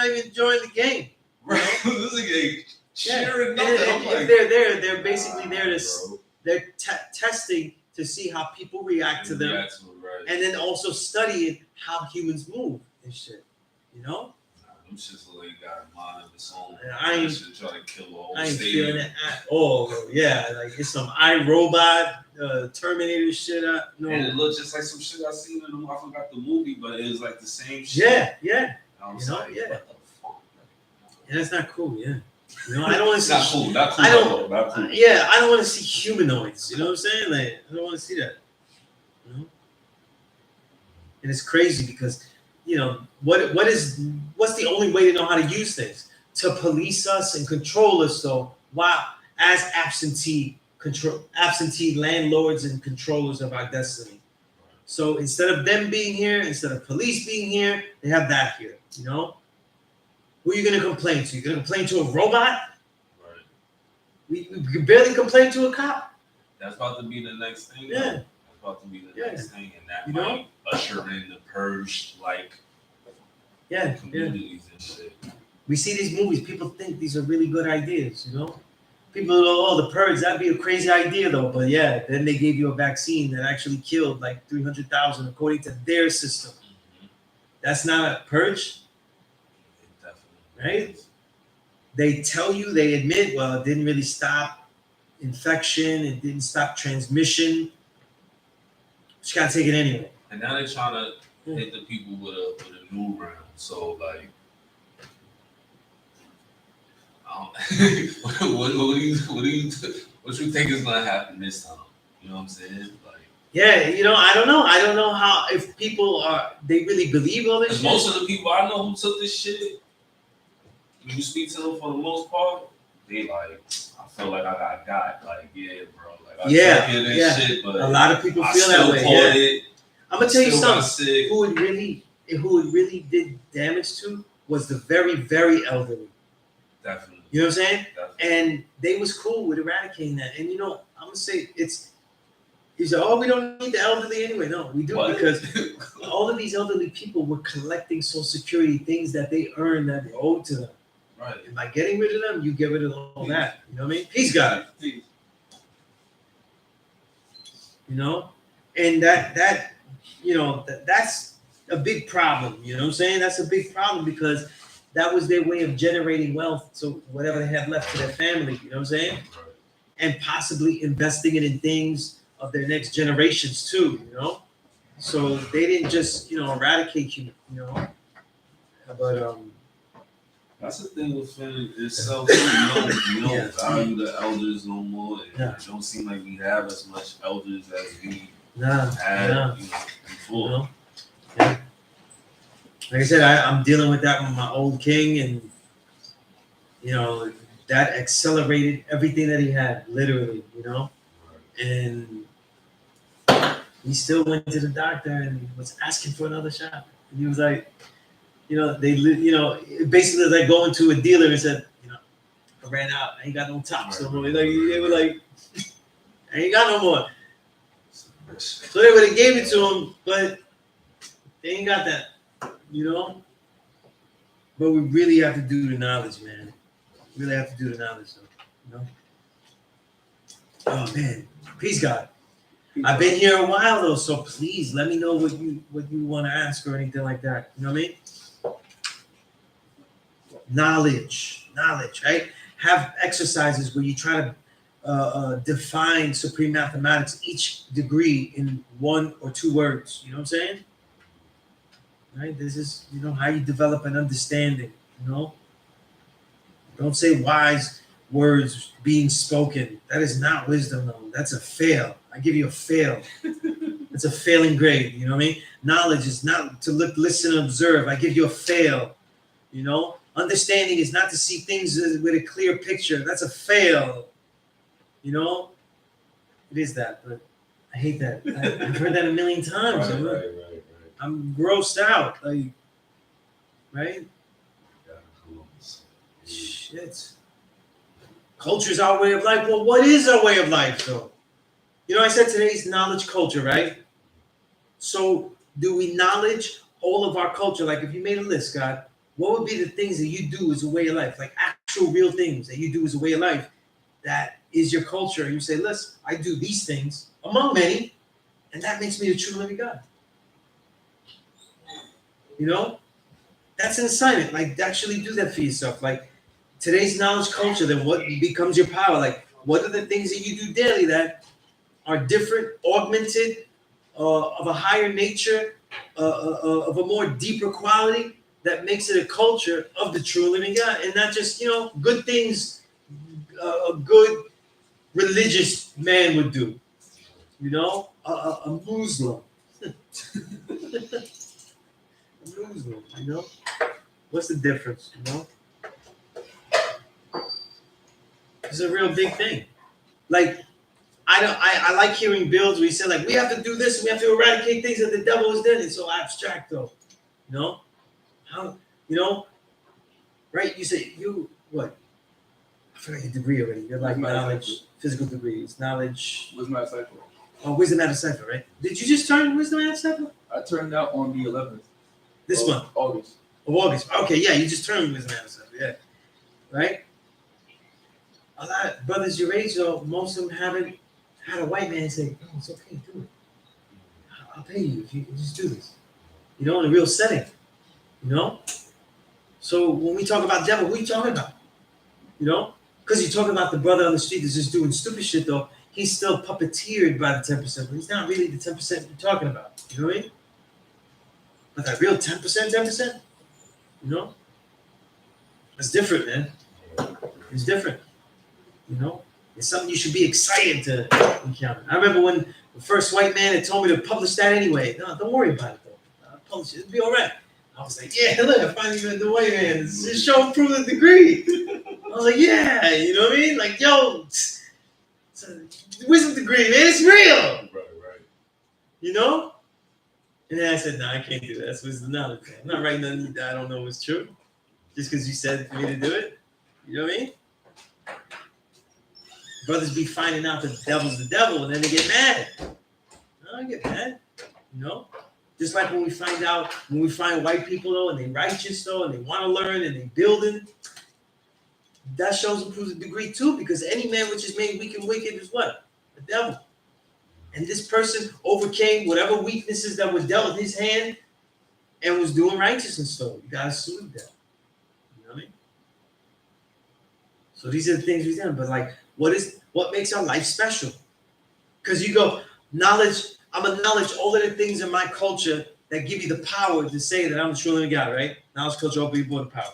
even enjoying the game.
Right. This is a game. Cheering
nothing. And if they're there, they're basically there to they're testing to see how people react to them, and then also studying how humans move and shit. You know?
Them shits like got a mind of its own.
I ain't
trying to kill the whole
feeling it at all. Yeah, like it's some iRobot, Terminator shit. No.
And it looked just like some shit I seen in I forgot the movie, but it was like the same shit.
Yeah. What the fuck? Yeah, that's not cool. Yeah. I don't want to see.
Not cool. Not cool.
Yeah, I don't want to see humanoids. You know what I'm saying? Like, I don't want to see that. And it's crazy because, what's the only way to know how to use things? To police us and control us, though, while as absentee landlords and controllers of our destiny. So instead of them being here, instead of police being here, they have that here. Who are you going to complain to? You're going to complain to a robot?
Right.
We can barely complain to a cop.
That's about to be the next thing.
Yeah.
That's about to be the next thing. And that might usher in the purge, communities and shit.
We see these movies. People think these are really good ideas, People go, the purge, that'd be a crazy idea, though. But yeah, then they gave you a vaccine that actually killed 300,000 according to their system. Mm-hmm. That's not a purge. Right? They tell you, they admit, it didn't really stop infection, it didn't stop transmission. But you gotta take it anyway.
And now they're trying to hit the people with a new round. So what do you think is gonna happen this time? You know what I'm saying?
Yeah, I don't know. I don't know how if people they really believe all this.
Because most of the people I know who took this shit, when you speak to them for the most part, they like, I feel like I got. Like, yeah, bro. Like, I took it and shit, but
a lot of people
I
feel
still
that way.
caught
Yeah.
it.
I'm gonna tell you
Still got
something.
sick.
Who it really did damage to was the very, very elderly.
Definitely.
You know what I'm saying?
Definitely.
And they was cool with eradicating that. And I'm gonna say he said, "Oh, we don't need the elderly anyway." No, we do
What?
because all of these elderly people were collecting Social Security things that they earned that were owed to them.
Right.
And by getting rid of them, you get rid of all that. You know what I mean? Peace, God.
Peace.
And that's a big problem. You know what I'm saying? That's a big problem because that was their way of generating wealth. So whatever they had left to their family, you know what I'm saying? And possibly investing it in things of their next generations too, So they didn't just, eradicate you, But
That's the thing with family itself. You don't
Yeah.
value the elders no more.
Yeah.
It don't seem like we have as much elders as we
nah,
had
nah.
before.
Yeah. Like I said, I'm dealing with that with my old king, and that accelerated everything that he had, literally, and he still went to the doctor and was asking for another shot. And he was like, basically like going to a dealer and said, I ran out, I ain't got no tops no more. Like they were like, I ain't got no more. So they would have gave it to him, but they ain't got that, But we really have to do the knowledge, man. We really have to do the knowledge, though. Oh man, peace, God. I've been here a while though, so please let me know what you want to ask or anything like that. You know what I mean? Knowledge, right? Have exercises where you try to define supreme mathematics, each degree in 1 or 2 words. You know what I'm saying? Right? This is how you develop an understanding. Don't say wise words being spoken. That is not wisdom, though. That's a fail. I give you a fail. It's a failing grade. You know what I mean? Knowledge is not to look, listen, and observe. I give you a fail. Understanding is not to see things with a clear picture. That's a fail. It is that, but I hate that. I've heard that a million times.
Right.
I'm grossed out. Right? Shit. Culture is our way of life. Well, what is our way of life, though? I said today's knowledge culture, right? So, do we knowledge all of our culture? Like, if you made a list, God, what would be the things that you do as a way of life? Like, actual real things that you do as a way of life that is your culture. And you say, listen, I do these things among many, and that makes me a true living God. That's an assignment. Like, actually do that for yourself. Like, today's knowledge culture, then what becomes your power? Like, what are the things that you do daily that are different, augmented, of a higher nature, of a more deeper quality that makes it a culture of the true living God, and not just good things a good religious man would do. A Muslim. Muslim, what's the difference? It's a real big thing. Like, I like hearing builds where you say, like, we have to do this, we have to eradicate things that the devil is dead. It's so abstract, though. How, right? You say, what? I forgot your degree already. You're like knowledge, physical degree. It's knowledge.
Wisdom out of cipher.
Oh, wisdom out of cipher, right? Did you just turn wisdom out of cipher?
I turned out on the 11th.
This month?
August.
Of August. Okay, yeah, you just turned wisdom out of cipher, yeah. Right? A lot of brothers your age, though, most of them haven't had a white man say, "Oh, it's okay, do it. I'll pay you if you just do this." In a real setting. So when we talk about devil, what are you talking about? Because you're talking about the brother on the street that's just doing stupid shit, though. He's still puppeteered by the 10%, but he's not really the 10% you're talking about. You know what I mean? But that real 10%, It's different, man. It's different. It's something you should be excited to encounter. I remember when the first white man had told me to publish that anyway. No, don't worry about it though. I'll publish it. It'll be all right. I was like, yeah, look, I finally met the white man. Just show and prove the degree. I was like, yeah, you know what I mean? Like, yo, it's a wisdom degree, man, it's real.
Right.
You know? And then I said, no, I can't do that. That's wisdom knowledge. I'm not writing nothing that I don't know is true. Just because you said for me to do it. You know what I mean? Brothers be finding out the devil's the devil, and then they get mad. I don't get mad. You know? Just like when we find white people though, and they righteous though, and they want to learn, and they building, that shows and proves a degree too, because any man which is made weak and wicked is what? The devil. And this person overcame whatever weaknesses that were dealt in his hand and was doing righteousness though. You gotta salute that. You know what I mean? So these are the things we've done. But like, what makes our life special? Because you go, knowledge, I'm gonna acknowledge all of the things in my culture that give you the power to say that I'm the true living God, right? Knowledge, culture, open people the power.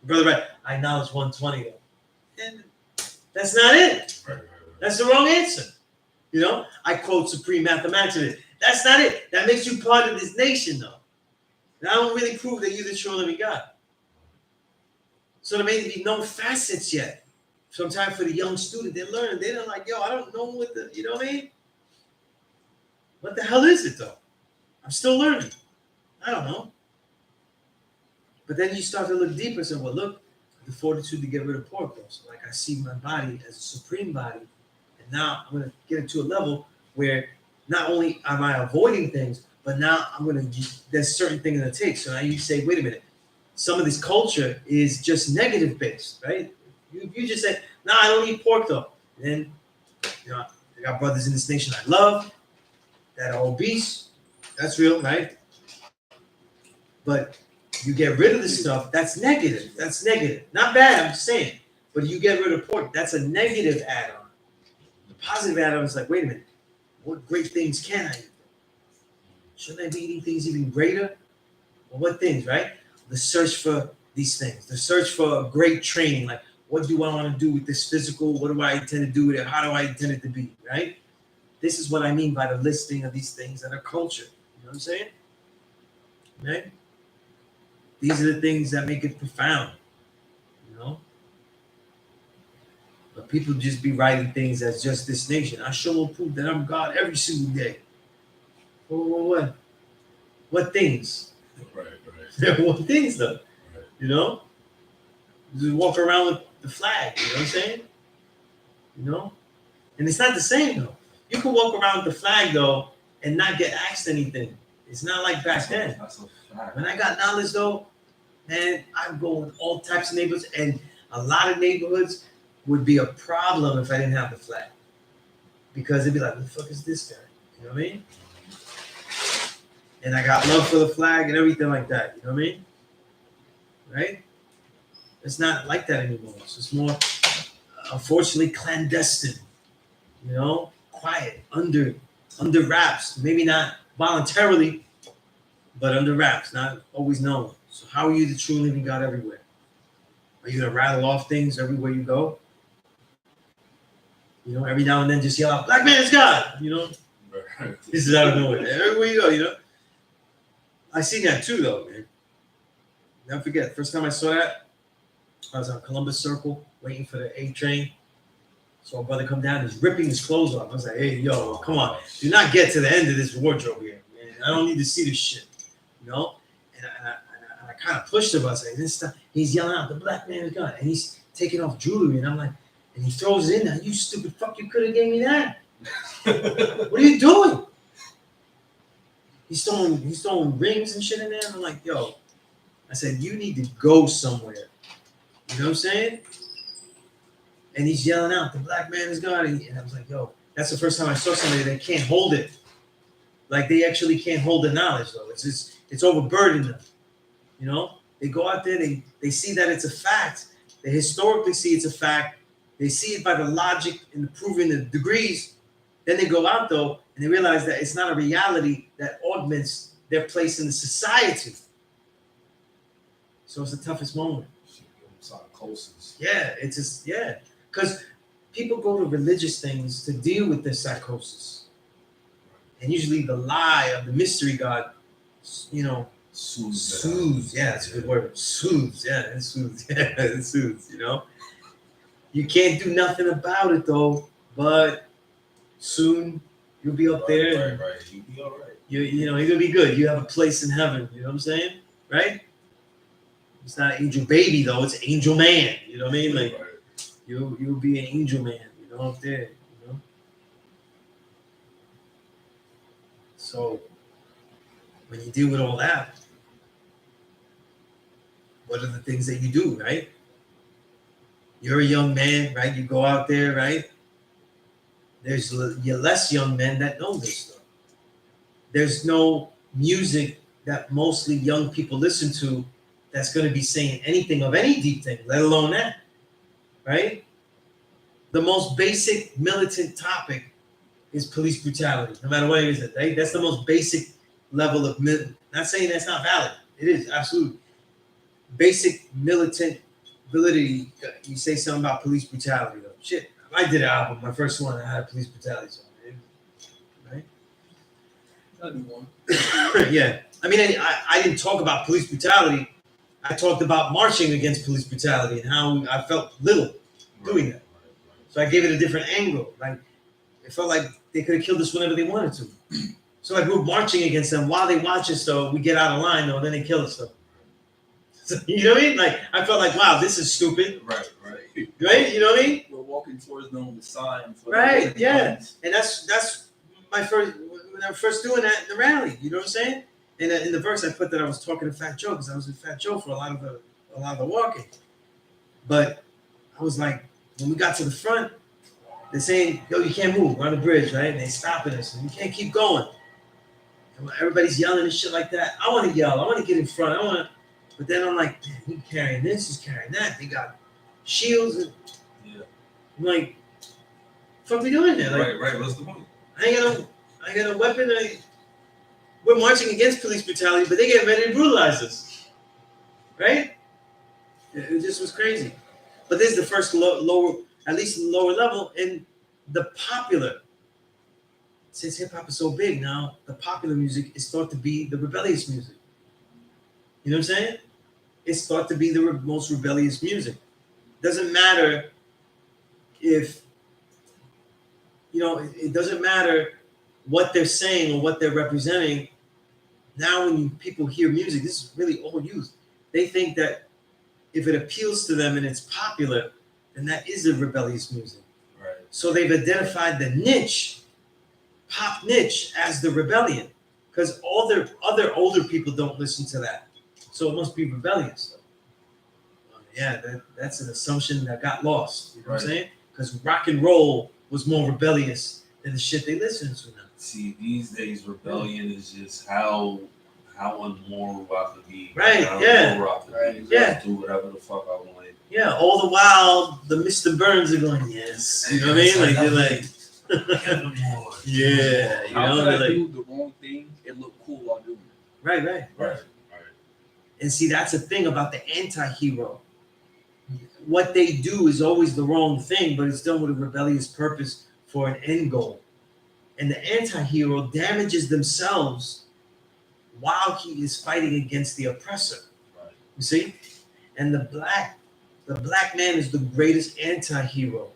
Brother, right? I acknowledge 120 though. And that's not it.
Right.
That's the wrong answer. You know, I quote supreme mathematics. That's not it. That makes you part of this nation though. And I don't really prove that you're the true living God. So there may be no facets yet. Sometimes for the young student, they're learning. They're like, yo, I don't know what the, you know what I mean? What the hell is it though? I'm still learning. I don't know. But then you start to look deeper and say, well, look, the fortitude to get rid of pork though. So like I see my body as a supreme body. And now I'm going to get it to a level where not only am I avoiding things, but now I'm going to, there's certain things that it takes. So now you say, wait a minute, some of this culture is just negative based, right? You just say, no, I don't eat pork though. And then, you know, I got brothers in this nation I love that are obese. That's real, right? But you get rid of the stuff that's negative. That's negative. Not bad, I'm just saying. But you get rid of pork, that's a negative add-on. The positive add-on is like, wait a minute, what great things can I eat? Shouldn't I be eating things even greater? Well, what things, right? The search for these things. The search for a great training. Like, what do I want to do with this physical? What do I intend to do with it? How do I intend it to be, right? This is what I mean by the listing of these things that are culture. You know what I'm saying? Right? These are the things that make it profound, you know? But people just be writing things as just this nation. I sure will prove that I'm God every single day. What? What things?
Right.
What things though?
Right.
You know? Just walk around with the flag, you know what I'm saying? You know? And it's not the same though. You can walk around with the flag though and not get asked anything. It's not like back then.
That's a fact.
When I got knowledge though, man, I'd go in all types of neighborhoods, and a lot of neighborhoods would be a problem if I didn't have the flag. Because they'd be like, what the fuck is this guy? You know what I mean? And I got love for the flag and everything like that. You know what I mean? Right? It's not like that anymore. It's just more, unfortunately, clandestine. You know? Quiet, under wraps. Maybe not voluntarily, but under wraps, not always known. So how are you the true living God everywhere? Are you going to rattle off things everywhere you go? You know, every now and then just yell out, black man is God, you know?
Right.
This is out of nowhere. Everywhere you go, you know? I seen that too, though, man. Never forget, first time I saw that, I was on Columbus Circle waiting for the A train. So a brother come down, he's ripping his clothes off. I was like, hey, yo, come on. Do not get to the end of this wardrobe here, man. I don't need to see this shit, you know? And I kind of pushed him. I was like, this stuff. He's yelling out, the black man is God. And he's taking off jewelry. And I'm like, and he throws it in there. You stupid fuck, you could have gave me that. What are you doing? He's throwing rings and shit in there. And I'm like, yo, I said, you need to go somewhere. You know what I'm saying? And he's yelling out, the black man is God. And I was like, yo, that's the first time I saw somebody that can't hold it. Like they actually can't hold the knowledge though. It's overburdened them. You know? They go out there, they see that it's a fact. They historically see it's a fact. They see it by the logic and the proving the degrees. Then they go out though, and they realize that it's not a reality that augments their place in the society. So it's the toughest moment.
Closest.
Yeah, it's just, yeah. Because people go to religious things to deal with their psychosis. And usually the lie of the mystery God, soothes. Yeah, that's a good word. Soothes. Yeah, it soothes. Yeah, it soothes, You can't do nothing about it though, but soon you'll be up there.
Right. You'll be all right.
You're gonna be good. You have a place in heaven. You know what I'm saying? Right? It's not angel baby though. It's angel man. You know what I mean? Like you'll be an angel man. Up there. So when you deal with all that, what are the things that you do? Right? You're a young man, right? You go out there, right? There's less young men that know this stuff. There's no music that mostly young people listen to that's going to be saying anything of any deep thing, let alone that, right? The most basic militant topic is police brutality, no matter what it is, right? That's the most basic level of, not saying that's not valid. It is, absolutely. Basic militant ability, you say something about police brutality, though. Shit, I did an album, my first one, I had a police brutality song, right? Yeah, I mean, I didn't talk about police brutality. I talked about marching against police brutality and how I felt little doing that. So I gave it a different angle. Like, it felt like they could have killed us whenever they wanted to. So like we're marching against them while they watch us, so we get out of line, though, then they kill us, though. So, you know what I mean? Like, I felt like, wow, this is stupid.
Right.
Right? You know what I mean?
We're walking towards them with the signs.
Right, yeah. And that's my first, when I was first doing that in the rally, you know what I'm saying? And in the verse I put that I was talking to Fat Joe, because I was with Fat Joe for a lot of the walking. But I was like, when we got to the front, they're saying, yo, you can't move, we're on the bridge, right? And they stopping us, and you can't keep going. And everybody's yelling and shit like that. I want to yell, I want to get in front, but then I'm like, damn, he's carrying this, he's carrying that. They got shields, and I'm like, what the fuck we doing there? Like,
Right, what's the point?
I ain't got no weapon. We're marching against police brutality, but they get ready to brutalize us, right? It just was crazy. But this is the first lower, at least lower level, and the popular. Since hip hop is so big now, the popular music is thought to be the rebellious music. You know what I'm saying? It's thought to be the most rebellious music. Doesn't matter if, it doesn't matter what they're saying or what they're representing. Now when people hear music, this is really old youth, they think that if it appeals to them and it's popular, then that is the rebellious music.
Right.
So they've identified the niche, pop niche, as the rebellion, because all their other older people don't listen to that. So it must be rebellious. Yeah, that's an assumption that got lost. You know what I'm saying? Because rock and roll was more rebellious than the shit they listen to now.
See, these days rebellion is just how unmoral I could be.
Right,
how
yeah.
immoral I could be.
Yeah.
Just do whatever the fuck I want.
Yeah, all the while the Mr. Burns are going, yes. You know what I mean? Like they're like, yeah, you
How
know,
can
they're
I
like,
do the wrong thing and look cool while doing it?
right. And see, that's the thing about the anti-hero. What they do is always the wrong thing, but it's done with a rebellious purpose for an end goal. And the anti-hero damages themselves while he is fighting against the oppressor.
Right.
You see? And the black man is the greatest anti-hero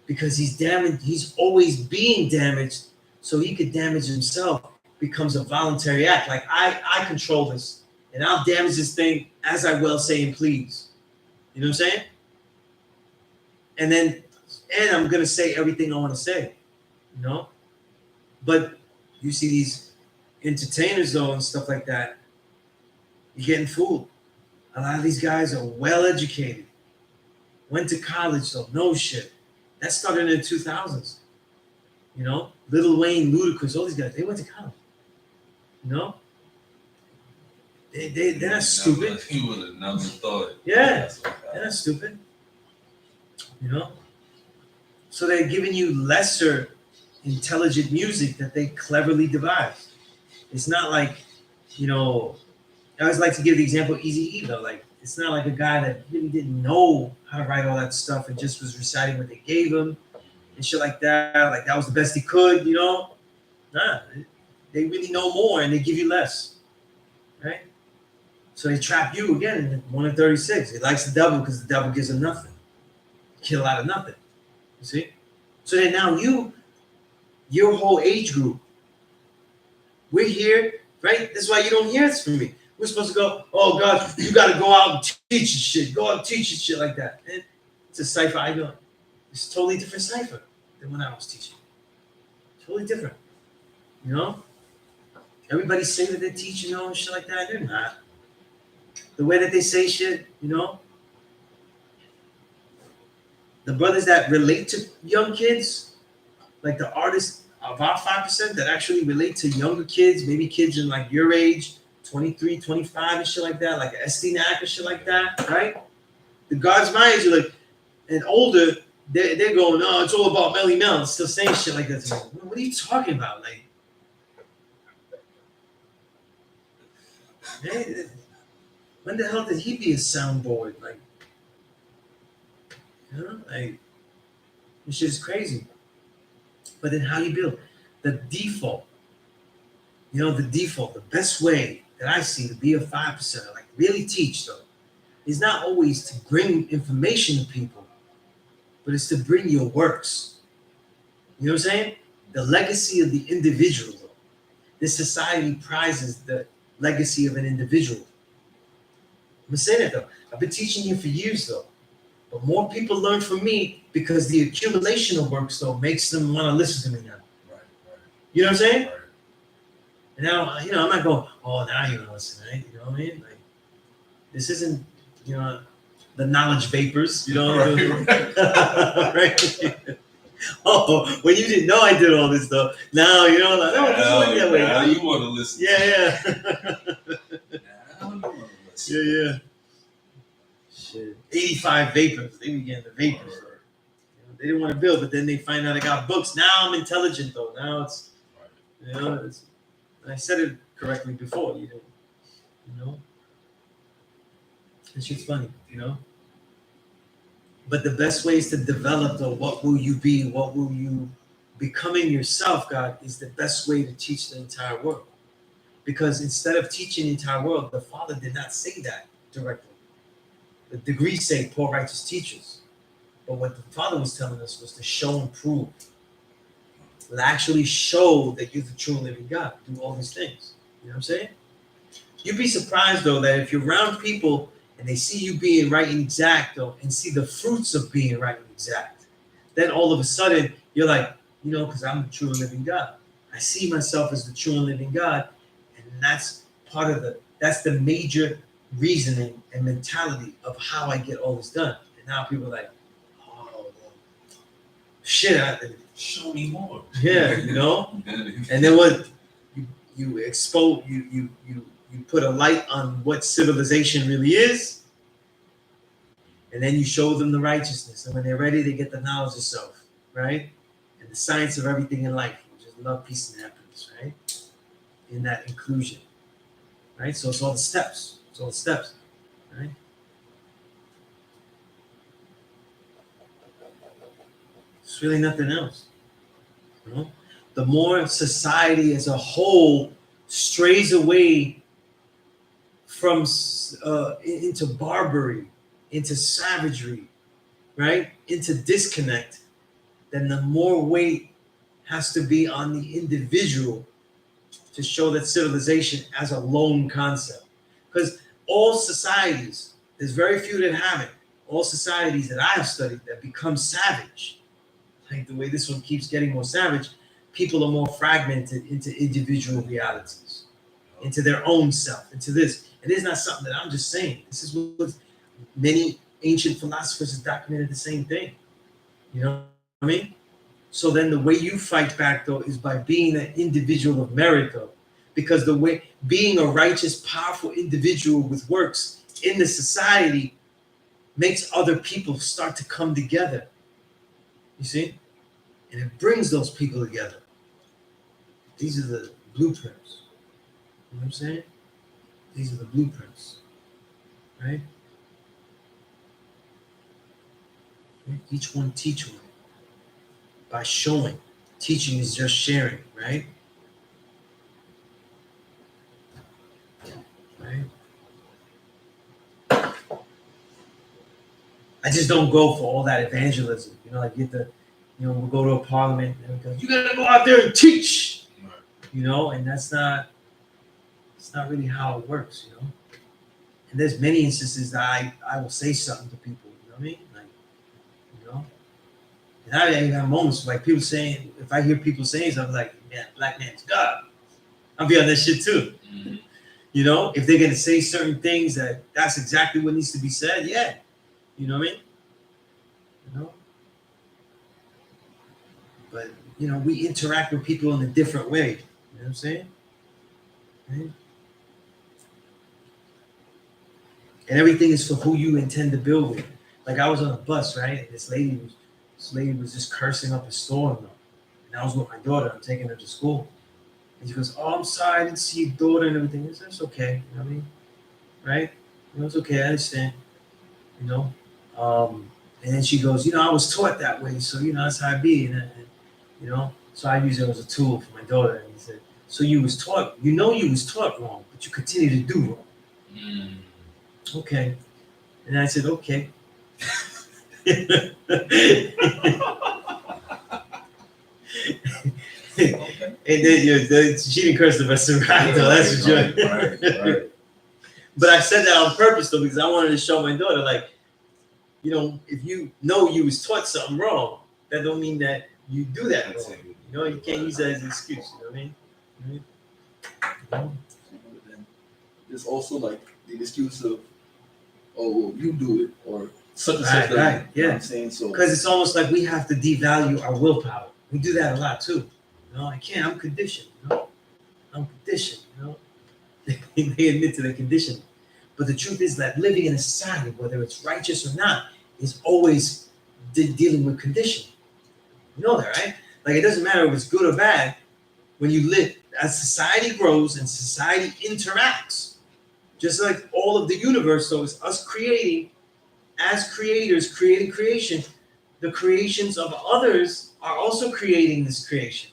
because he's damaged, he's always being damaged, so he could damage himself. Becomes a voluntary act. Like I control this, and I'll damage this thing as I will, saying please. You know what I'm saying? And I'm gonna say everything I want to say, But you see these entertainers though and stuff like that, you're getting fooled. A lot of these guys are well educated, went to college though, no shit. That started in the 2000s. Lil Wayne, Ludacris, all these guys, they went to college. They're not stupid.
You would have never thought.
Yeah, they're not stupid. So they're giving you lesser intelligent music that they cleverly devised. It's not like, I always like to give the example of Eazy-E though. Like, It's not like a guy that really didn't know how to write all that stuff and just was reciting what they gave him and shit like that. Like that was the best he could, you know? Nah, they really know more and they give you less, right? So they trap you again in 1 in 36. He likes the devil because the devil gives him nothing. Kill out of nothing. You see? So then now your whole age group, we're here, right? That's why you don't hear it from me. We're supposed to go, oh God, you got to go out and teach and shit. Go out and teach and shit like that. And it's a cipher I know. It's a totally different cipher than when I was teaching. Totally different. You know? Everybody say that they're teaching, and shit like that. They're not. The way that they say shit, you know? The brothers that relate to young kids, like the artists of our 5% that actually relate to younger kids, maybe kids in like your age, 23, 25 and shit like that, like Estinak and shit like that, right? The God's my age are like, and older, they're going, no, it's all about Melly Mel. It's still saying shit like that to me. What are you talking about? Like, man, when the hell did he be a soundboard? Like, you know, like, this shit is crazy. But then how you build? The default, you know, the best way that I see to be a 5%, like really teach though, is not always to bring information to people, but it's to bring your works. You know what I'm saying? The legacy of the individual. Though. This society prizes the legacy of an individual. I'm saying it though. I've been teaching you for years though. But more people learn from me because the accumulation of works though makes them want to listen to me now.
Right.
You know what I'm saying?
Right.
And now, you know, I'm not going, oh, now you're gonna listen, right? You know what I mean? Like, this isn't, you know, the knowledge vapors, you know?
Right.
Right? Oh, when you didn't know I did all this stuff, now, you know, like, oh, this is like that way.
Now you want to listen.
Yeah.
Now you want to listen.
Yeah. Shit. 85 vapors. They began the vapors. You know, they didn't want to build, but then they find out I got books. Now I'm intelligent, though. Now it's, you know, it's, I said it correctly before, you know. It's just funny, you know. But the best ways to develop, though, what will you be, what will you becoming yourself, God, is the best way to teach the entire world. Because instead of teaching the entire world, the Father did not say that directly. The degrees say poor righteous teachers. But what the Father was telling us was to show and prove. To actually show that you're the true and living God. Do all these things. You know what I'm saying? You'd be surprised, though, that if you're around people and they see you being right and exact, though, and see the fruits of being right and exact, then all of a sudden, you're like, you know, because I'm the true and living God. I see myself as the true and living God. And that's part of that's the major reasoning and mentality of how I get all this done. And now people are like, oh, shit.
Show me more.
Yeah, you know? And then what you expose, you put a light on what civilization really is, and then you show them the righteousness. And when they're ready, they get the knowledge of self, right? And the science of everything in life, which is love, peace, and happiness, right? In that inclusion, right? So it's all the steps. It's all the steps, right? It's really nothing else. You know? The more society as a whole strays away from into barbary, into savagery, right? Into disconnect, then the more weight has to be on the individual to show that civilization as a lone concept. Because all societies, there's very few that have it. All societies that I have studied that become savage, like the way this one keeps getting more savage, people are more fragmented into individual realities, into their own self, into this. And it's not something that I'm just saying. This is what many ancient philosophers have documented the same thing. You know what I mean? So then the way you fight back, though, is by being an individual of merit, though. Because the way being a righteous, powerful individual with works in the society makes other people start to come together. You see? And it brings those people together. These are the blueprints. You know what I'm saying? These are the blueprints. Right? Each one teach one by showing. Teaching is just sharing, right? Right. I just don't go for all that evangelism. You know, like we'll go to a parliament and it goes, you gotta go out there and teach.
Right.
You know, and it's not really how it works, you know. And there's many instances that I will say something to people, you know what I mean? Like, you know. And I even have moments like people saying, if I hear people saying something like, man, black man's God, I'll be on that shit too.
Mm-hmm.
You know, if they're gonna say certain things that's exactly what needs to be said, yeah. You know what I mean? You know? But you know, we interact with people in a different way. You know what I'm saying? Right? And everything is for who you intend to build with. Like I was on a bus, right? And this lady was just cursing up a storm though. And I was with my daughter, I'm taking her to school. And she goes, oh, I'm sorry, I didn't see your daughter and everything. I said, it's okay, you know what I mean? Right? You know, it's okay, I understand. You know? And then she goes, you know, I was taught that way, so you know that's how I be. And you know, so I use it as a tool for my daughter. And he said, so you was taught wrong, but you continue to do wrong.
Mm.
Okay. And I said, okay.
Okay.
And then she didn't curse the rest of the ride, though. That's for sure.
Right.
But I said that on purpose, though, because I wanted to show my daughter, like, you know, if you know you was taught something wrong, that don't mean that you do that wrong. You know, you can't use that as an excuse. You know what I mean? Mm-hmm.
But then there's also like the excuse of, oh, well, you do it, or such and such.
Right,
You
yeah.
know what I'm saying? So
Because it's almost like we have to devalue our willpower. We do that a lot too. You know, I can't. I'm conditioned. You know, I'm conditioned. You know, they admit to their conditioning. But the truth is that living in a society, whether it's righteous or not, is always dealing with conditioning. You know that, right? Like it doesn't matter if it's good or bad. When you live, as society grows and society interacts, just like all of the universe, so it's us creating, as creators, creating creation. The creations of others are also creating this creation,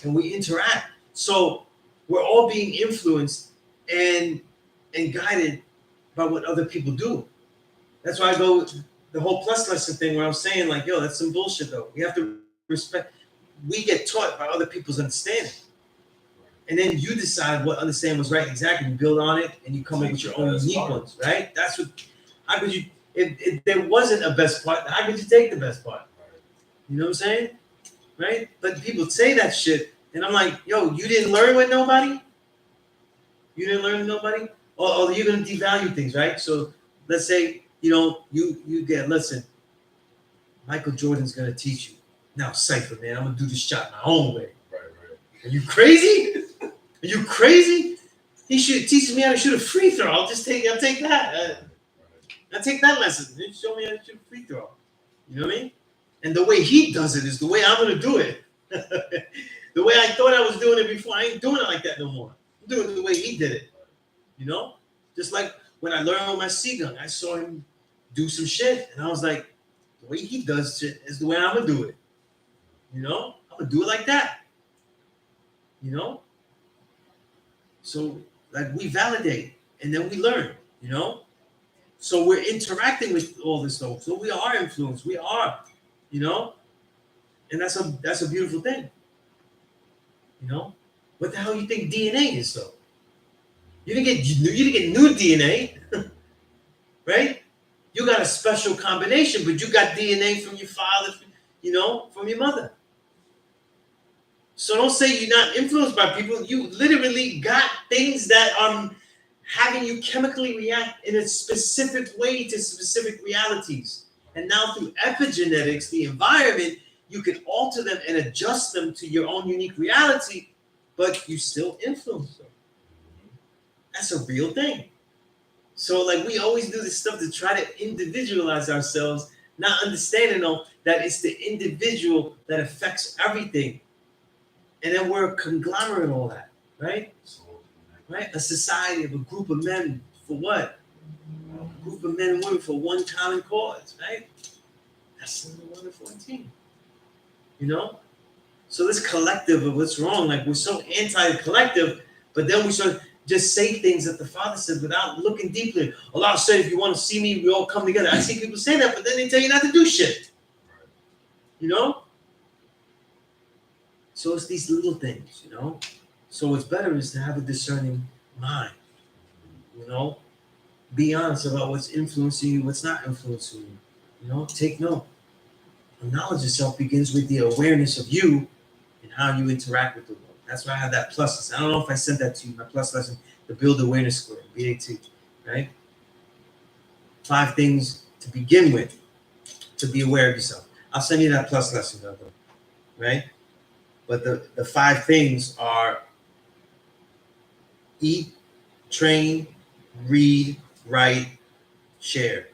and we interact. So we're all being influenced and guided by what other people do. That's why I go the whole plus lesson thing where I'm saying like, yo, that's some bullshit though. We have to respect. We get taught by other people's understanding, and then you decide what understanding was right and exactly. You build on it, and you come up with your own unique ones, right? That's what. How could you? If there wasn't a best part, how could you take the best part? You know what I'm saying? Right? But people say that shit, and I'm like, yo, you didn't learn with nobody? You didn't learn with nobody? Or you're gonna devalue things, right? So let's say, you know, you get, listen, Michael Jordan's gonna teach you. Now, Cypher, man, I'm gonna do this shot my own way.
Right.
Are you crazy? Are you crazy? He teaches me how to shoot a free throw. I'll take that. I'll take that lesson. He show me how to shoot a free throw. You know what I mean? And the way he does it is the way I'm gonna do it. The way I thought I was doing it before, I ain't doing it like that no more. I'm doing it the way he did it. You know? Just like when I learned on my C gun, I saw him do some shit, and I was like, the way he does shit is the way I'm gonna do it. You know? I'm gonna do it like that. You know? So like we validate and then we learn, you know? So we're interacting with all this stuff. So we are influenced. We are, you know? And that's a beautiful thing. You know? What the hell you think DNA is though? You didn't get new DNA, right? You got a special combination, but you got DNA from your father, you know, from your mother. So don't say you're not influenced by people. You literally got things that are having you chemically react in a specific way to specific realities. And now through epigenetics, the environment, you can alter them and adjust them to your own unique reality, but you still influence them. That's a real thing. So like we always do this stuff to try to individualize ourselves, not understanding though that it's the individual that affects everything. And then we're a conglomerate of all that, right? Right? A society of a group of men for what? A group of men and women for one common cause, right? Lesson number 114. You know? So this collective of what's wrong, like we're so anti-collective, but then we sort of just say things that the Father said without looking deeply. Allah said, if you want to see me, we all come together. I see people say that, but then they tell you not to do shit. You know? So it's these little things, you know? So what's better is to have a discerning mind, you know? Be honest about what's influencing you, what's not influencing you. You know, take note. The knowledge of self begins with the awareness of you and how you interact with the world. That's why I have that plus lesson. I don't know if I sent that to you, my plus lesson, the Build Awareness Square, P.E.A.C.E, right? 5 things to begin with to be aware of yourself. I'll send you that plus lesson, though, right? But the 5 things are eat, train, read, write, share.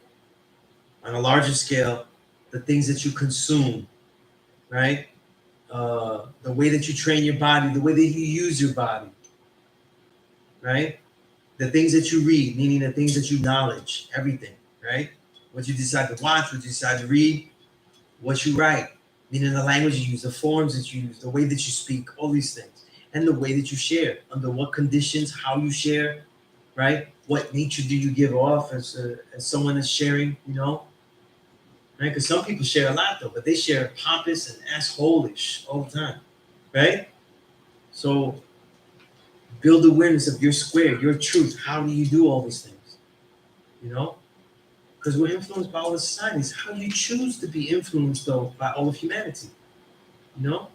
On a larger scale, the things that you consume, right? The way that you train your body, the way that you use your body, right? The things that you read, meaning the things that you knowledge, everything, right? What you decide to watch, what you decide to read, what you write, meaning the language you use, the forms that you use, the way that you speak, all these things, and the way that you share, under what conditions, how you share, right? What nature do you give off as someone that's sharing, you know? Right? Because some people share a lot though, but they share pompous and asshole-ish all the time, right? So build awareness of your square, your truth. How do you do all these things? You know? Because we're influenced by all the societies. How do you choose to be influenced though by all of humanity? You know?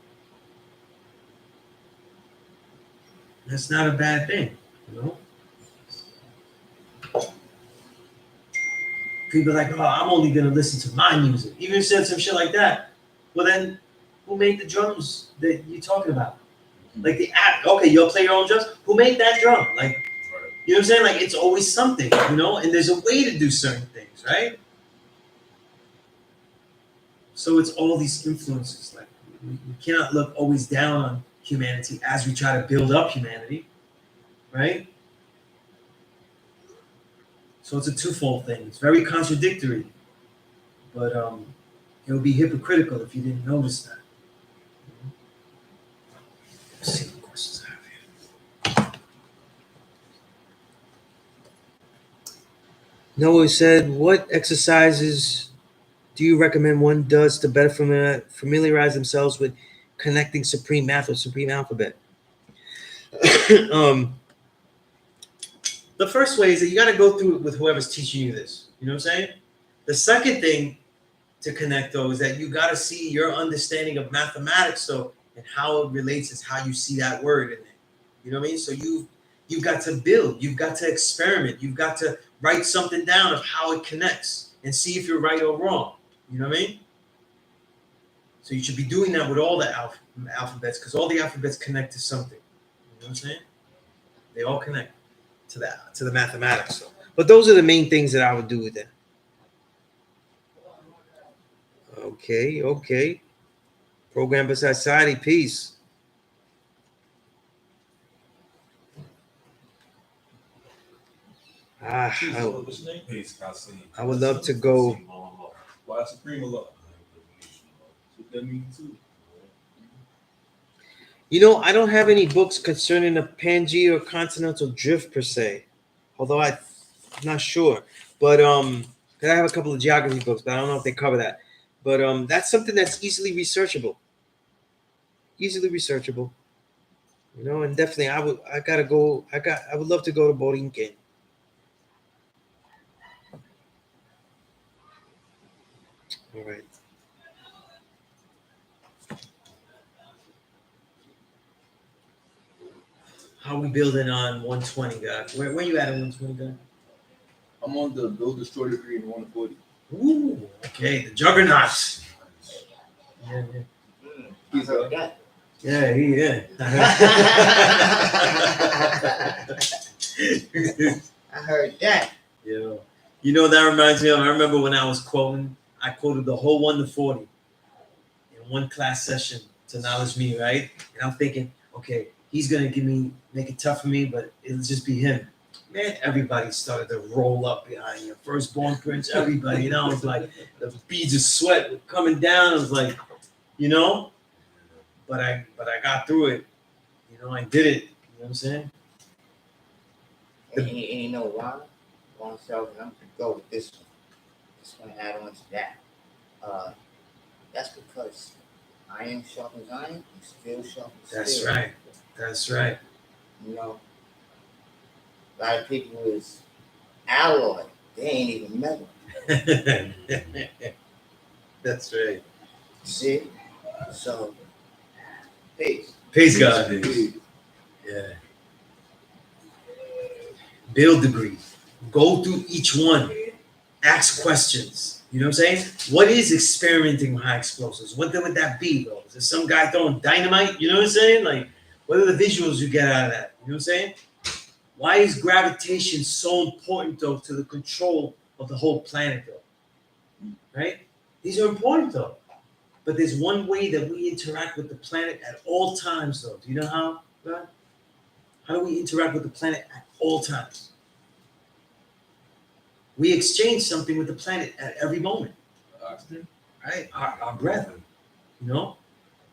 That's not a bad thing, you know? People are like, oh, I'm only gonna listen to my music. Even if you said some shit like that. Well then, who made the drums that you're talking about? Like the app, okay, you'll play your own drums. Who made that drum? Like, you know what I'm saying? Like it's always something, you know, and there's a way to do certain things, right? So it's all these influences. Like we cannot look always down on humanity as we try to build up humanity, right? So it's a twofold thing. It's very contradictory, but it would be hypocritical if you didn't notice that. Let's see what questions I have here. Noah said, what exercises do you recommend one does to better familiarize themselves with connecting supreme math or supreme alphabet? The first way is that you got to go through it with whoever's teaching you this. You know what I'm saying? The second thing to connect, though, is that you got to see your understanding of mathematics, so and how it relates is how you see that word in it. You know what I mean? So you've got to build, you've got to experiment, you've got to write something down of how it connects and see if you're right or wrong. You know what I mean? So you should be doing that with all the alphabets, because all the alphabets connect to something. You know what I'm saying? They all connect to the mathematics. So, but those are the main things that I would do with that. Okay. Program beside society, peace. I would love to go.
Why Supreme Allah? What that means too.
You know, I don't have any books concerning the Pangea or continental drift per se, although I'm not sure. But I have a couple of geography books, but I don't know if they cover that. But that's something that's easily researchable. You know, and definitely I would love to go to Borinquen. All right. How we building on 120, God? Where you at on 120, God?
I'm on the Build Destroy Degree in 140.
Ooh, okay, the juggernauts. Yeah.
He's heard that.
Yeah, he is.
I heard that.
Yeah. You know what that reminds me of? I remember when I quoted the whole 1 to 40 in one class session to Knowledge Me, right? And I'm thinking, okay, he's gonna make it tough for me, but it'll just be him.
man, everybody started to roll up behind you. Firstborn Prince, everybody, you know, it was like the beads of sweat were coming down. It was like, you know, but I got through it. You know, I did it. You know what I'm saying?
And you know why? One self, and I'm gonna go with this one. Just want to add on to that. That's because iron sharpens iron, and steel sharpens steel.
That's right. That's right.
You know, a lot of people is alloy. They ain't even metal.
That's right.
See? So, peace.
Peace, God.
Peace.
Yeah. Build degree. Go through each one. Ask questions. You know what I'm saying? What is experimenting with high explosives? What would that be, though? Is there some guy throwing dynamite? You know what I'm saying? Like, what are the visuals you get out of that? You know what I'm saying? Why is gravitation so important, though, to the control of the whole planet, though? Right? These are important, though. But there's one way that we interact with the planet at all times, though. Do you know how, God? How do we interact with the planet at all times? We exchange something with the planet at every moment.
Oxygen.
Right? Our breath. You know?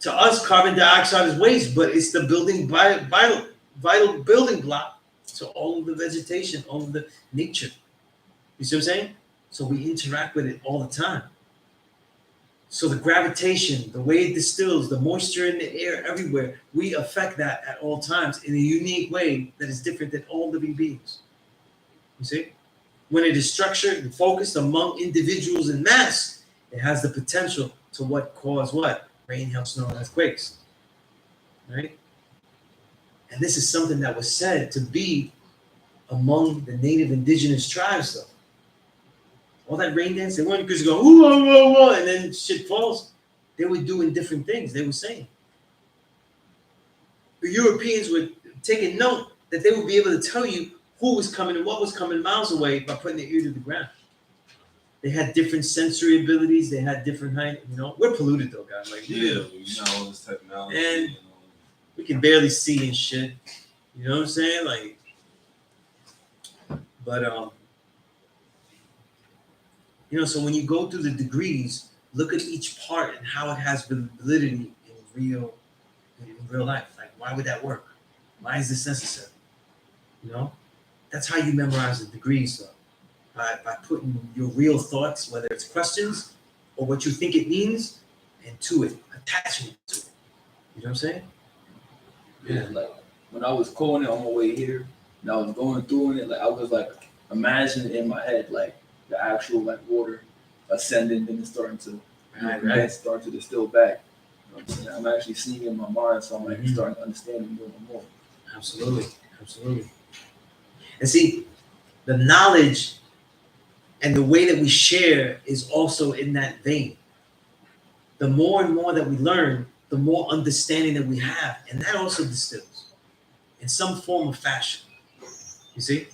To us, carbon dioxide is waste, but it's the building vital building block to all of the vegetation, all of the nature. You see what I'm saying? So we interact with it all the time. So the gravitation, the way it distills, the moisture in the air everywhere, we affect that at all times in a unique way that is different than all living beings. You see? When it is structured and focused among individuals in mass, it has the potential to cause what? Rain, hail, snow, and earthquakes. Right? And this is something that was said to be among the native indigenous tribes, though. All that rain dance, they weren't just going, ooh, whoa, whoa, whoa, and then shit falls. They were doing different things. They were saying. The Europeans were taking note that they would be able to tell you who was coming and what was coming miles away by putting their ear to the ground. They had different sensory abilities. They had different height. You know, we're polluted though, guys. Like,
Yeah, you know, all this technology.
And
you know.
we can barely see and shit. You know what I'm saying? Like, but you know, so when you go through the degrees, look at each part and how it has validity in real life. Like, why would that work? Why is this necessary? You know, that's how you memorize the degrees, though. By putting your real thoughts, whether it's questions or what you think it means, into it, attachment to it. You know what I'm saying?
Yeah, like when I was coding it on my way here, and I was going through it, like I was like imagining in my head like the actual like water ascending, then it's starting to start to distill back. You know what I'm saying? I'm actually seeing it in my mind, so I'm like starting to understand it more and more.
Absolutely, absolutely. And see, the knowledge and the way that we share is also in that vein. The more and more that we learn, the more understanding that we have, and that also distills in some form or fashion. You see,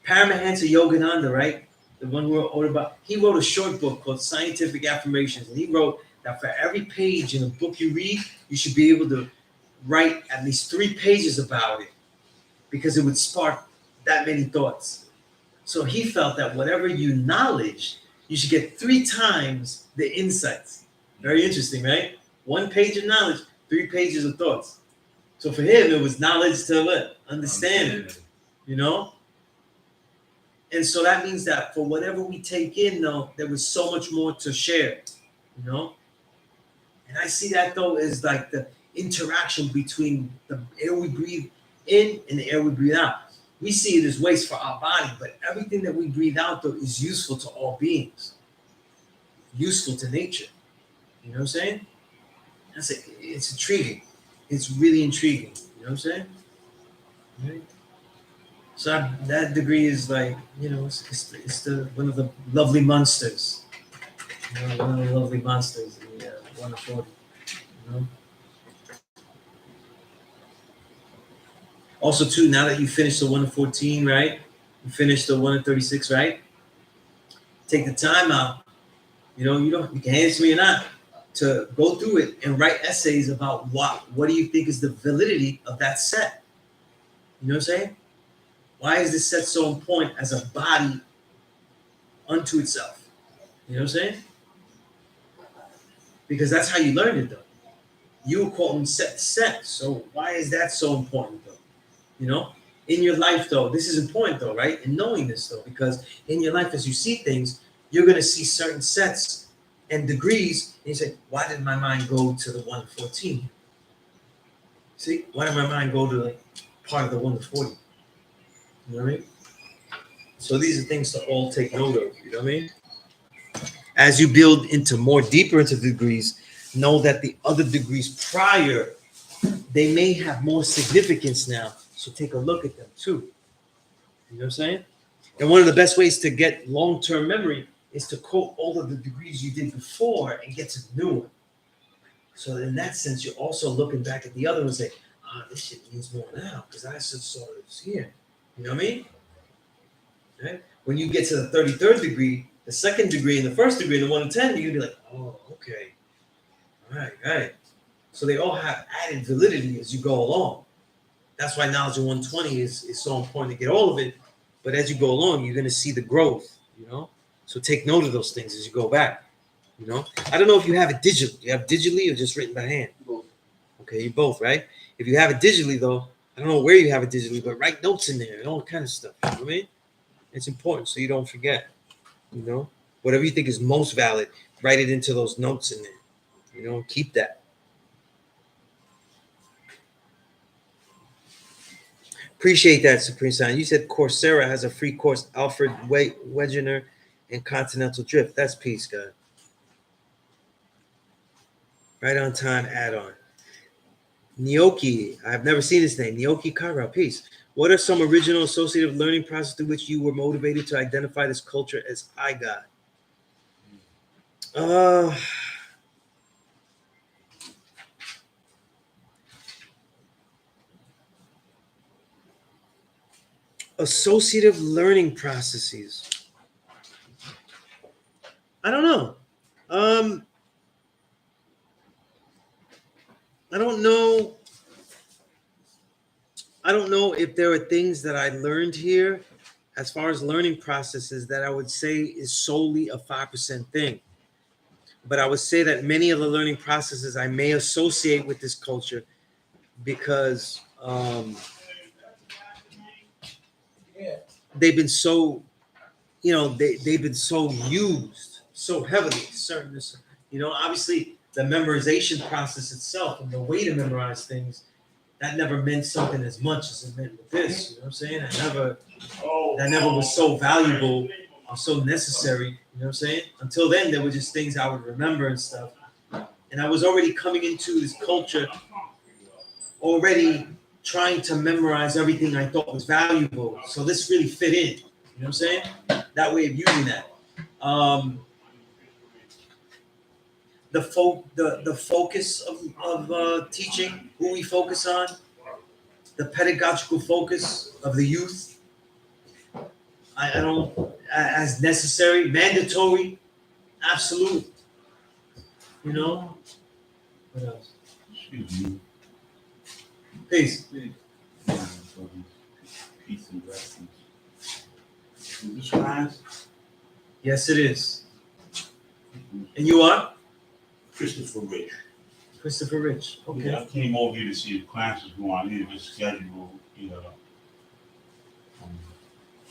Paramahansa Yogananda, right? The one who wrote about, he wrote a short book called Scientific Affirmations, and he wrote that for every page in a book you read, you should be able to write at least 3 pages about it, because it would spark that many thoughts. So he felt that whatever you knowledge, you should get 3 times the insights. Very interesting, right? 1 page of knowledge, 3 pages of thoughts. So for him, it was knowledge to what? Understanding, you know? And so that means that for whatever we take in, though, there was so much more to share, you know? And I see that, though, as like the interaction between the air we breathe in and the air we breathe out. We see it as waste for our body, but everything that we breathe out, though, is useful to all beings, useful to nature. You know what I'm saying? It's intriguing. It's really intriguing. You know what I'm saying? Right? So that degree is like, you know, it's one of the lovely monsters. You know, one of the lovely monsters in the 140. You know? Also, too, now that you finished the 114, right? You finished the 136, right? Take the time out. You know, you can answer me or not, to go through it and write essays about what do you think is the validity of that set. You know what I'm saying? Why is this set so important as a body unto itself? You know what I'm saying? Because that's how you learned it, though. You were quoting set. So why is that so important, though? You know, in your life, though, this is important, though, right? In knowing this, though, because in your life, as you see things, you're gonna see certain sets and degrees, and you say, why did my mind go to the 114? See, why did my mind go to like part of the 1 to 40? You know what I mean? So these are things to all take note of. You know what I mean? As you build into more deeper into the degrees, know that the other degrees prior, they may have more significance now. So take a look at them too. You know what I'm saying? And one of the best ways to get long-term memory is to quote all of the degrees you did before and get to the new one. So in that sense, you're also looking back at the other one and say, this shit means more now because I just saw this here. You know what I mean? Right? When you get to the 33rd degree, the second degree and the first degree and the 1 to 10, you're gonna be like, oh, okay. Right. So they all have added validity as you go along. That's why knowledge of 120 is so important to get all of it. But as you go along, you're gonna see the growth, you know? So take note of those things as you go back. You know, I don't know if you have it digitally. You have digitally or just written by hand?
Both.
Okay, you both, right? If you have it digitally, though, I don't know where you have it digitally, but write notes in there and all kind of stuff. You know what I mean? It's important so you don't forget. You know, whatever you think is most valid, write it into those notes in there. You know, keep that. Appreciate that, Supreme Sign. You said Coursera has a free course, Alfred Wegener and Continental Drift. That's peace, God. Right on time add-on. Nyoki, I've never seen this name. Nyoki Kara, peace. What are some original associative learning processes through which you were motivated to identify this culture as I God? Associative learning processes. I don't know. I don't know. I don't know if there are things that I learned here as far as learning processes that I would say is solely a 5% thing. But I would say that many of the learning processes I may associate with this culture because they've been so, they've been so used so heavily. Certain, obviously the memorization process itself and the way to memorize things, that never meant something as much as it meant with this. You know what I'm saying? That never was so valuable or so necessary. You know what I'm saying? Until then, there were just things I would remember and stuff. And I was already coming into this culture, already trying to memorize everything I thought was valuable. So this really fit in. You know what I'm saying? That way of using that. The focus of teaching, who we focus on, the pedagogical focus of the youth. I don't, as necessary, mandatory, absolute. You know? What else?
Excuse me.
Peace.
Peace and blessings. Is this class?
Yes, it is. And you are?
Christopher Rich.
Christopher Rich. Okay.
Yeah, I came over here to see if classes go on. I needed to schedule,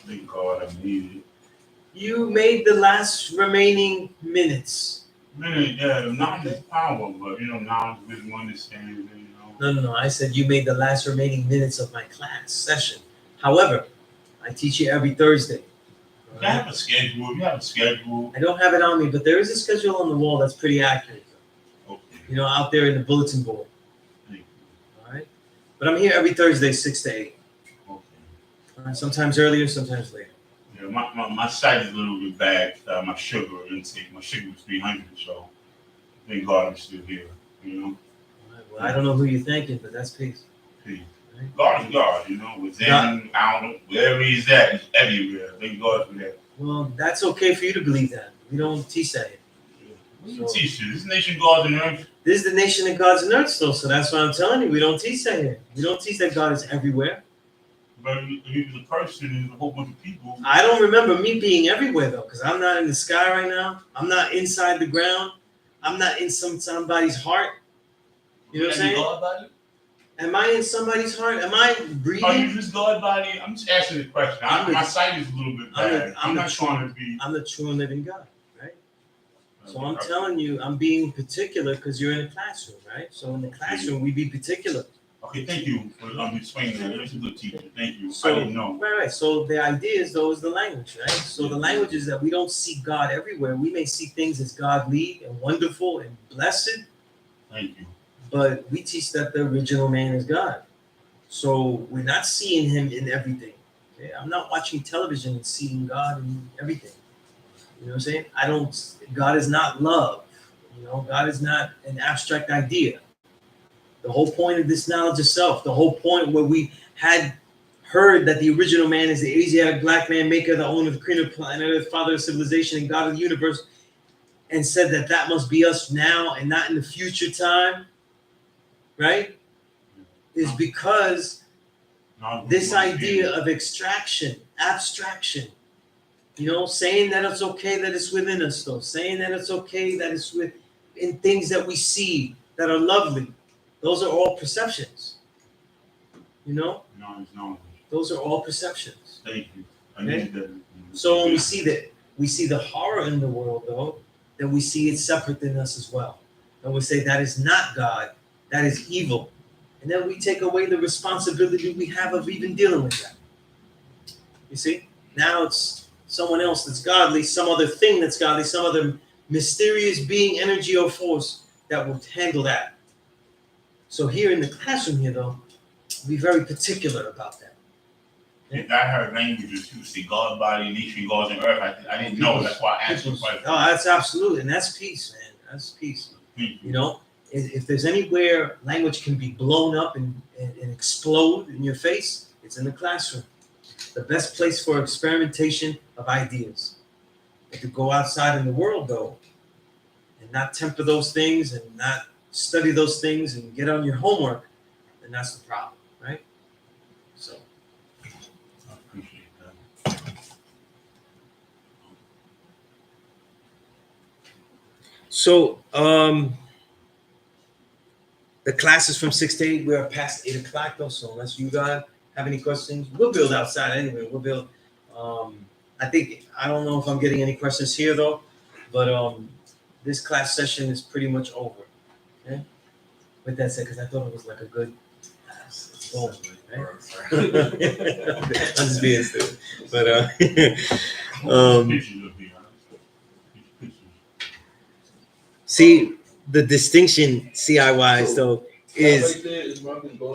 big card I needed.
You made the last remaining minutes.
Knowledge is power, but knowledge with understanding,
No. I said you made the last remaining minutes of my class session. However, I teach you every Thursday.
You have a schedule. You have a schedule.
I don't have it on me, but there is a schedule on the wall that's pretty accurate.
Okay.
Out there in the bulletin board.
Thank you.
All right. But I'm here every Thursday, 6 to 8.
Okay.
All right. Sometimes earlier, sometimes later.
Yeah, my sight is a little bit bad. My sugar intake. My sugar was 300, so thank God I'm still here.
All right. Well, I don't know who you're thanking, but that's peace.
Peace.
Right.
God is God, within, out, wherever he's at, he's everywhere. Thank God for that.
Well, that's okay for you to believe that. We don't teach that here.
What do you teach you? This nation, God and earth.
This is the nation of gods and earth still, so that's why I'm telling you, we don't teach that here. We don't teach that God is everywhere.
But if he was a person and a whole bunch of people,
I don't remember me being everywhere though, because I'm not in the sky right now. I'm not inside the ground. I'm not in somebody's heart. You know what I'm saying?
God body?
Am I in somebody's heart? Am I
Are you
breathing?
just God body? I'm just asking the question. My sight is a little bit bad. I'm not trying to be.
I'm the true and living God, right? So I'm telling you, I'm being particular because you're in a classroom, right? So in the classroom, we be particular.
Okay, thank you for explaining that. That's a good teacher. Thank you.
So,
I didn't know.
Right. So the idea is though is the language, right? So the language is that we don't see God everywhere. We may see things as godly and wonderful and blessed.
Thank you.
But we teach that the original man is God. So we're not seeing him in everything. Okay? I'm not watching television and seeing God in everything. You know what I'm saying? God is not love. You know, God is not an abstract idea. The whole point of this knowledge of self, the whole point where we had heard that the original man is the Asiatic black man, maker, the owner of the creator of planet Earth, father of civilization, and God of the universe, and said that that must be us now and not in the future time, right? Is because this idea of extraction, abstraction, you know, saying that it's okay that it's within us, though, saying that it's okay that it's in things that we see that are lovely. Those are all perceptions, you know?
No.
Those are all perceptions.
Thank you. I
Okay?
need that.
So when we see the horror in the world, though, then we see it separate than us as well. And we say that is not God, that is evil. And then we take away the responsibility we have of even dealing with that. You see? Now it's someone else that's godly, some other thing that's godly, some other mysterious being, energy, or force that will handle that. So here in the classroom here, though, be very particular about that.
If I heard languages, you see God body, nature, gods, and earth. I didn't know. That's why I asked you.
Oh, that's absolutely, and that's peace, man. That's peace. You know, if there's anywhere language can be blown up and explode in your face, it's in the classroom. The best place for experimentation of ideas. If you go outside in the world, though, and not temper those things and not study those things and get on your homework, then that's the problem, right? So.
I appreciate that.
So, the class is from 6 to 8. We're past 8 o'clock though, so unless you guys have any questions, we'll build outside anyway. We'll build. I don't know if I'm getting any questions here though, but this class session is pretty much over. Okay. With that said, because I thought it was like a good. Boom, right? I'm just being stupid, but see the distinction CI-wise though is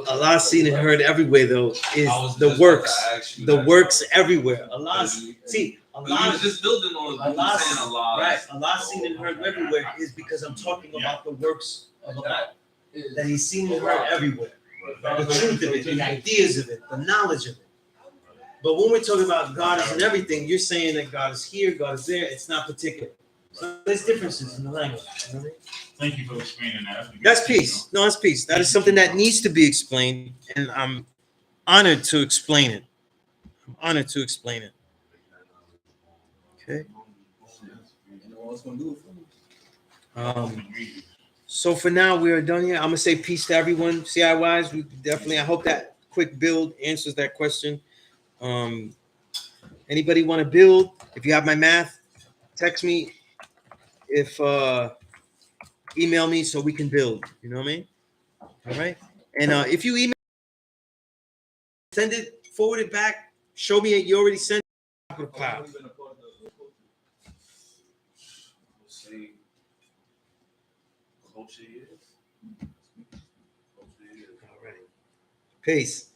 Allah seen and heard everywhere though is the works everywhere. Allah see Allah
was just building on
Allah
saying Allah.
right. Allah seen and heard everywhere is because I'm talking about the works of Allah that He's seen and heard everywhere. The truth of it, the ideas of it, the knowledge of it. But when we're talking about God is in everything, you're saying that God is here, God is there. It's not particular. So there's differences in the language. You know what I mean?
Thank you for explaining that.
That's peace. No, that's peace. That is something that needs to be explained, and I'm honored to explain it. I'm honored to explain it. Okay. So for now, we are done here. I'm gonna say peace to everyone. CI wise, we definitely. I hope that quick build answers that question. Anybody want to build? If you have my math, text me. If email me so we can build. You know what I mean? All right. And if you email, send it, forward it back. Show me you already sent it. Top of the pile. All right. Peace.